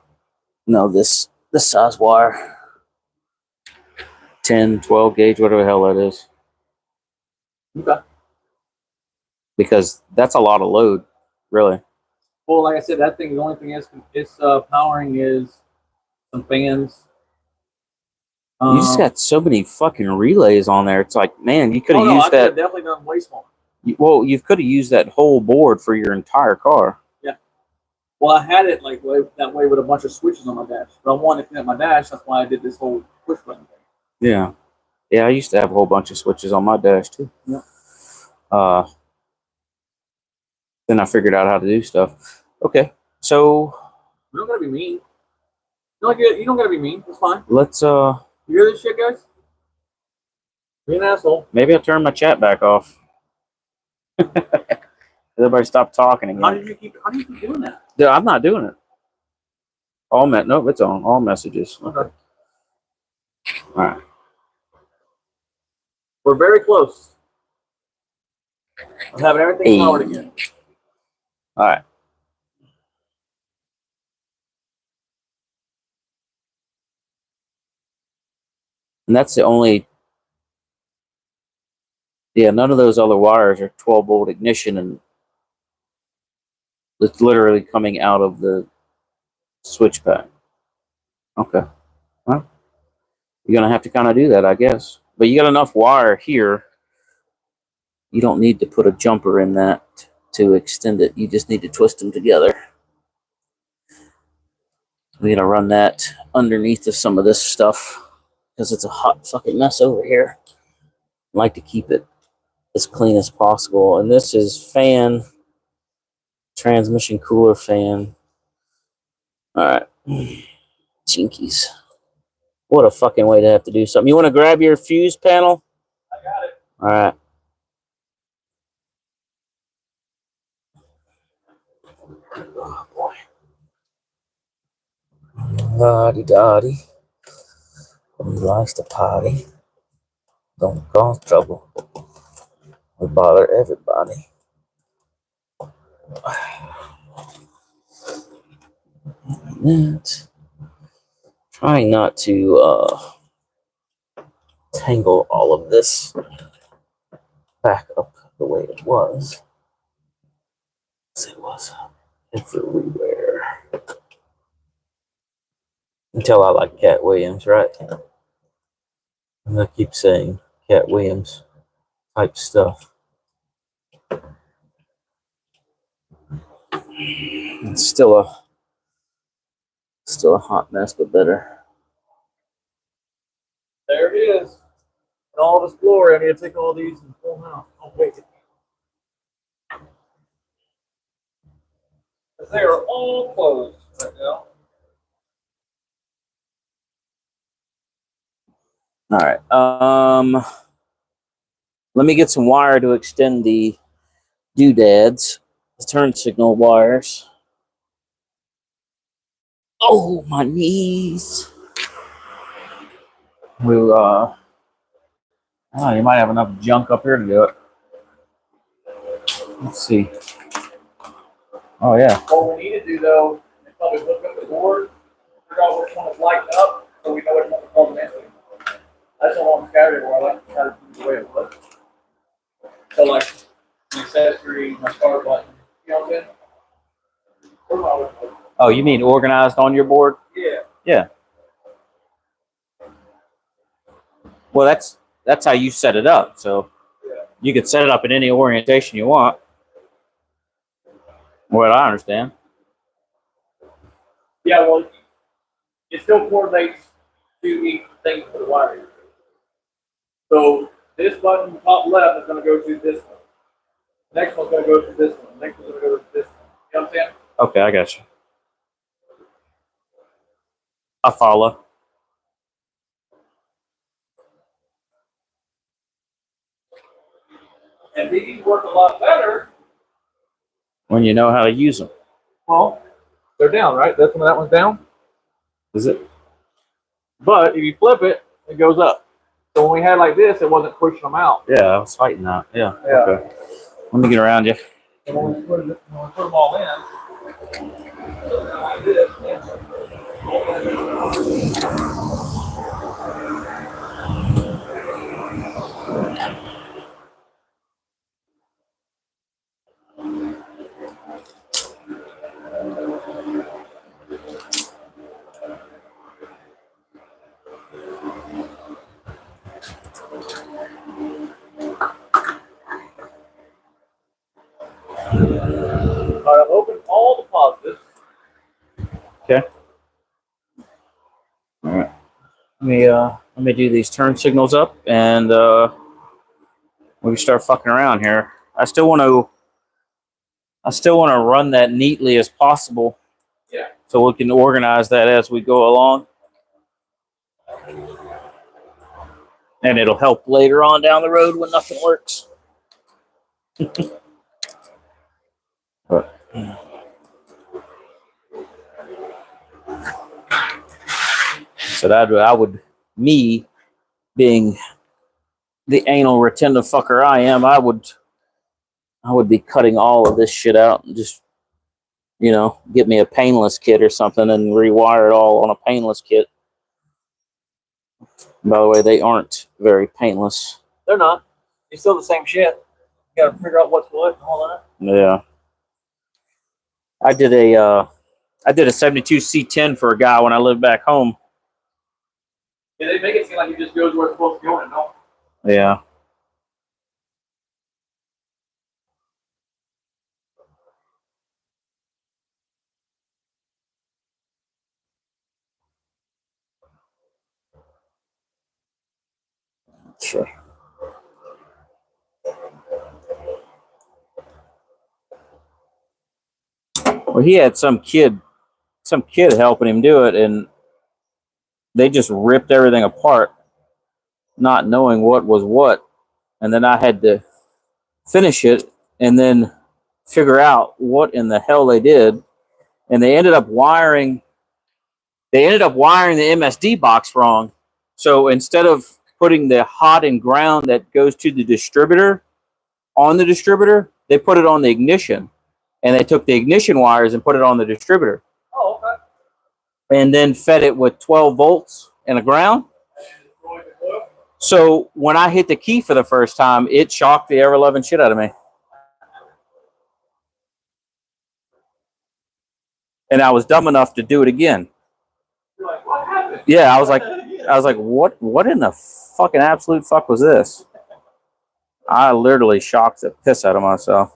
No, this size wire. 10, 12 gauge, whatever the hell that is. Okay. Because that's a lot of load, really. Well, like I said, that thing, the only thing it's powering is some fans. You just got so many fucking relays on there. It's like, man, you could have used I that. definitely done way smaller. Well, you could have used that whole board for your entire car. Yeah. Well, I had it like that way with a bunch of switches on my dash. But I wanted to connect my dash. That's why I did this whole push button thing. Yeah. Yeah, I used to have a whole bunch of switches on my dash too. Yeah. Then I figured out how to do stuff. Okay, so You don't gotta be mean. You don't gotta be mean. It's fine. let's You hear this shit, guys? Be an asshole. maybe I'll turn my chat back off. Everybody stop talking again. How do you keep doing that? Yeah, I'm not doing it. Nope, it's on. All messages. Okay. All right. We're very close. I'm having everything powered again. All right. And that's the only. Yeah, none of those other wires are 12-volt ignition, and it's literally coming out of the switch pack. Okay. Well, you're gonna have to kind of do that, I guess. But you got enough wire here. You don't need to put a jumper in that to extend it. You just need to twist them together. We're gonna run that underneath of some of this stuff because it's a hot fucking mess over here. I like to keep it as clean as possible. And this is fan, transmission cooler fan. All right. Jinkies. What a fucking way to have to do something. You want to grab your fuse panel? I got it. All right. Oh, boy. La-di-da-di. We likes to party. Don't cause trouble. We bother everybody. That. Trying not to tangle all of this back up the way it was. It was everywhere. Until I like Cat Williams, right? I'm gonna keep saying Cat Williams type stuff. It's still a hot mess, but better. There it is. In all of its glory, I need to take all these and pull them out. Oh, wait. They are all closed right now. All right. Let me get some wire to extend the doodads, the turn signal wires. Oh, my knees. You might have enough junk up here to do it. Let's see. Oh, yeah. What we need to do, though, is probably look up the board, figure out which one is lighting up, so we know which one to plug them into. That's a long Saturday where I like to try to do the way it looks. So, like, the accessory, my star button, you know what I'm saying? Oh, you mean organized on your board? Yeah. Yeah. Well, that's how you set it up. So you could set it up in any orientation you want. What I understand. Yeah, well, it still coordinates to each thing for the wiring. So this button top left is going to go to this one. The next one's going to go to this one. The next one's going to go to this one. You know what I'm saying? Okay, I got you. I follow. And these work a lot better. When you know how to use them. Well, they're down, right? That one's down. Is it? But if you flip it, it goes up. So when we had like this, it wasn't pushing them out. Yeah, I was fighting that. Yeah. Yeah. Okay. Let me get around you. And when we put them all in, like this. All right, open all the positives. Okay. All right. Let me do these turn signals up, and we can start fucking around here. I still want to run that neatly as possible. Yeah. So we can organize that as we go along. And it'll help later on down the road when nothing works. But so that I would, me being the anal retentive fucker I am, I would be cutting all of this shit out and just, you know, get me a painless kit or something and rewire it all on a painless kit. By the way, they aren't very painless. They're not. It's still the same shit. You gotta figure out what's what and all that. Yeah. I did a 72 C10 for a guy when I lived back home. Yeah, they make it seem like it just goes where it's supposed to go and no. Yeah. Sure. Well, he had some kid helping him do it, and they just ripped everything apart, not knowing what was what. And then I had to finish it and then figure out what in the hell they did. And they ended up wiring the MSD box wrong. So instead of putting the hot and ground that goes to the distributor on the distributor, they put it on the ignition. And they took the ignition wires and put it on the distributor. Oh, okay. And then fed it with 12 volts and a ground. So when I hit the key for the first time, it shocked the ever-loving shit out of me. And I was dumb enough to do it again. You're like, what happened? Yeah, I was like, what in the fucking absolute fuck was this? I literally shocked the piss out of myself.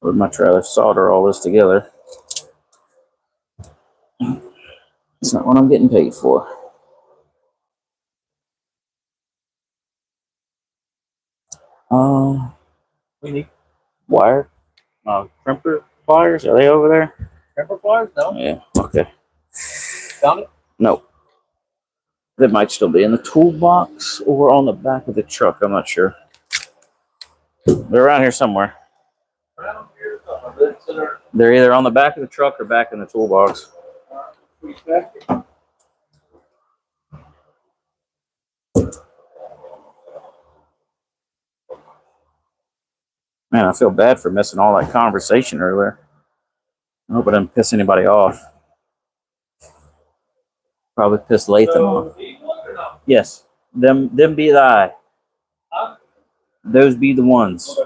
Would much rather solder all this together. It's not what I'm getting paid for. We need Wire? Crimper pliers? Are they over there? pepper pliers? No? Yeah, okay. Found it? No. They might still be in the toolbox or on the back of the truck. I'm not sure. They're around here somewhere. Around here somewhere. They're either on the back of the truck or back in the toolbox. Man, I feel bad for missing all that conversation earlier. I hope I didn't piss anybody off. Probably pissed Latham off. Yes. Them be thy. Huh? Those be the ones.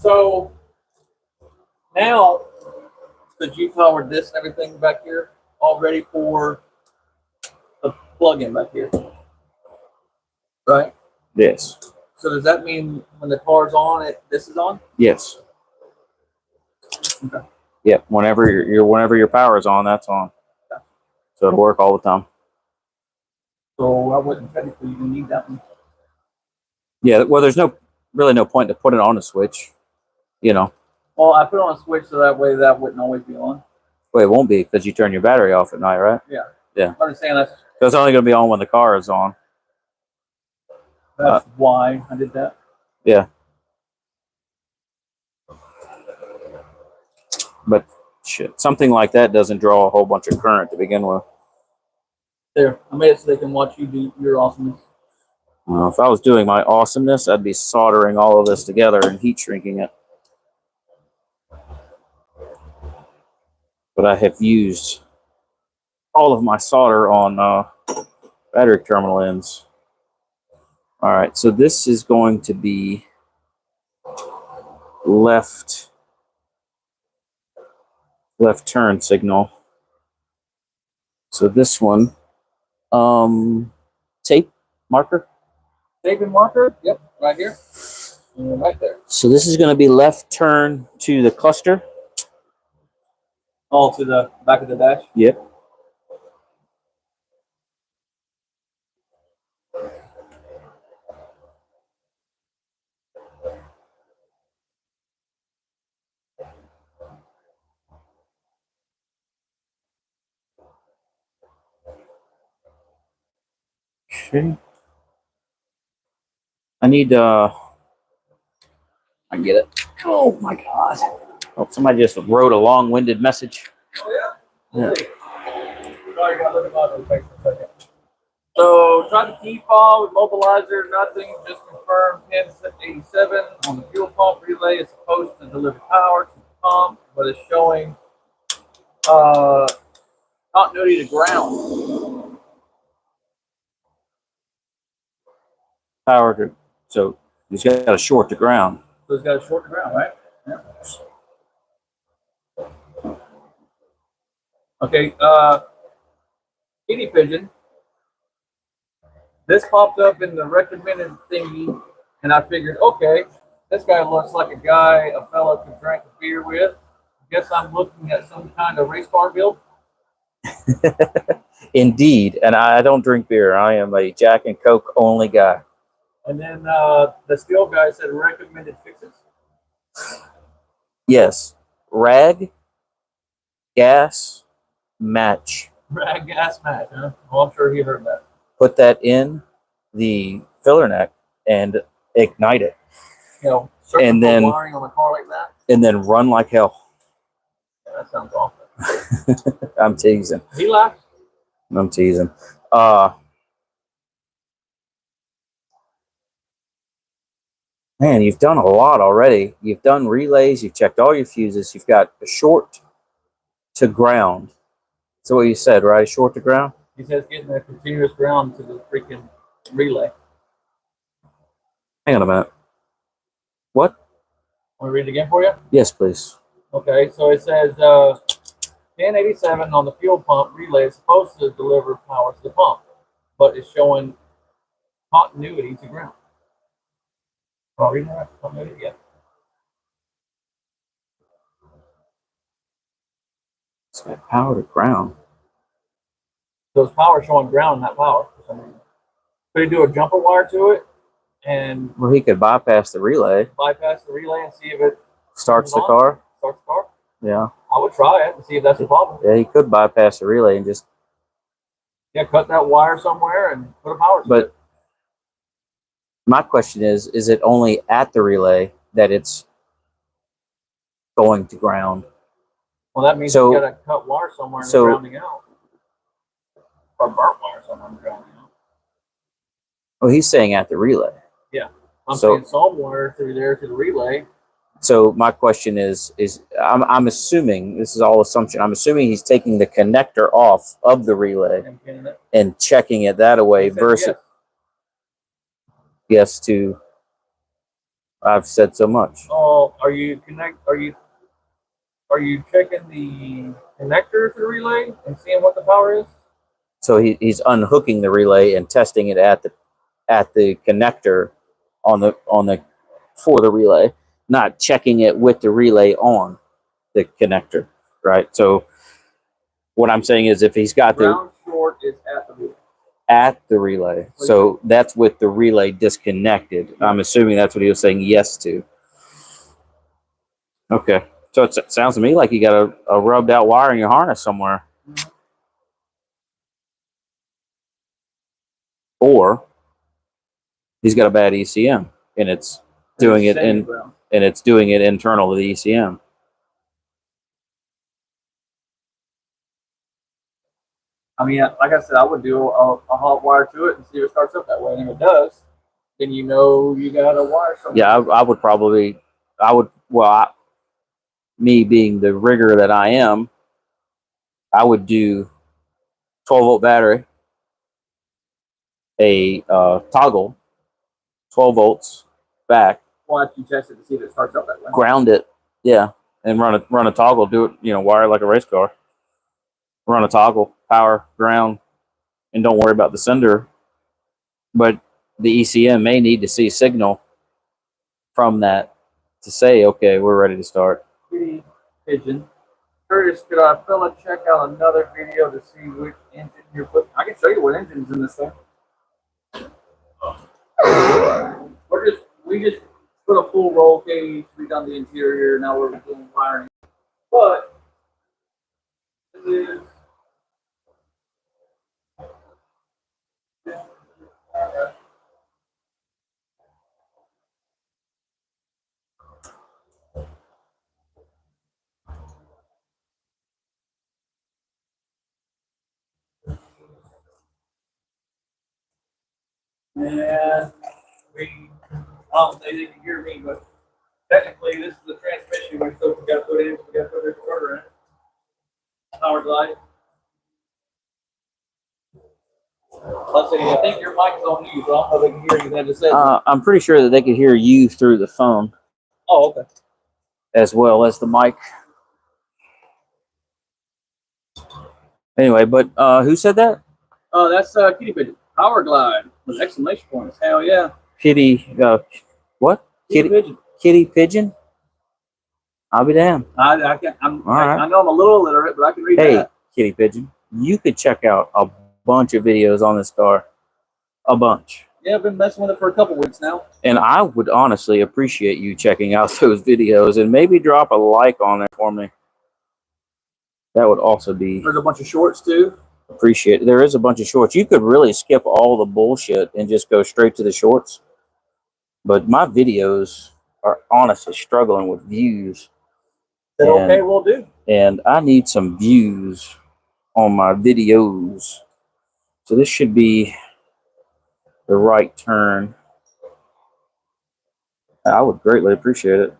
So now the G powered this and everything back here, all ready for the plug-in back here. Right? Yes. So does that mean when the car's on, this is on? Yes. Okay. Yep. Whenever your power is on, that's on. Okay. So it'll work all the time. So I wouldn't technically even need that one. Yeah. Well, there's really no point to put it on a switch. You know. Well, I put it on a switch so that way that wouldn't always be on. Well, it won't be because you turn your battery off at night, right? Yeah. Yeah. I understand that's So it's only going to be on when the car is on. why I did that. Yeah. But shit, something like that doesn't draw a whole bunch of current to begin with. There, I made it so they can watch you do your awesomeness. If I was doing my awesomeness, I'd be soldering all of this together and heat shrinking it. but I have used all of my solder on battery terminal ends. All right, so this is going to be left turn signal. So this one, tape marker. Tape and marker. Yep, right here. And right there. So this is going to be left turn to the cluster. All to the back of the dash. Yep. Okay. I need I can get it. Oh my god. Oh, somebody just wrote a long-winded message. Oh Yeah. Sorry, got to look at my notes for a second. So try to keep with mobilizer, nothing, just confirm 1087 on the fuel pump relay is supposed to deliver power to the pump, but it's showing continuity to ground. Power to, so he's got a short to ground. So it's got a short to ground, right? Yeah. Okay, guinea pigeon. This popped up in the recommended thingy, and I figured, okay, this guy looks like a guy a fellow could drink a beer with. Guess I'm looking at some kind of race car build. Indeed, and I don't drink beer. I am a Jack and Coke only guy. And then the steel guy said recommended fixes. Yes, rag, gas, match. Rag gas match, huh? Well, I'm sure he heard that. Put that in the filler neck and ignite it, You know, and then wiring on a car like that. and then run like hell. Yeah, that sounds awful. I'm teasing. He laughed. I'm teasing. Man, you've done a lot already. You've done relays. You've checked all your fuses. You've got a short to ground. That's what you said, right? Short to ground? He says getting a continuous ground to the freaking relay. Hang on a minute. What? Want to read it again for you? Yes, please. Okay, so it says 1087 on the fuel pump relay is supposed to deliver power to the pump, but it's showing continuity to ground. I'll read that. Continuity again. It's got power to ground. So it's power showing ground, not power for some reason. Could he do a jumper wire to it and Well, he could bypass the relay. bypass the relay and see if it Starts the on? car. Starts the car? Yeah. I would try it and see if that's a problem. Yeah, he could bypass the relay and just. Yeah, cut that wire somewhere and put a power to But it. my question is it only at the relay that it's going to ground? Well, that means So- you got to cut wire somewhere and so- grounding out. Or burnt wire somewhere and grounding out. Well, he's saying at the relay. I'm So- saying some wire through there to the relay. So my question is I'm assuming, this is all assumption, I'm assuming he's taking the connector off of the relay And pinning it. and checking it that way He said versus yes to I've said so much. Oh, are you checking the connector to the relay and seeing what the power is? So he's unhooking the relay and testing it at the connector on the for the relay, not checking it with the relay on the connector, right? So what I'm saying is if he's got the Ground short is at the relay. at the relay, so that's with the relay disconnected. I'm assuming that's what he was saying yes to. Okay, so it sounds to me like you got a rubbed out wire in your harness somewhere. Or he's got a bad ECM and it's doing it in Ground. and it's doing it internal to the ECM. I mean, like I said, I would do a hot wire to it and see if it starts up that way. And if it does, then you know you got a wire somewhere. Yeah, I would probably, me being the rigger that I am, I would do 12-volt battery, a toggle, 12 volts back, Why don't you test it to see if it starts up that way? ground it, yeah, and run a toggle. Do it, wire like a race car. Run a toggle, power, ground, and don't worry about the sender. But the ECM may need to see signal from that to say, okay, we're ready to start. Kitty pigeon. Curtis, could I fella check out another video to see which engine you're putting? I can show you what engine's in this thing. We just put a full roll cage, redone the interior, now we're doing wiring. But this is and I don't think they can hear me, but technically this is the transmission we still got to put in. We got to put this starter in. Power glide. Let's see, I think your mic is on mute, so I don't know if they can hear you. I just said. I'm pretty sure that they could hear you through the phone. Oh, okay. As well as the mic. Anyway, but who said that? That's Kitty Pigeon. Power glide with exclamation points. Hell yeah. Kitty, what? Kitty Pigeon. Kitty pigeon? I'll be damned. I know I'm a little illiterate, but I can read Hey, that. Kitty pigeon, you could check out a bunch of videos on this car. A bunch. Yeah, I've been messing with it for a couple weeks now. And I would honestly appreciate you checking out those videos and maybe drop a like on there for me. That would also be There's a bunch of shorts too. appreciated. There is a bunch of shorts. You could really skip all the bullshit and just go straight to the shorts. But my videos are honestly struggling with views. Then okay, we'll do. And I need some views on my videos. So this should be the right turn. I would greatly appreciate it.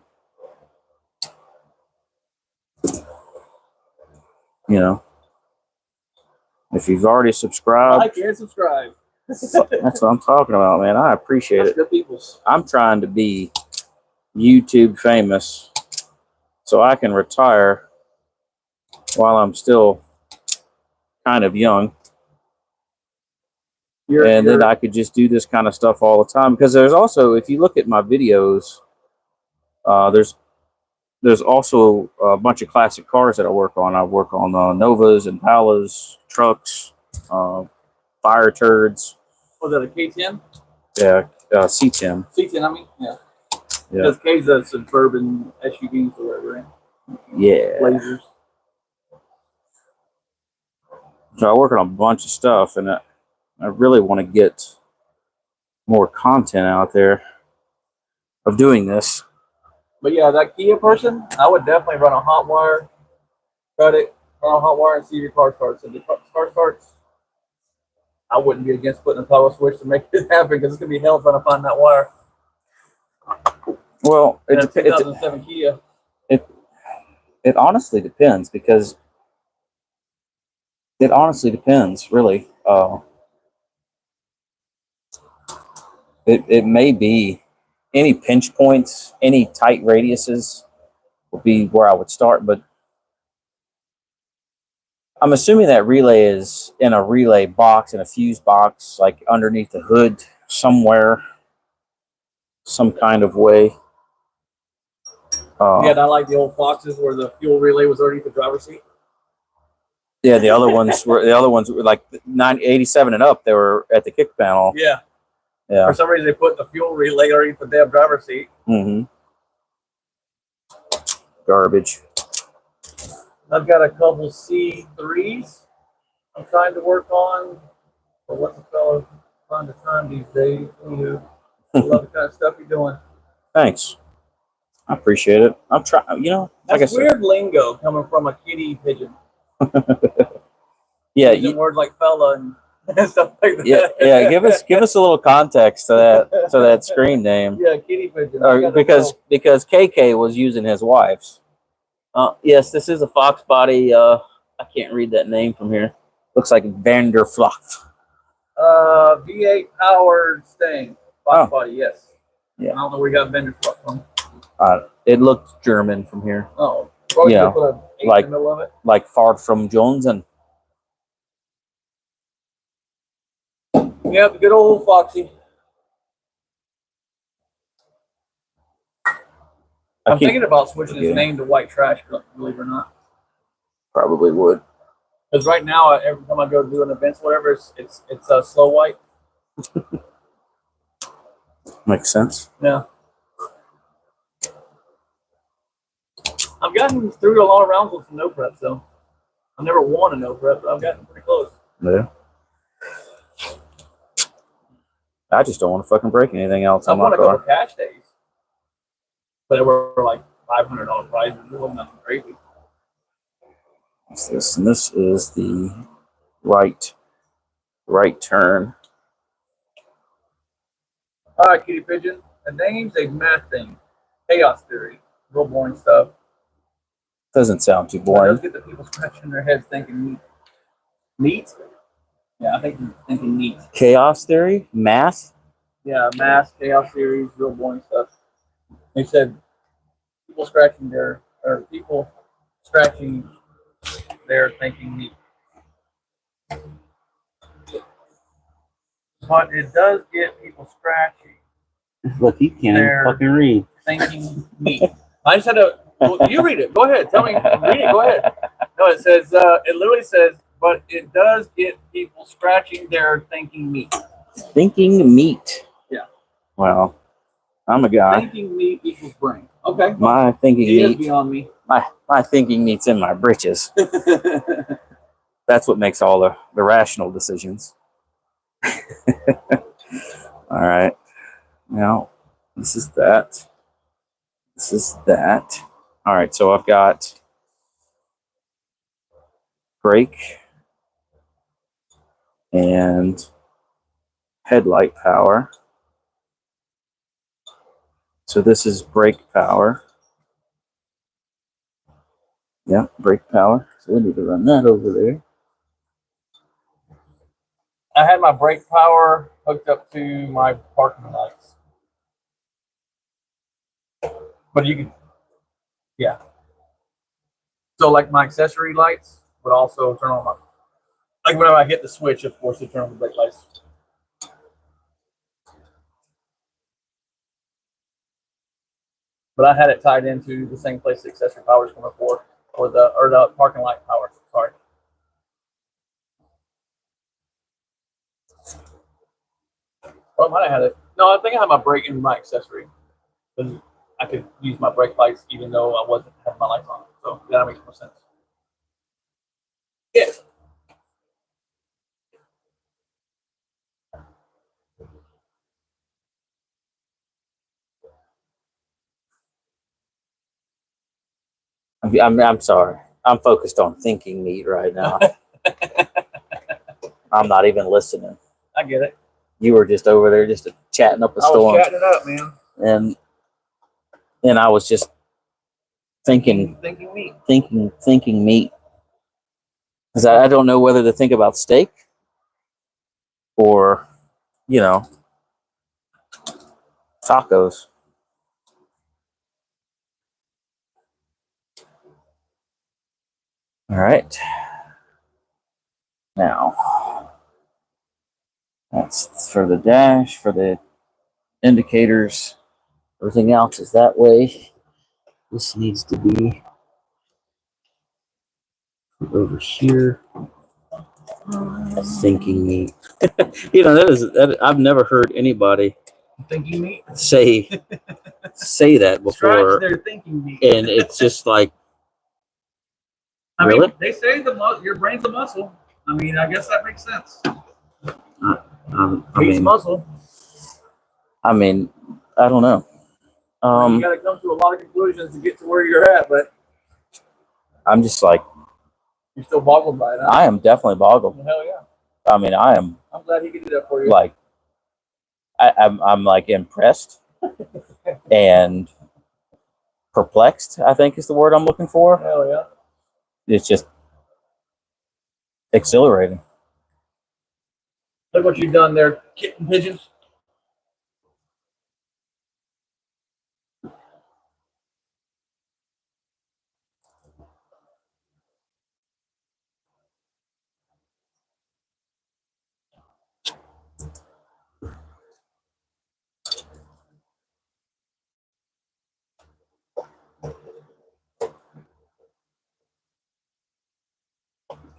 If you've already subscribed, Like and subscribe. that's what I'm talking about, man. I appreciate That's it. good peoples. I'm trying to be YouTube famous so I can retire while I'm still kind of young. Then I could just do this kind of stuff all the time. Because there's also, if you look at my videos, there's also a bunch of classic cars that I work on. I work on Novas, Impalas, trucks, fire turds. Was that a K10? Yeah, C10. C10, I mean, yeah. Yeah. Because K's a suburban SUVs or whatever, right? Yeah. Blazers. So I work on a bunch of stuff, and I really want to get more content out there of doing this. But yeah, that Kia person, I would definitely run a hot wire, cut it, run a hot wire, and see if your car starts. If the car starts, I wouldn't be against putting a power switch to make it happen because it's going to be hell trying to find that wire. Well, it depends. 2007 Kia. It honestly depends, because it honestly depends, really. It may be any pinch points, any tight radiuses would be where I would start, but I'm assuming that relay is in a relay box, in a fuse box, like underneath the hood somewhere, some kind of way. Yeah, I like the old Foxes where the fuel relay was underneath the driver's seat. Yeah, the other ones were like 87 and up. They were at the kick panel. Yeah. Yeah. For some reason, they put the fuel relay underneath the damn driver's seat. Mm-hmm. Garbage. I've got a couple C3s I'm trying to work on. But what's the fellow find the time these days? You love the kind of stuff you're doing. Thanks. I appreciate it. I'm trying, like That's I said. weird lingo coming from a kitty pigeon. Yeah, using words like fella and stuff like that. Yeah. Give us a little context to that screen name. Yeah, kitty pigeon. Because KK was using his wife's. Yes, this is a Fox body I can't read that name from here. Looks like Vanderfluff. V8 powered Stang. Box body, yes. Yeah. I don't know where you got vendor fluff from. It looked German from here. Oh, probably Yeah. put a 8 Like- in the middle of it. Like far from Johnson. Yeah, the good old Foxy. I'm thinking about switching his name to White Trash, believe it or not. Probably would. Because right now, every time I go to do an event, whatever, it's Slow White. Makes sense. Yeah. I've gotten through a lot of rounds with some no prep, though. I've never won a no prep, but I've gotten pretty close. Yeah. I just don't want to fucking break anything else I've on my won a couple car. cash days, but it were like $500 prizes. It wasn't nothing crazy. What's this? And this is the right turn. All right, Kitty Pigeon. The name's a math thing. Chaos theory. Real boring stuff. Doesn't sound too But boring. those get the people scratching their heads thinking meat. Meat? Yeah, I think thinking meat. Chaos theory? Math? Yeah, math, chaos theories, real boring stuff. They said people scratching their thinking meat. But it does get people scratching. Look, he can't They're- fucking read. Thinking meat. I just had to. Well, you read it. Go ahead. Tell me. Read it. Go ahead. No, it says. It literally says, but it does get people scratching their thinking meat. Thinking meat. Yeah. Well, I'm a guy. Thinking meat equals brain. Okay. My thinking It is meat. beyond me. My thinking meat's in my britches. That's what makes all the rational decisions. All right. Now, this is that. This is that. All right, so I've got brake and headlight power. So this is brake power. Yeah, brake power. So we need to run that over there. I had my brake power hooked up to my parking lights. But you can, yeah. So like my accessory lights would also turn on my, like whenever I hit the switch, of course, it turn on the brake lights. But I had it tied into the same place the accessory power is coming for, or the parking light power. Sorry. Well, I might have had it. No, I think I had my brake in my accessory. Because I could use my brake lights even though I wasn't having my lights on. So that makes more sense. Yeah. I'm sorry. I'm focused on thinking meat right now. I'm not even listening. I get it. You were just over there just chatting up a I was storm. chatting it up, man. And I was just thinking meat. Because I don't know whether to think about steak or, tacos. All right. Now, that's for the dash, for the indicators. Everything else is that way. This needs to be over here. Thinking meat. I've never heard anybody Thinking meat. say that before. Scratch their thinking meat. And it's just like, I really? mean, they say your brain's a muscle. I mean, I guess that makes sense. Meat's muscle. I mean, I don't know. You got to come to a lot of conclusions to get to where you're at, but I'm just like, you're still boggled by it. Huh? I am definitely boggled. Hell yeah. I mean, I'm glad he could do that for you. like, I'm like impressed and perplexed, I think is the word I'm looking for. Hell yeah. It's just, Exhilarating. Look what you've done there, kitten pigeons.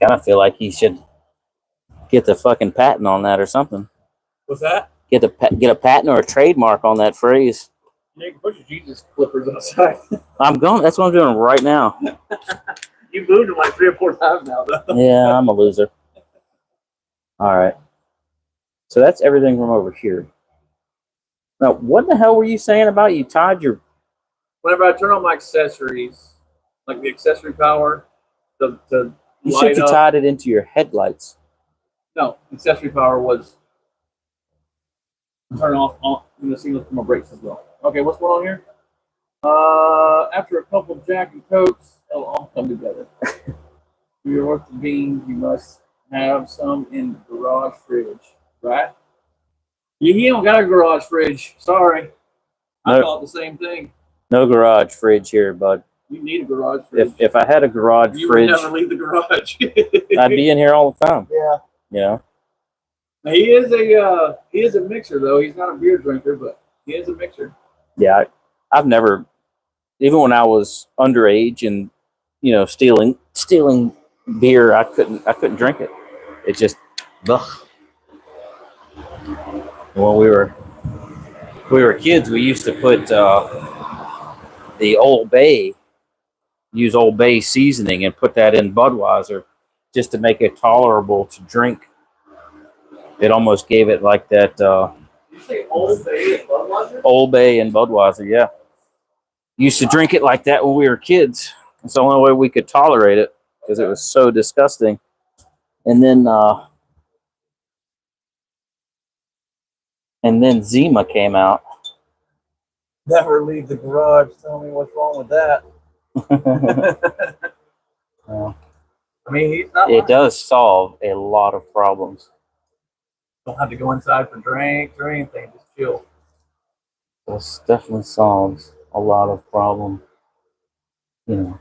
Kind of feel like he should get the fucking patent on that or something. What's that? Get a patent or a trademark on that phrase. You can put your Jesus flippers outside. I'm going. That's what I'm doing right now. You moved them like 3 or 4 times now, though. Yeah, I'm a loser. All right. So that's everything from over here. Now, what the hell were you saying about you tied your... Whenever I turn on my accessories, like the accessory power, to You light said you up. tied it into your headlights. No, accessory power was turn off the signal for my brakes as well. Okay, what's going on here? After a couple of Jack and Cokes, they'll all come together. For your worth of beans, you must have some in the garage fridge, right? You don't got a garage fridge. Sorry. I No. thought the same thing. No garage fridge here, bud. You need a garage fridge. If I had a garage you fridge, would never leave the garage. I'd be in here all the time. Yeah. You know? Now, he is a mixer though. He's not a beer drinker, but he is a mixer. Yeah, I've never, even when I was underage and, you know, stealing beer, I couldn't drink it. It just, ugh. When we were kids, we used to put the use Old Bay seasoning and put that in Budweiser just to make it tolerable to drink. It almost gave it like that. Did you say Old Bay and Budweiser? Old Bay and Budweiser, yeah. Used to drink it like that when we were kids. It's the only way we could tolerate it because it was so disgusting. And then Zima came out. Never leave the garage. Tell me what's wrong with that. Well, I mean, he's not. it does solve a lot of problems. Don't have to go inside for drinks or anything. Just chill. This definitely solves a lot of problems. You know,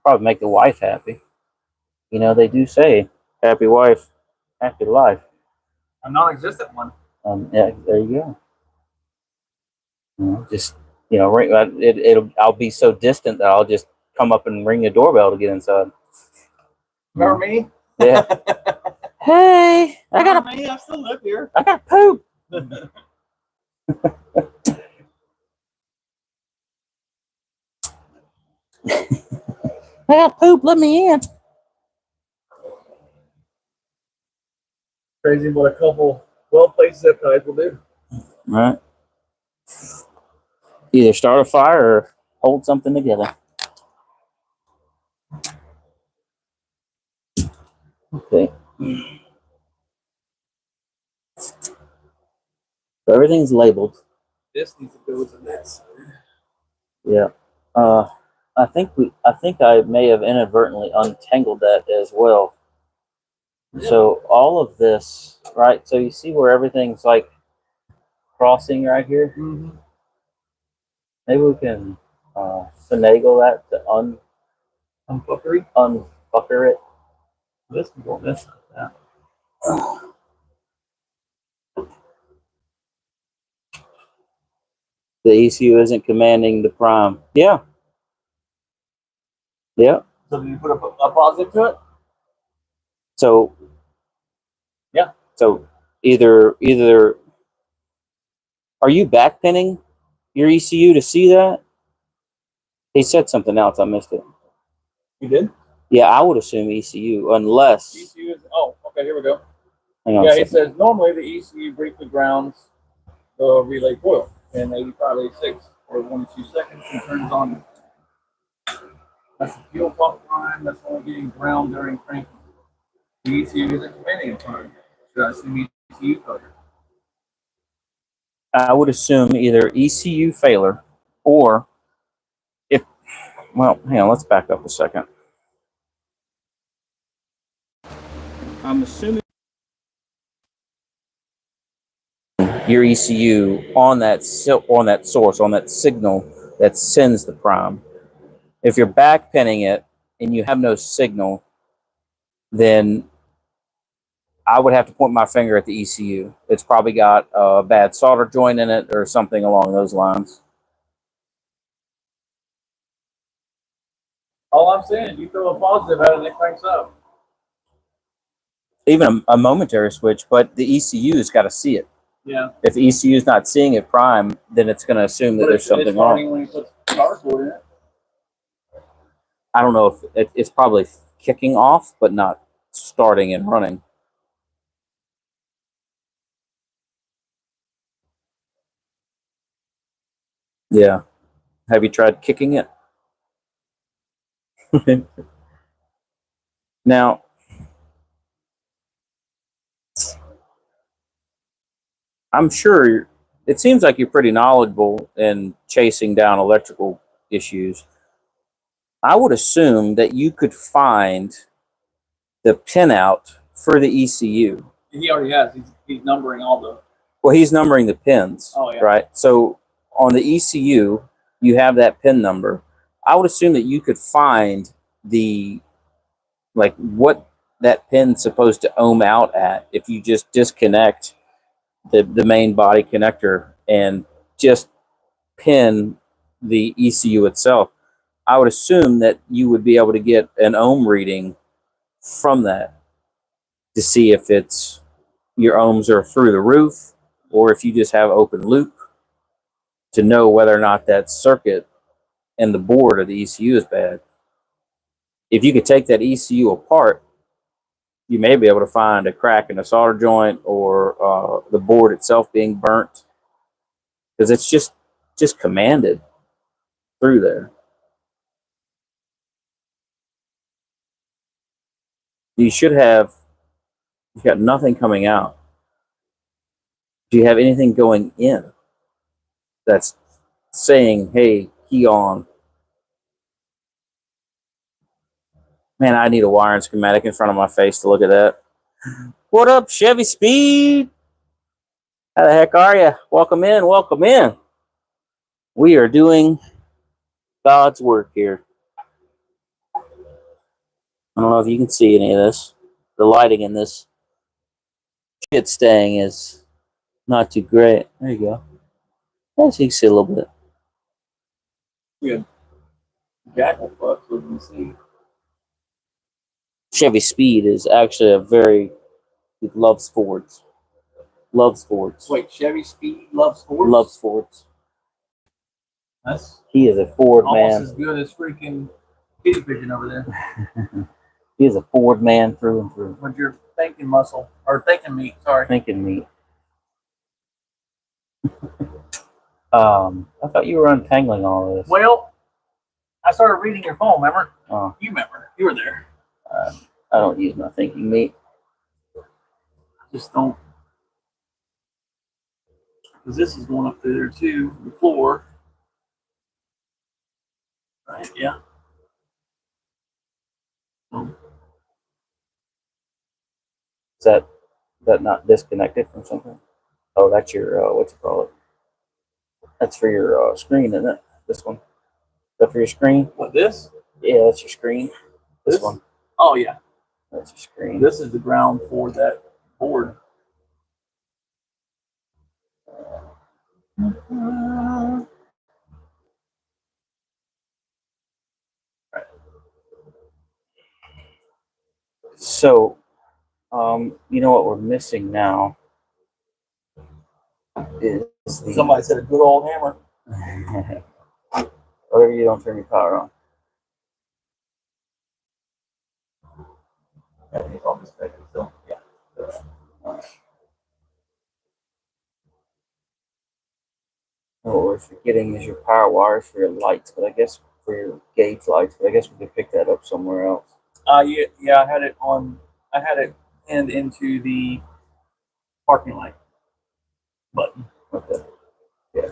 probably make the wife happy. You know, they do say, happy wife, happy life. A non-existent one. Yeah, there you go. You know, just, you know, I'll be so distant that I'll just come up and ring the doorbell to get inside. Remember me? Yeah. Hey, I still live here. got poop. I got poop. Let me in. Crazy what a couple well-placed zip ties will do. Right. Either start a fire or hold something together. Okay. So everything's labeled. This needs to go to that side. Yeah. I think I may have inadvertently untangled that as well. Yeah. So all of this, right? So you see where everything's like crossing right here? Mm-hmm. Maybe we can finagle that to unfucker it. This can go this side. The ECU isn't commanding the prime. Yeah. Yeah. So did you put a positive to it? So yeah. So either are you backpinning your ECU to see that? He said something else. I missed it. You did? Yeah, I would assume ECU unless. ECU is. Oh, okay. Here we go. Hang on. Yeah, he says normally the ECU briefly grounds the relay coil in 8586 or 1 to 2 seconds and turns on. That's the fuel pump line. That's only getting ground during cranking. The ECU isn't commanding a prime. Should I assume ECU failure? I would assume either ECU failure or well, hang on, let's back up a second. I'm assuming your ECU on that source, on that signal that sends the prime. If you're backpinning it and you have no signal, then I would have to point my finger at the ECU. It's probably got a bad solder joint in it or something along those lines. All I'm saying is you throw a positive at it and it cranks up. Even a momentary switch, but the ECU's got to see it. Yeah. If the ECU is not seeing it prime, then it's going to assume that there's something wrong. When you put power cord in it. I don't know if it's probably kicking off, but not starting and running. Yeah. Have you tried kicking it? Now, I'm sure it seems like you're pretty knowledgeable in chasing down electrical issues. I would assume that you could find the pinout for the ECU. He already has. He's numbering all the. Well, he's numbering the pins, Oh, yeah. right? So on the ECU, you have that pin number. I would assume that you could find what that pin's supposed to ohm out at if you just disconnect the main body connector and just pin the ECU itself. I would assume that you would be able to get an ohm reading from that to see if your ohms are through the roof or if you just have open loop, to know whether or not that circuit and the board of the ECU is bad. If you could take that ECU apart, you may be able to find a crack in a solder joint or the board itself being burnt, because it's just commanded through there. You've got nothing coming out. Do you have anything going in that's saying, hey, key on? Man, I need a wiring schematic in front of my face to look at that. What up, Chevy Speed? How the heck are you? Welcome in, welcome in. We are doing God's work here. I don't know if you can see any of this. The lighting in this shit staying is not too great. There you go. Yes, you can see a little bit. Good. Jackal fucks with me. See. Chevy Speed is actually he loves Fords. Loves Fords. Wait, Chevy Speed loves Fords? Loves Fords. That's He is a Ford man. almost as good as freaking kitty pigeon over there. He is a Ford man through and through. With your thinking muscle. Or thinking meat, sorry. Thinking meat. I thought you were untangling all of this. Well, I started reading your phone, remember? Oh. You remember. You were there. I don't use my thinking meat. Just don't. Because this is going up through there too, the floor. Right, yeah. Is that not disconnected from something? Oh, that's your what you call it? That's for your screen, isn't it? This one. Is that for your screen? What, this? Yeah, that's your screen. This one. Oh, yeah. That's your screen. This is the ground for that board. So, you know what we're missing now is Somebody said a good old hammer. whatever you don't turn your power on. Yeah. What we're forgetting is your power wires for your lights, but I guess for your gauge lights, but I guess we could pick that up somewhere else. Yeah, I had it pinned into the parking light button. Okay. Yeah.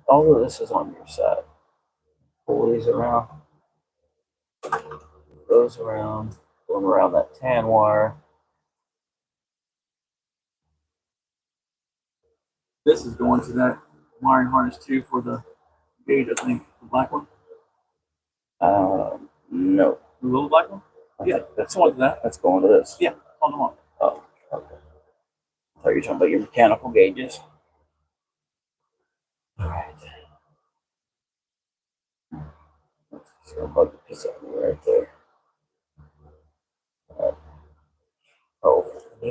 All of this is on your side. Pull these around. goes around, going around that tan wire. This is going to that wiring harness too for the gauge, I think. The black one? No. The little black one? Yeah, That's going to that. That's going to this. Yeah, on the one. Oh, okay. I thought you were talking about your mechanical gauges. All right. So bug the piece of me right there. Oh, I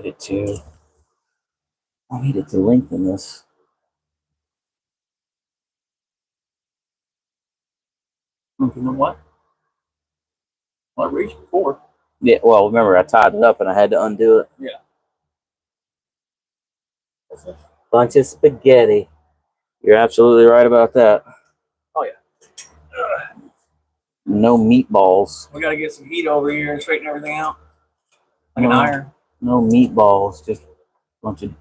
needed to lengthen this. Looking at what? Well, I reached before. Yeah, well, remember, I tied it up and I had to undo it. Yeah. Bunch of spaghetti. You're absolutely right about that. Oh, yeah. No meatballs. We got to get some heat over here and straighten everything out. Like an iron. No meatballs, just a bunch of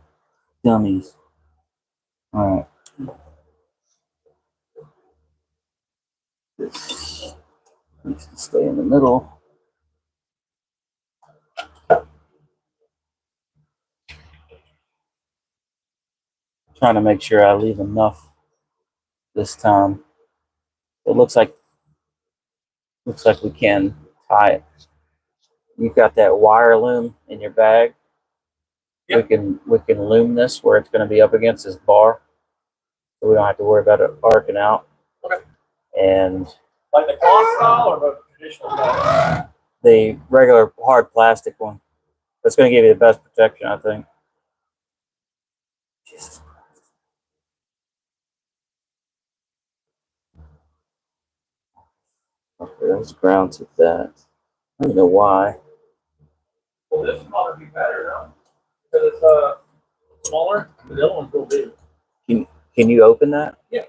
dummies. All right. This needs to stay in the middle. Trying to make sure I leave enough this time. It looks like we can tie it. You've got that wire loom in your bag. Yep. We can loom this where it's going to be up against this bar, so we don't have to worry about it arcing out. Okay. And like the cloth style or the traditional style? The regular hard plastic one. That's going to give you the best protection, I think. Jesus Christ. Okay, let's ground to that. I don't know why. Well, this one ought to be better though, because it's smaller. The other one's real big. Can you open that? Yeah.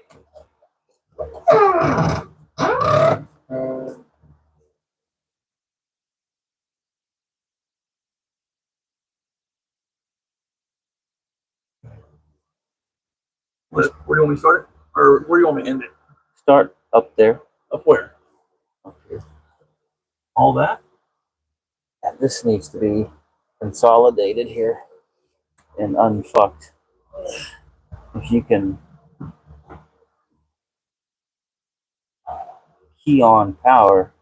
Where do you want me to start it? Or where do you want me to end it? Start up there. Up where? Up here. All that? And this needs to be consolidated here and unfucked. If you can key on power,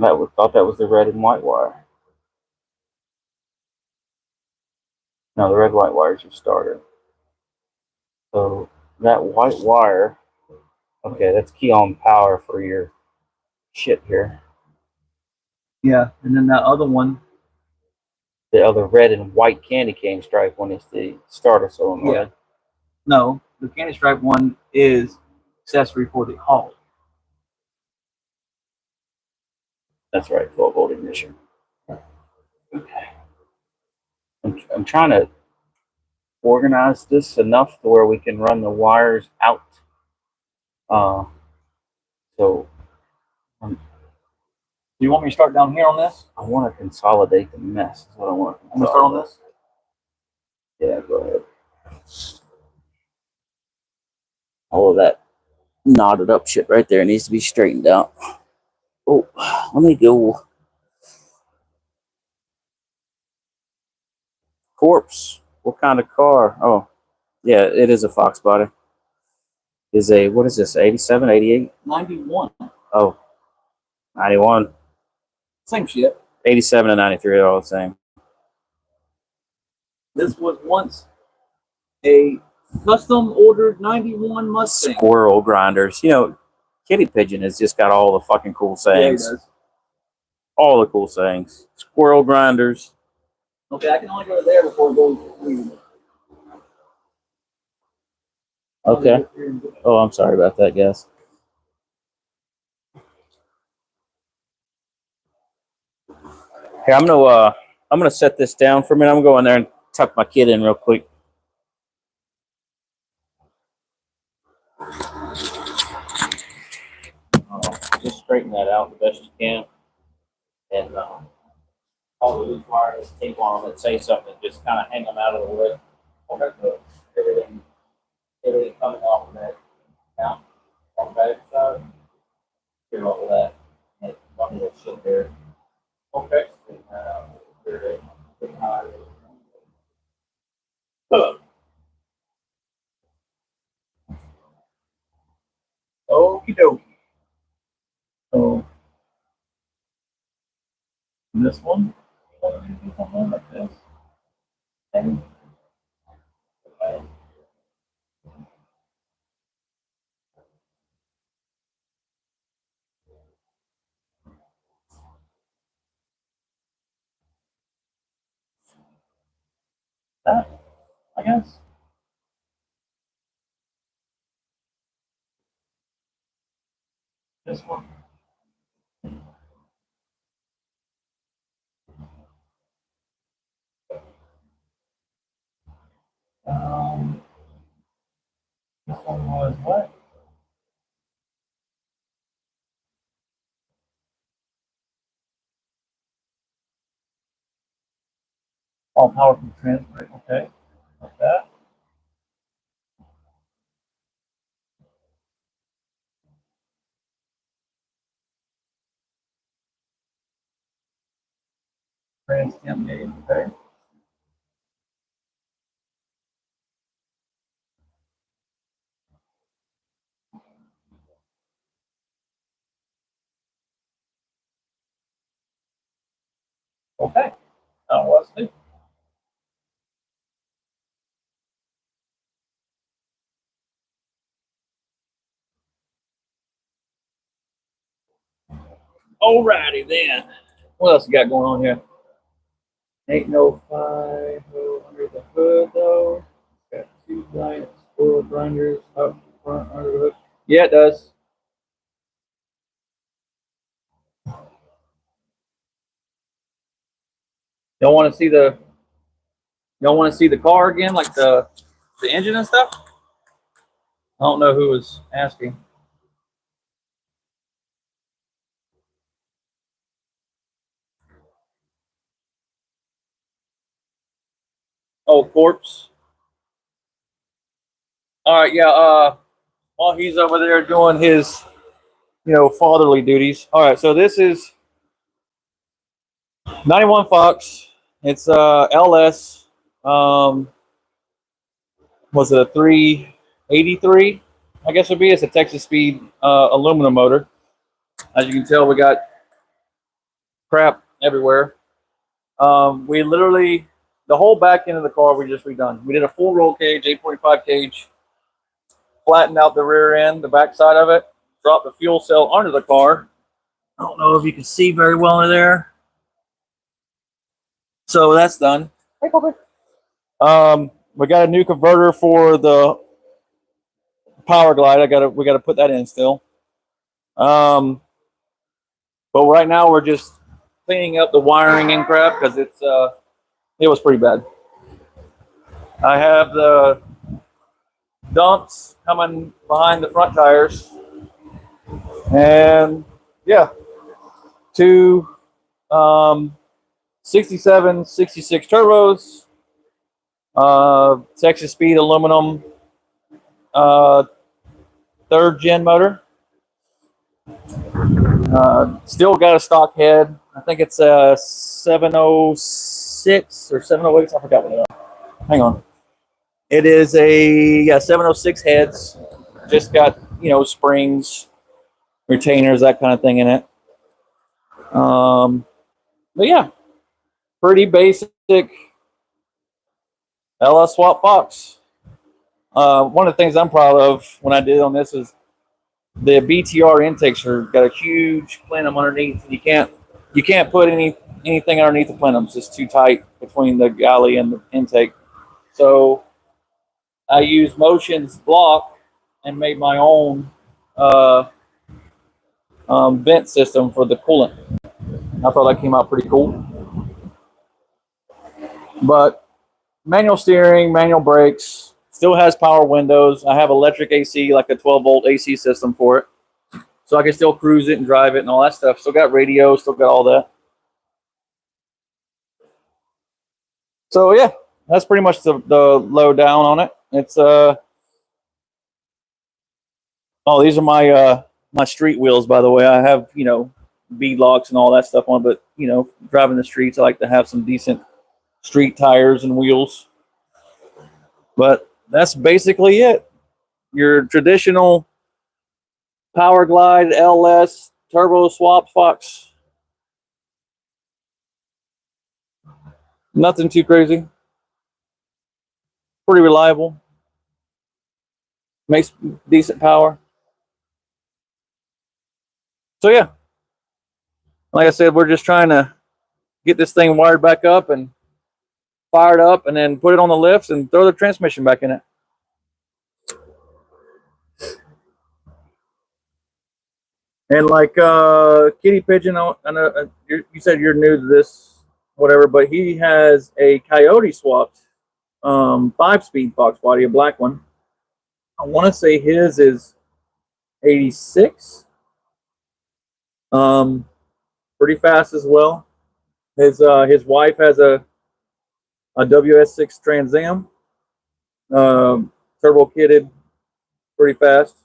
thought that was the red and white wire. No, the red white wire is your starter. So that white wire, okay, that's key on power for your shit here. Yeah, and then that other one. The other red and white candy cane stripe one is the starter solenoid. Yeah. No, the candy stripe one is accessory for the hull. That's right, 12-volt ignition. Okay. I'm trying to organize this enough to where we can run the wires out. So Do you want me to start down here on this? I want to consolidate the mess. Is what I want. I'm gonna start on this. Yeah, go ahead. All of that knotted up shit right there needs to be straightened out. Oh, let me go. Corpse. What kind of car? Oh, yeah, it is a Fox body. What is this, 87, 88? 91. Oh, 91. Same shit. 87 and 93 are all the same. This was once a custom ordered 91 Mustang. Squirrel grinders. You know, Kitty Pigeon has just got all the fucking cool sayings. Yeah, all the cool sayings. Squirrel grinders. Okay, I can only go there before it goes. Okay. Oh, I'm sorry about that, guys. Here, I'm gonna set this down for a minute. I'm gonna go in there and tuck my kid in real quick. Just straighten that out the best you can, and all the loose wires, tape on them that say something, just kind of hang them out of the way. Everything coming off of that mount on the back side. Get all of that. That bundle of shit there. Okay. Okie dokie. So this one, do something like this. And that, I guess. This one. This one was what? All power from transfer. Okay. Like that. Trans stem gauge. Okay. Okay. Now what's new? Alrighty then. What else you got going on here? Ain't no 5 under the hood though. Got 2 giant spoil grinders up front under the hood. Yeah, it does. Don't want to see the car again, like the engine and stuff. I don't know who was asking. Oh, corpse. All right, yeah. While he's over there doing his, fatherly duties. All right, so this is 91 Fox. It's LS. Was it a 383? I guess it would be. It's a Texas Speed aluminum motor. As you can tell, we got crap everywhere. We literally, the whole back end of the car we just redone. We did a full roll cage, 8.5 cage, flattened out the rear end, the back side of it, dropped the fuel cell under the car. I don't know if you can see very well in there. So that's done. We got a new converter for the Power Glide. We gotta put that in still. But right now we're just cleaning up the wiring and crap because it was pretty bad. I have the dumps coming behind the front tires, and yeah, 2 67, 66 turbos, Texas Speed aluminum 3rd gen motor. Still got a stock head. I think it's a 706 or 708. I forgot what it is. Hang on. It is a 706 heads. Just got springs, retainers, that kind of thing in it. But yeah, pretty basic LS Swap Fox. One of the things I'm proud of when I did on this is the BTR intakes got a huge plenum underneath. You can't put anything underneath the plenum. It's just too tight between the galley and the intake. So I used Motion's block and made my own vent system for the coolant. I thought that came out pretty cool. But manual steering, manual brakes, still has power windows. I have electric AC, like a 12-volt AC system for it. So I can still cruise it and drive it and all that stuff. Still got radio, still got all that. So yeah, that's pretty much the lowdown on it. It's oh, these are my my street wheels, by the way. I have, you know, bead locks and all that stuff on, but, you know, driving the streets, I like to have some decent street tires and wheels. But that's basically it. Your traditional Power Glide LS turbo swap Fox. Nothing too crazy. Pretty reliable. Makes decent power. So yeah, like I said, we're just trying to get this thing wired back up and fired up, and then put it on the lifts and throw the transmission back in it. And like Kitty Pigeon, I know you said you're new to this, whatever, but he has a Coyote swapped 5-speed Fox body, a black one. I want to say his is 86. Pretty fast as well. His wife has a WS6 Trans Am, turbo kitted, pretty fast,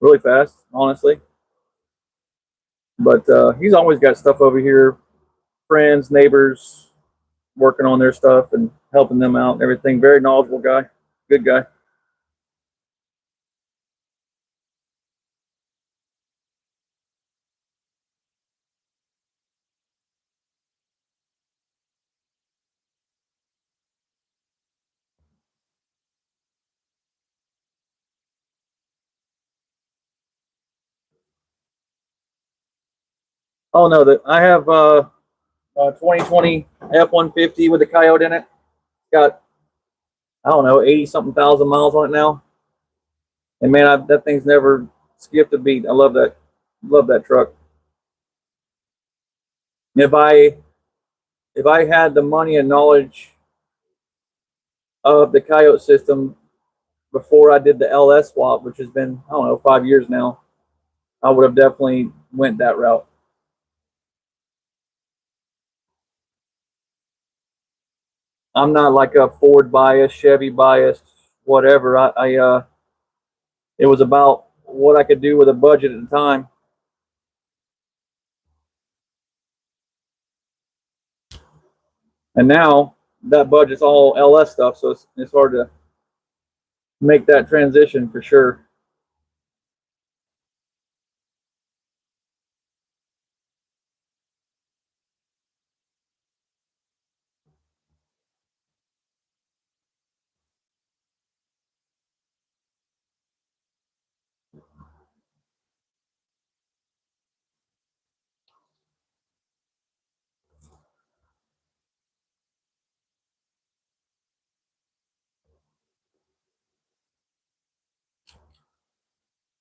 really fast, honestly. But he's always got stuff over here, friends, neighbors, working on their stuff and helping them out and everything. Very knowledgeable guy, good guy. Oh no, I have 2020 F-150 with the Coyote in it. Got, I don't know, 80 something thousand miles on it now. And man, that thing's never skipped a beat. I love that truck. If I had the money and knowledge of the Coyote system before I did the LS swap, which has been, I don't know, 5 years now, I would have definitely went that route. I'm not like a Ford biased, Chevy biased, whatever. It was about what I could do with a budget at the time. And now that budget's all LS stuff, so it's hard to make that transition for sure.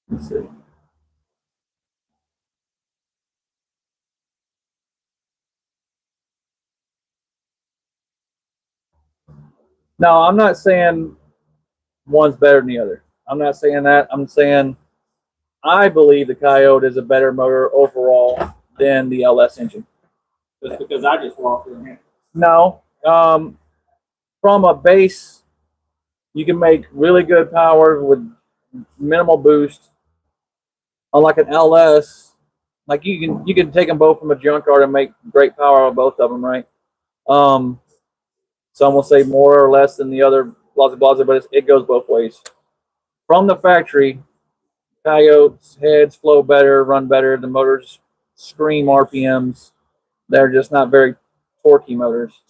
Let's see. No, I'm not saying one's better than the other. I'm not saying that. I'm saying I believe the Coyote is a better motor overall than the LS engine. Just because I just walked in here. No, from a base, you can make really good power with minimal boost. Unlike an LS, like you can take them both from a junkyard and make great power on both of them, right? Some will say more or less than the other, blah blah blah, but it goes both ways. From the factory, Coyotes heads flow better, run better. The motors scream RPMs. They're just not very torquey motors.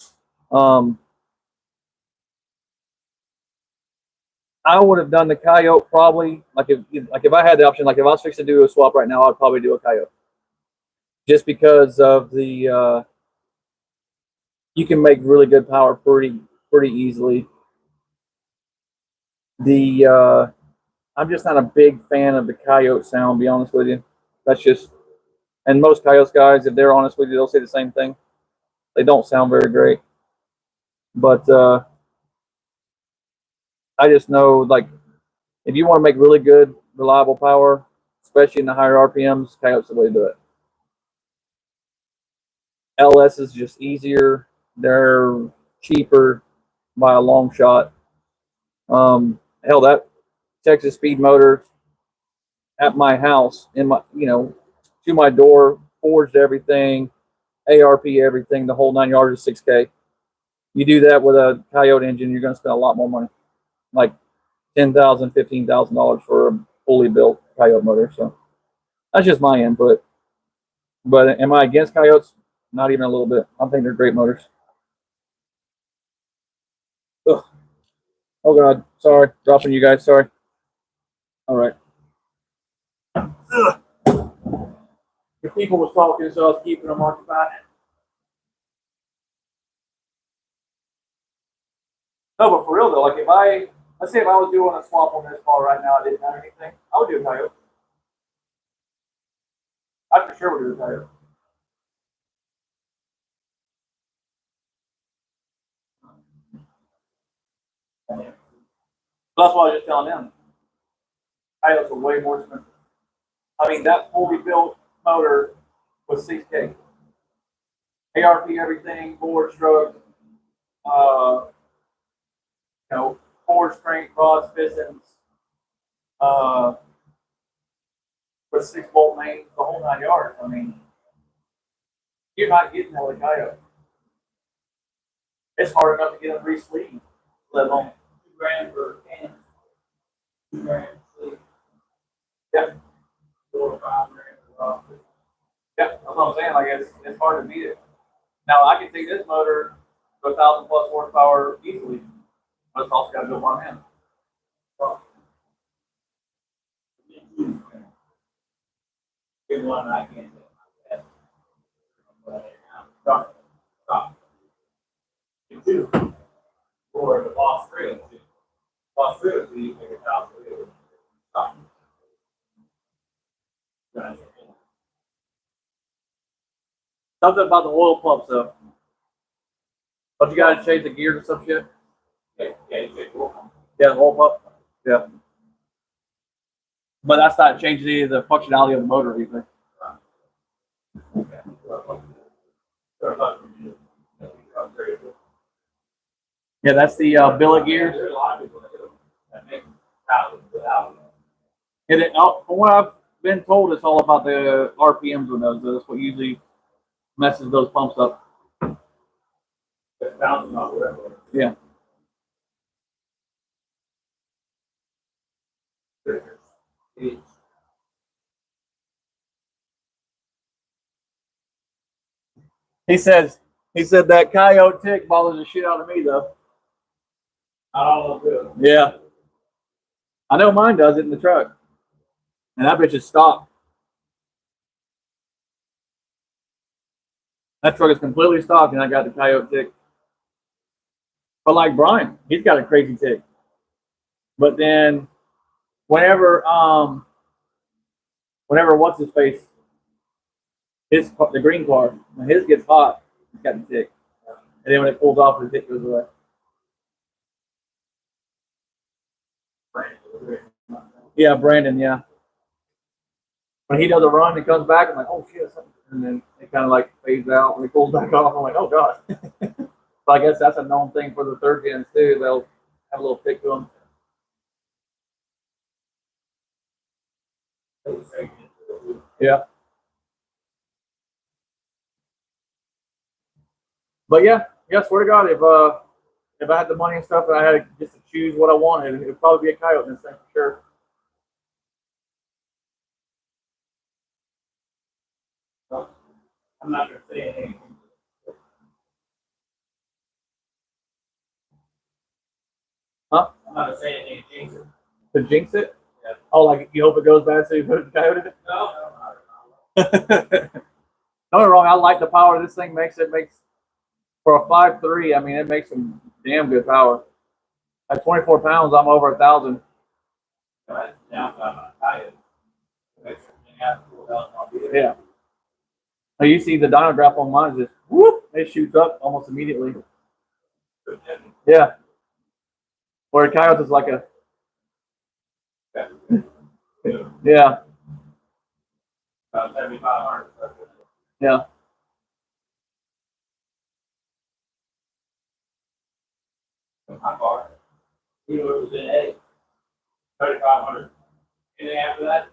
I would have done the Coyote probably, like if I had the option, like if I was fixing to do a swap right now, I'd probably do a Coyote. Just because of the you can make really good power pretty easily. I'm just not a big fan of the Coyote sound, to be honest with you. That's just, and most Coyotes guys, if they're honest with you, they'll say the same thing. They don't sound very great. But I just know, like, if you want to make really good, reliable power, especially in the higher RPMs, Coyote's the way to do it. LS is just easier. They're cheaper by a long shot. Hell, that Texas Speed motor at my house, in my, to my door, forged everything, ARP everything, the whole 9 yards is $6K. You do that with a Coyote engine, you're going to spend a lot more money, like $10,000, $15,000 for a fully built Coyote motor. So that's just my input. But am I against Coyotes? Not even a little bit. I think they're great motors. Ugh. Oh God, sorry, dropping you guys. Sorry. All right. Ugh. The people was talking, so I was keeping them occupied. No, but for real though, like let's say if I was doing a swap on this car right now, I didn't have anything, I would do a Coyote. I for sure would do a Coyote. That's why I was just telling them. Coyotes are way more expensive. I mean, that fully built motor was $6K. ARP everything, board stroke, forged crank rods, pistons, with 6-bolt mains, the whole 9 yards. I mean, you're not getting that with Coyote. It's hard enough to get them re-sleeved, let alone $2,000 for cans. $2,000 for sleeve. Yeah. 4 or 5 grand for yeah, that's what I'm saying. Like it's hard to beat it. Now I can take this motor to 1,000+ horsepower easily, but it's also got to build my hand. Good one, I can't do. Stop. Two. Or the boss 3. Boss 3 would be 1,000. Stop. Something about the oil pumps though. But you gotta change the gears or some shit. Yeah, the oil pump. Yeah. But that's not changing any of the functionality of the motor either. Yeah, that's the billet gears. And from what I've been told, it's all about the RPMs on those. That's what usually messes those pumps up. Yeah. He said that Coyote tick bothers the shit out of me though. Oh, yeah. I know mine does it in the truck. And that bitch is stopped. That truck is completely stopped and I got the Coyote tick. But like Brian, he's got a crazy tick. But then whenever what's his face, the green car, when his gets hot, he's got the tick. And then when it pulls off, the tick goes away. Yeah, Brandon, yeah. When he does a run, he comes back, I'm like, oh shit. And then it kind of like fades out. When he pulls back off, I'm like, oh god. So I guess that's a known thing for the third gens too. They'll have a little tick to them. Yeah. But yeah, swear to God, if I had the money and stuff and I had just to choose what I wanted, it would probably be a Coyote in this thing for sure. I'm not going to say anything. Huh? I'm not going to say anything to jinx it. To jinx it? Yeah. Oh, like you hope it goes bad so you put a Coyote in it? No. Don't get me wrong, I like the power this thing makes. It makes, for a 5.3, I mean, it makes some damn good power. At 24 pounds, I'm over 1,000. Yeah. Now you see the dyno graph on mine is just whoop, it shoots up almost immediately. Yeah. Where a Coyote is like a yeah. About 7,500. Yeah. My car. You know, it was in A. 3,500. Anything after that?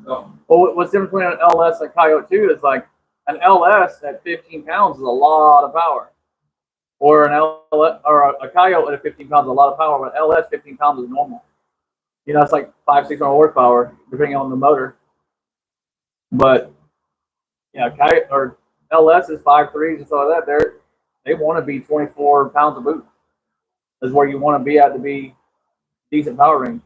Well, what's different between an LS and a Coyote 2 is like an LS at 15 pounds is a lot of power. Or an LS or a Coyote at 15 pounds is a lot of power, but an LS 15 pounds is normal. You know, it's like 500-600 horsepower depending on the motor. But yeah, Coyote or LS is 5.3s and stuff like that. They want to be 24 pounds of boost. Is where you want to be at to be decent power range.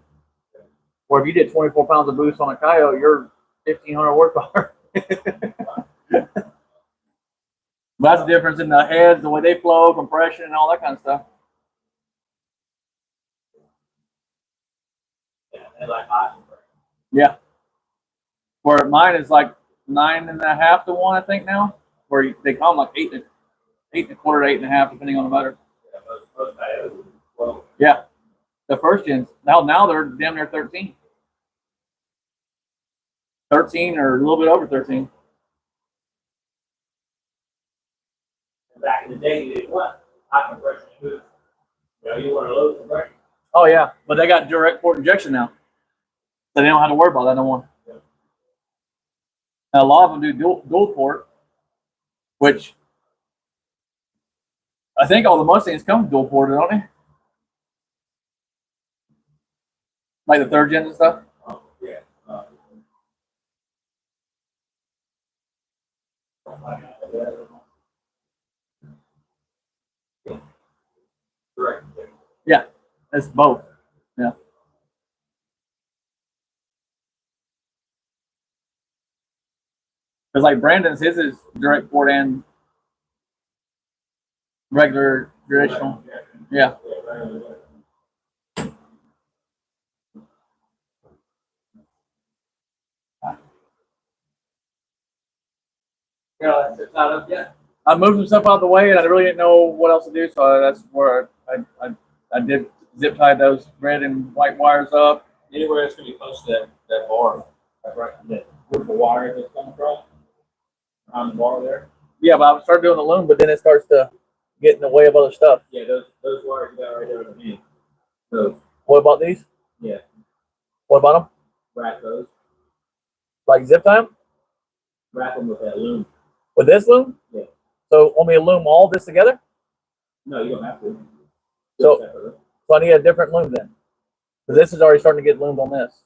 Or if you did 24 pounds of boost on a Coyote, you're 1,500 horsepower. That's the difference in the heads, the way they flow, compression, and all that kind of stuff. Yeah. Where mine is like 9.5 to 1, I think now. Where they call them like 8 and a quarter to 8.5, depending on the motor. Yeah. The first gens now they're damn near 13. 13 or a little bit over 13. Back in the day, you did what? High compression boost. You know, you want to low compression. Oh yeah, but they got direct port injection now, so they don't have to worry about that no more. Yeah. And a lot of them do dual port, which I think all the Mustangs come dual ported, don't they? Like the third gens and stuff. Oh, yeah. Correct. Yeah, it's both. Yeah. Because like Brandon's, his is direct port and regular traditional. Yeah. Yeah, it's not up yet. I moved some stuff out of the way, and I really didn't know what else to do, so that's where I did zip tie those red and white wires up. Anywhere that's going to be close to that bar, right? That with the wire that's coming across on the bar there. Yeah, but I started doing the loom, but then it starts to get in the way of other stuff. Yeah, those wires you got right there in the hand. So What about these? yeah, What about them? wrap those. Like zip tie 'em? Wrap them with that loom. With this loom? Yeah. So want me to loom all this together? No, you don't have to. So I need a different loom then. Because this is already starting to get loomed on this.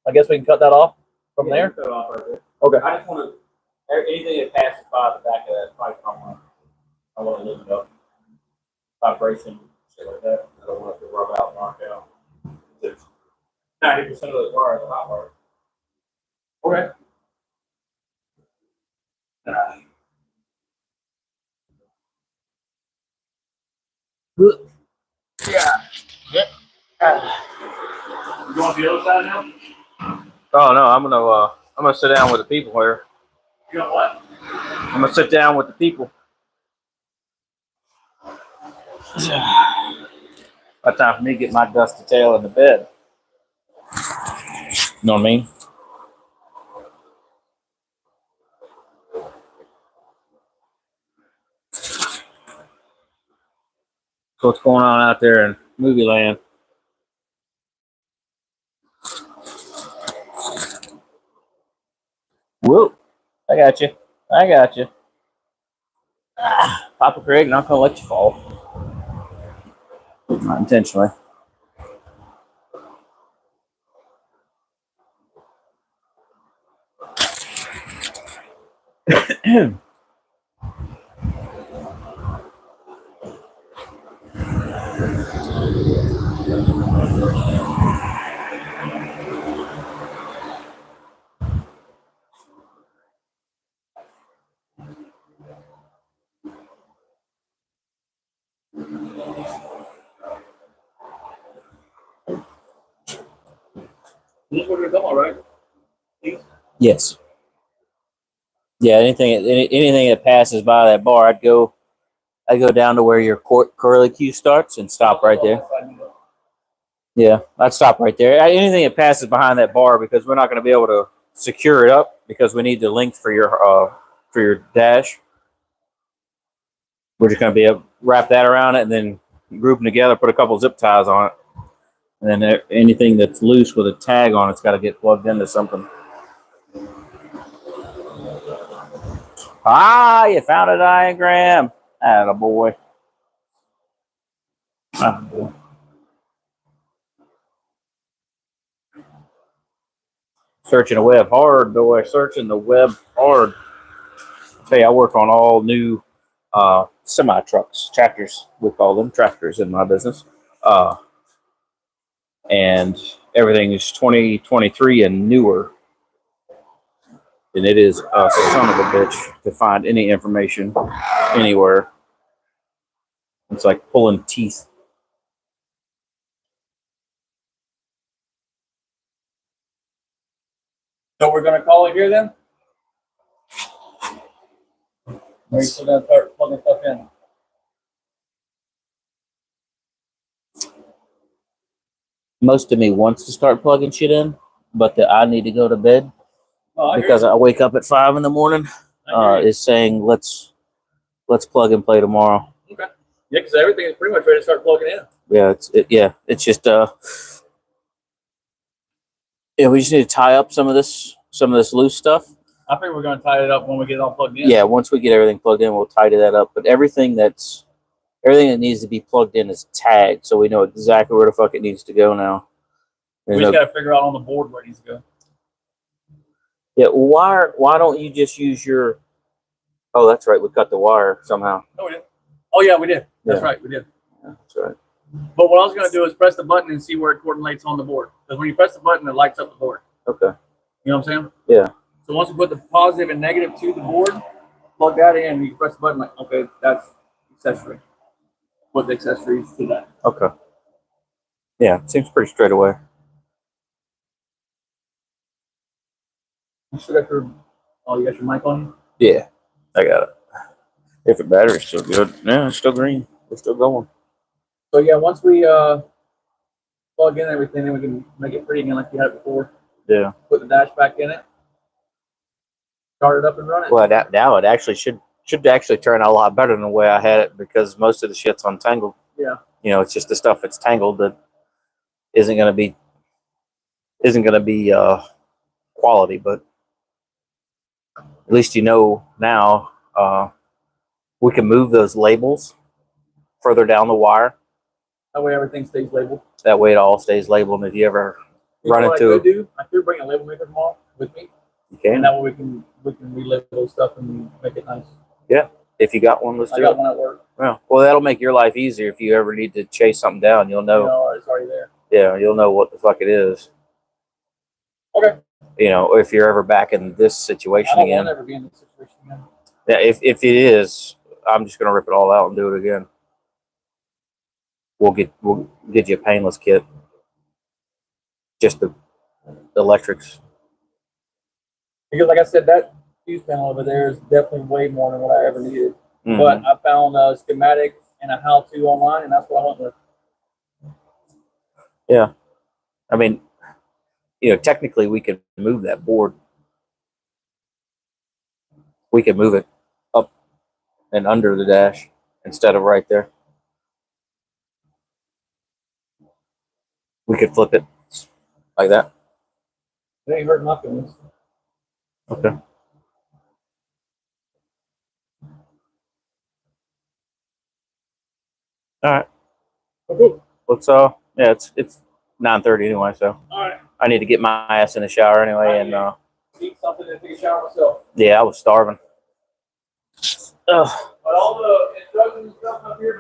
I guess we can cut that off from there? Cut it off right there. Okay. I just want to, anything that passes by the back of that pipe, I want to loom it up. Vibration, shit like that. I don't want it to rub out and knock out. 90% of those wires are hot wires. Okay. Good. Yeah. You want the other side now? Oh no, I'm gonna sit down with the people here. You know what? I'm gonna sit down with the people. About time for me to get my dusty tail in the bed. You know what I mean? So what's going on out there in movie land? Whoop! I got you. I got you. Papa Craig, not gonna let you fall. Not intentionally. This is what you're talking about, right? Yes. Yeah. Anything that passes by that bar, I'd go down to where your curly cue starts and stop right there. Yeah, I'd stop right there. Anything that passes behind that bar, because we're not going to be able to secure it up because we need the length for your dash. We're just going to be able to wrap that around it and then group them together, put a couple zip ties on it, and then anything that's loose with a tag on it's got to get plugged into something. Ah, you found a diagram. Attaboy. Attaboy. Searching the web hard, boy. Searching the web hard. I tell you, I work on all new semi trucks, tractors. We call them tractors in my business. And everything is 2023 and newer. And it is a son of a bitch to find any information anywhere. It's like pulling teeth. So we're gonna call it here then? Or you still gonna start plugging stuff in? Most of me wants to start plugging shit in, but I need to go to bed because I wake up at 5 in the morning. Is saying let's plug and play tomorrow. Okay. Yeah, because everything is pretty much ready to start plugging in. Yeah, it's just we just need to tie up some of this loose stuff. I think we're gonna tie it up when we get it all plugged in. Yeah, once we get everything plugged in, we'll tidy that up. But everything that needs to be plugged in is tagged, so we know exactly where the fuck it needs to go now. We just gotta figure out on the board where it needs to go. Yeah, why don't you just use your? Oh, that's right. We cut the wire somehow. No, we did. Oh yeah, we did. That's Yeah. right, we did. Yeah, that's right. But what I was gonna do is press the button and see where it coordinates on the board. Because when you press the button, it lights up the board. Okay. You know what I'm saying? Yeah. So once we put the positive and negative to the board, plug that in, you press the button like, okay, that's accessory. Put the accessories to that. Okay. Yeah, it seems pretty straight away. You still got your, oh, you got your mic on? Yeah, I got it. If the battery's still good, yeah, it's still green. We're still going. So yeah, once we plug in everything, then we can make it pretty again like you had it before. Yeah. Put the dash back in it. Start it up and run it. Well, now it actually should actually turn out a lot better than the way I had it because most of the shit's untangled. Yeah. You know, it's just the stuff that's tangled that isn't gonna be quality, but at least you know now we can move those labels further down the wire. That way everything stays labeled. That way it all stays labeled. And if you ever run into it, I could bring a label maker tomorrow with me. you can. And that way we can relabel stuff and make it nice. Yeah. If you got one, let's do I got it. one at work. Well, that'll make your life easier if you ever need to chase something down. You'll know. You know, it's already there. Yeah, you'll know what the fuck it is. Okay. You know, if you're ever back in this situation I don't again. want to ever be in this situation again. Yeah, if it is, I'm just gonna rip it all out and do it again. We'll get you a painless kit. Just the electrics. Because like I said, that fuse panel over there is definitely way more than what I ever needed. Mhm. But I found a schematic and a how-to online, and that's what I went with. Yeah. I mean, you know, technically we could move that board. We could move it up and under the dash instead of right there. We could flip it like that. It ain't hurt my feelings. Okay. All right. Okay. Let's yeah, it's 9:30 anyway, so All right. I need to get my ass in the shower anyway, and Eat something and take a shower myself. yeah, I was starving. Ugh. But all the instructions and stuff up here,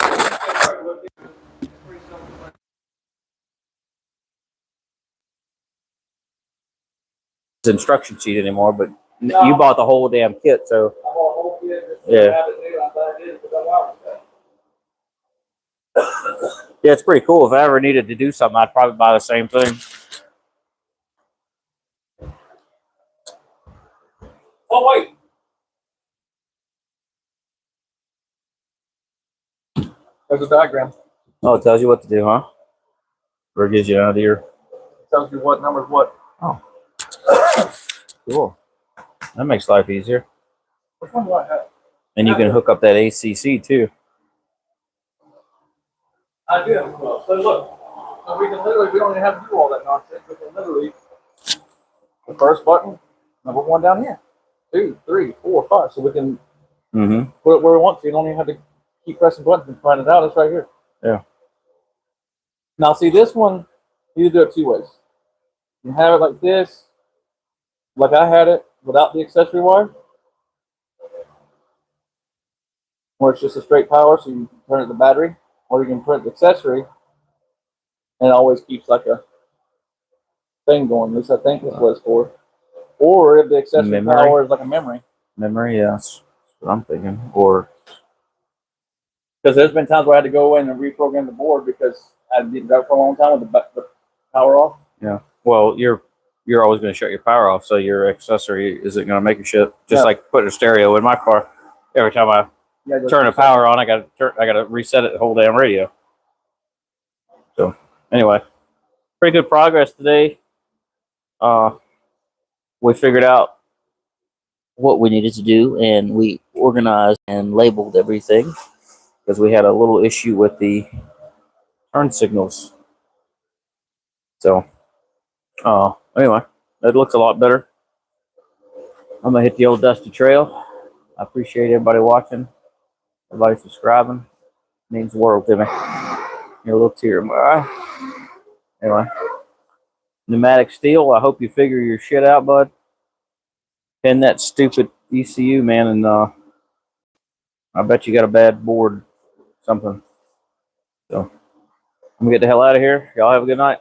It's instruction sheet anymore, but you bought the whole damn kit, so I bought a whole kit. Yeah. I thought it is, but I love it. yeah, it's pretty cool. If I ever needed to do something, I'd probably buy the same thing. Oh, wait. There's a diagram. Oh, it tells you what to do, huh? Or it gives you an idea. It tells you what number's what. Oh, cool. That makes life easier. Which one do I have? And you can hook up that ACC too. I do. So look, so we don't even have to do all that nonsense. We can literally, the first button, number 1 down here. 2, 3, 4, 5. So we can Mm-hmm. Put it where we want to. You don't even have to keep pressing buttons and find it out. It's right here. Yeah. Now, see, this one, you do it two ways. You have it like this, like I had it, without the accessory wire, where it's just a straight power, so you can turn it to battery, or you can put the accessory, and it always keeps like a thing going. At least I think that's what it's for. Or if the accessory Memory. power is like a memory. Memory, yes. That's what I'm thinking. Or Because there's been times where I had to go in and reprogram the board because I didn't drive for a long time with the power off. yeah. Well, you're always going to shut your power off, so your accessory isn't going to make a shit. Just like putting a stereo in my car. Every time I turn the power on, I got to reset it the whole damn radio. So anyway, pretty good progress today. We figured out what we needed to do, and we organized and labeled everything because we had a little issue with the turn signals. So, anyway, it looks a lot better. I'm gonna hit the old dusty trail. I appreciate everybody watching, everybody subscribing. It means the world to me. Here, a little tear in my eye. Anyway, pneumatic steel. I hope you figure your shit out, bud. Pin that stupid ECU, man, and I bet you got a bad board, something. So I'm gonna get the hell out of here. Y'all have a good night.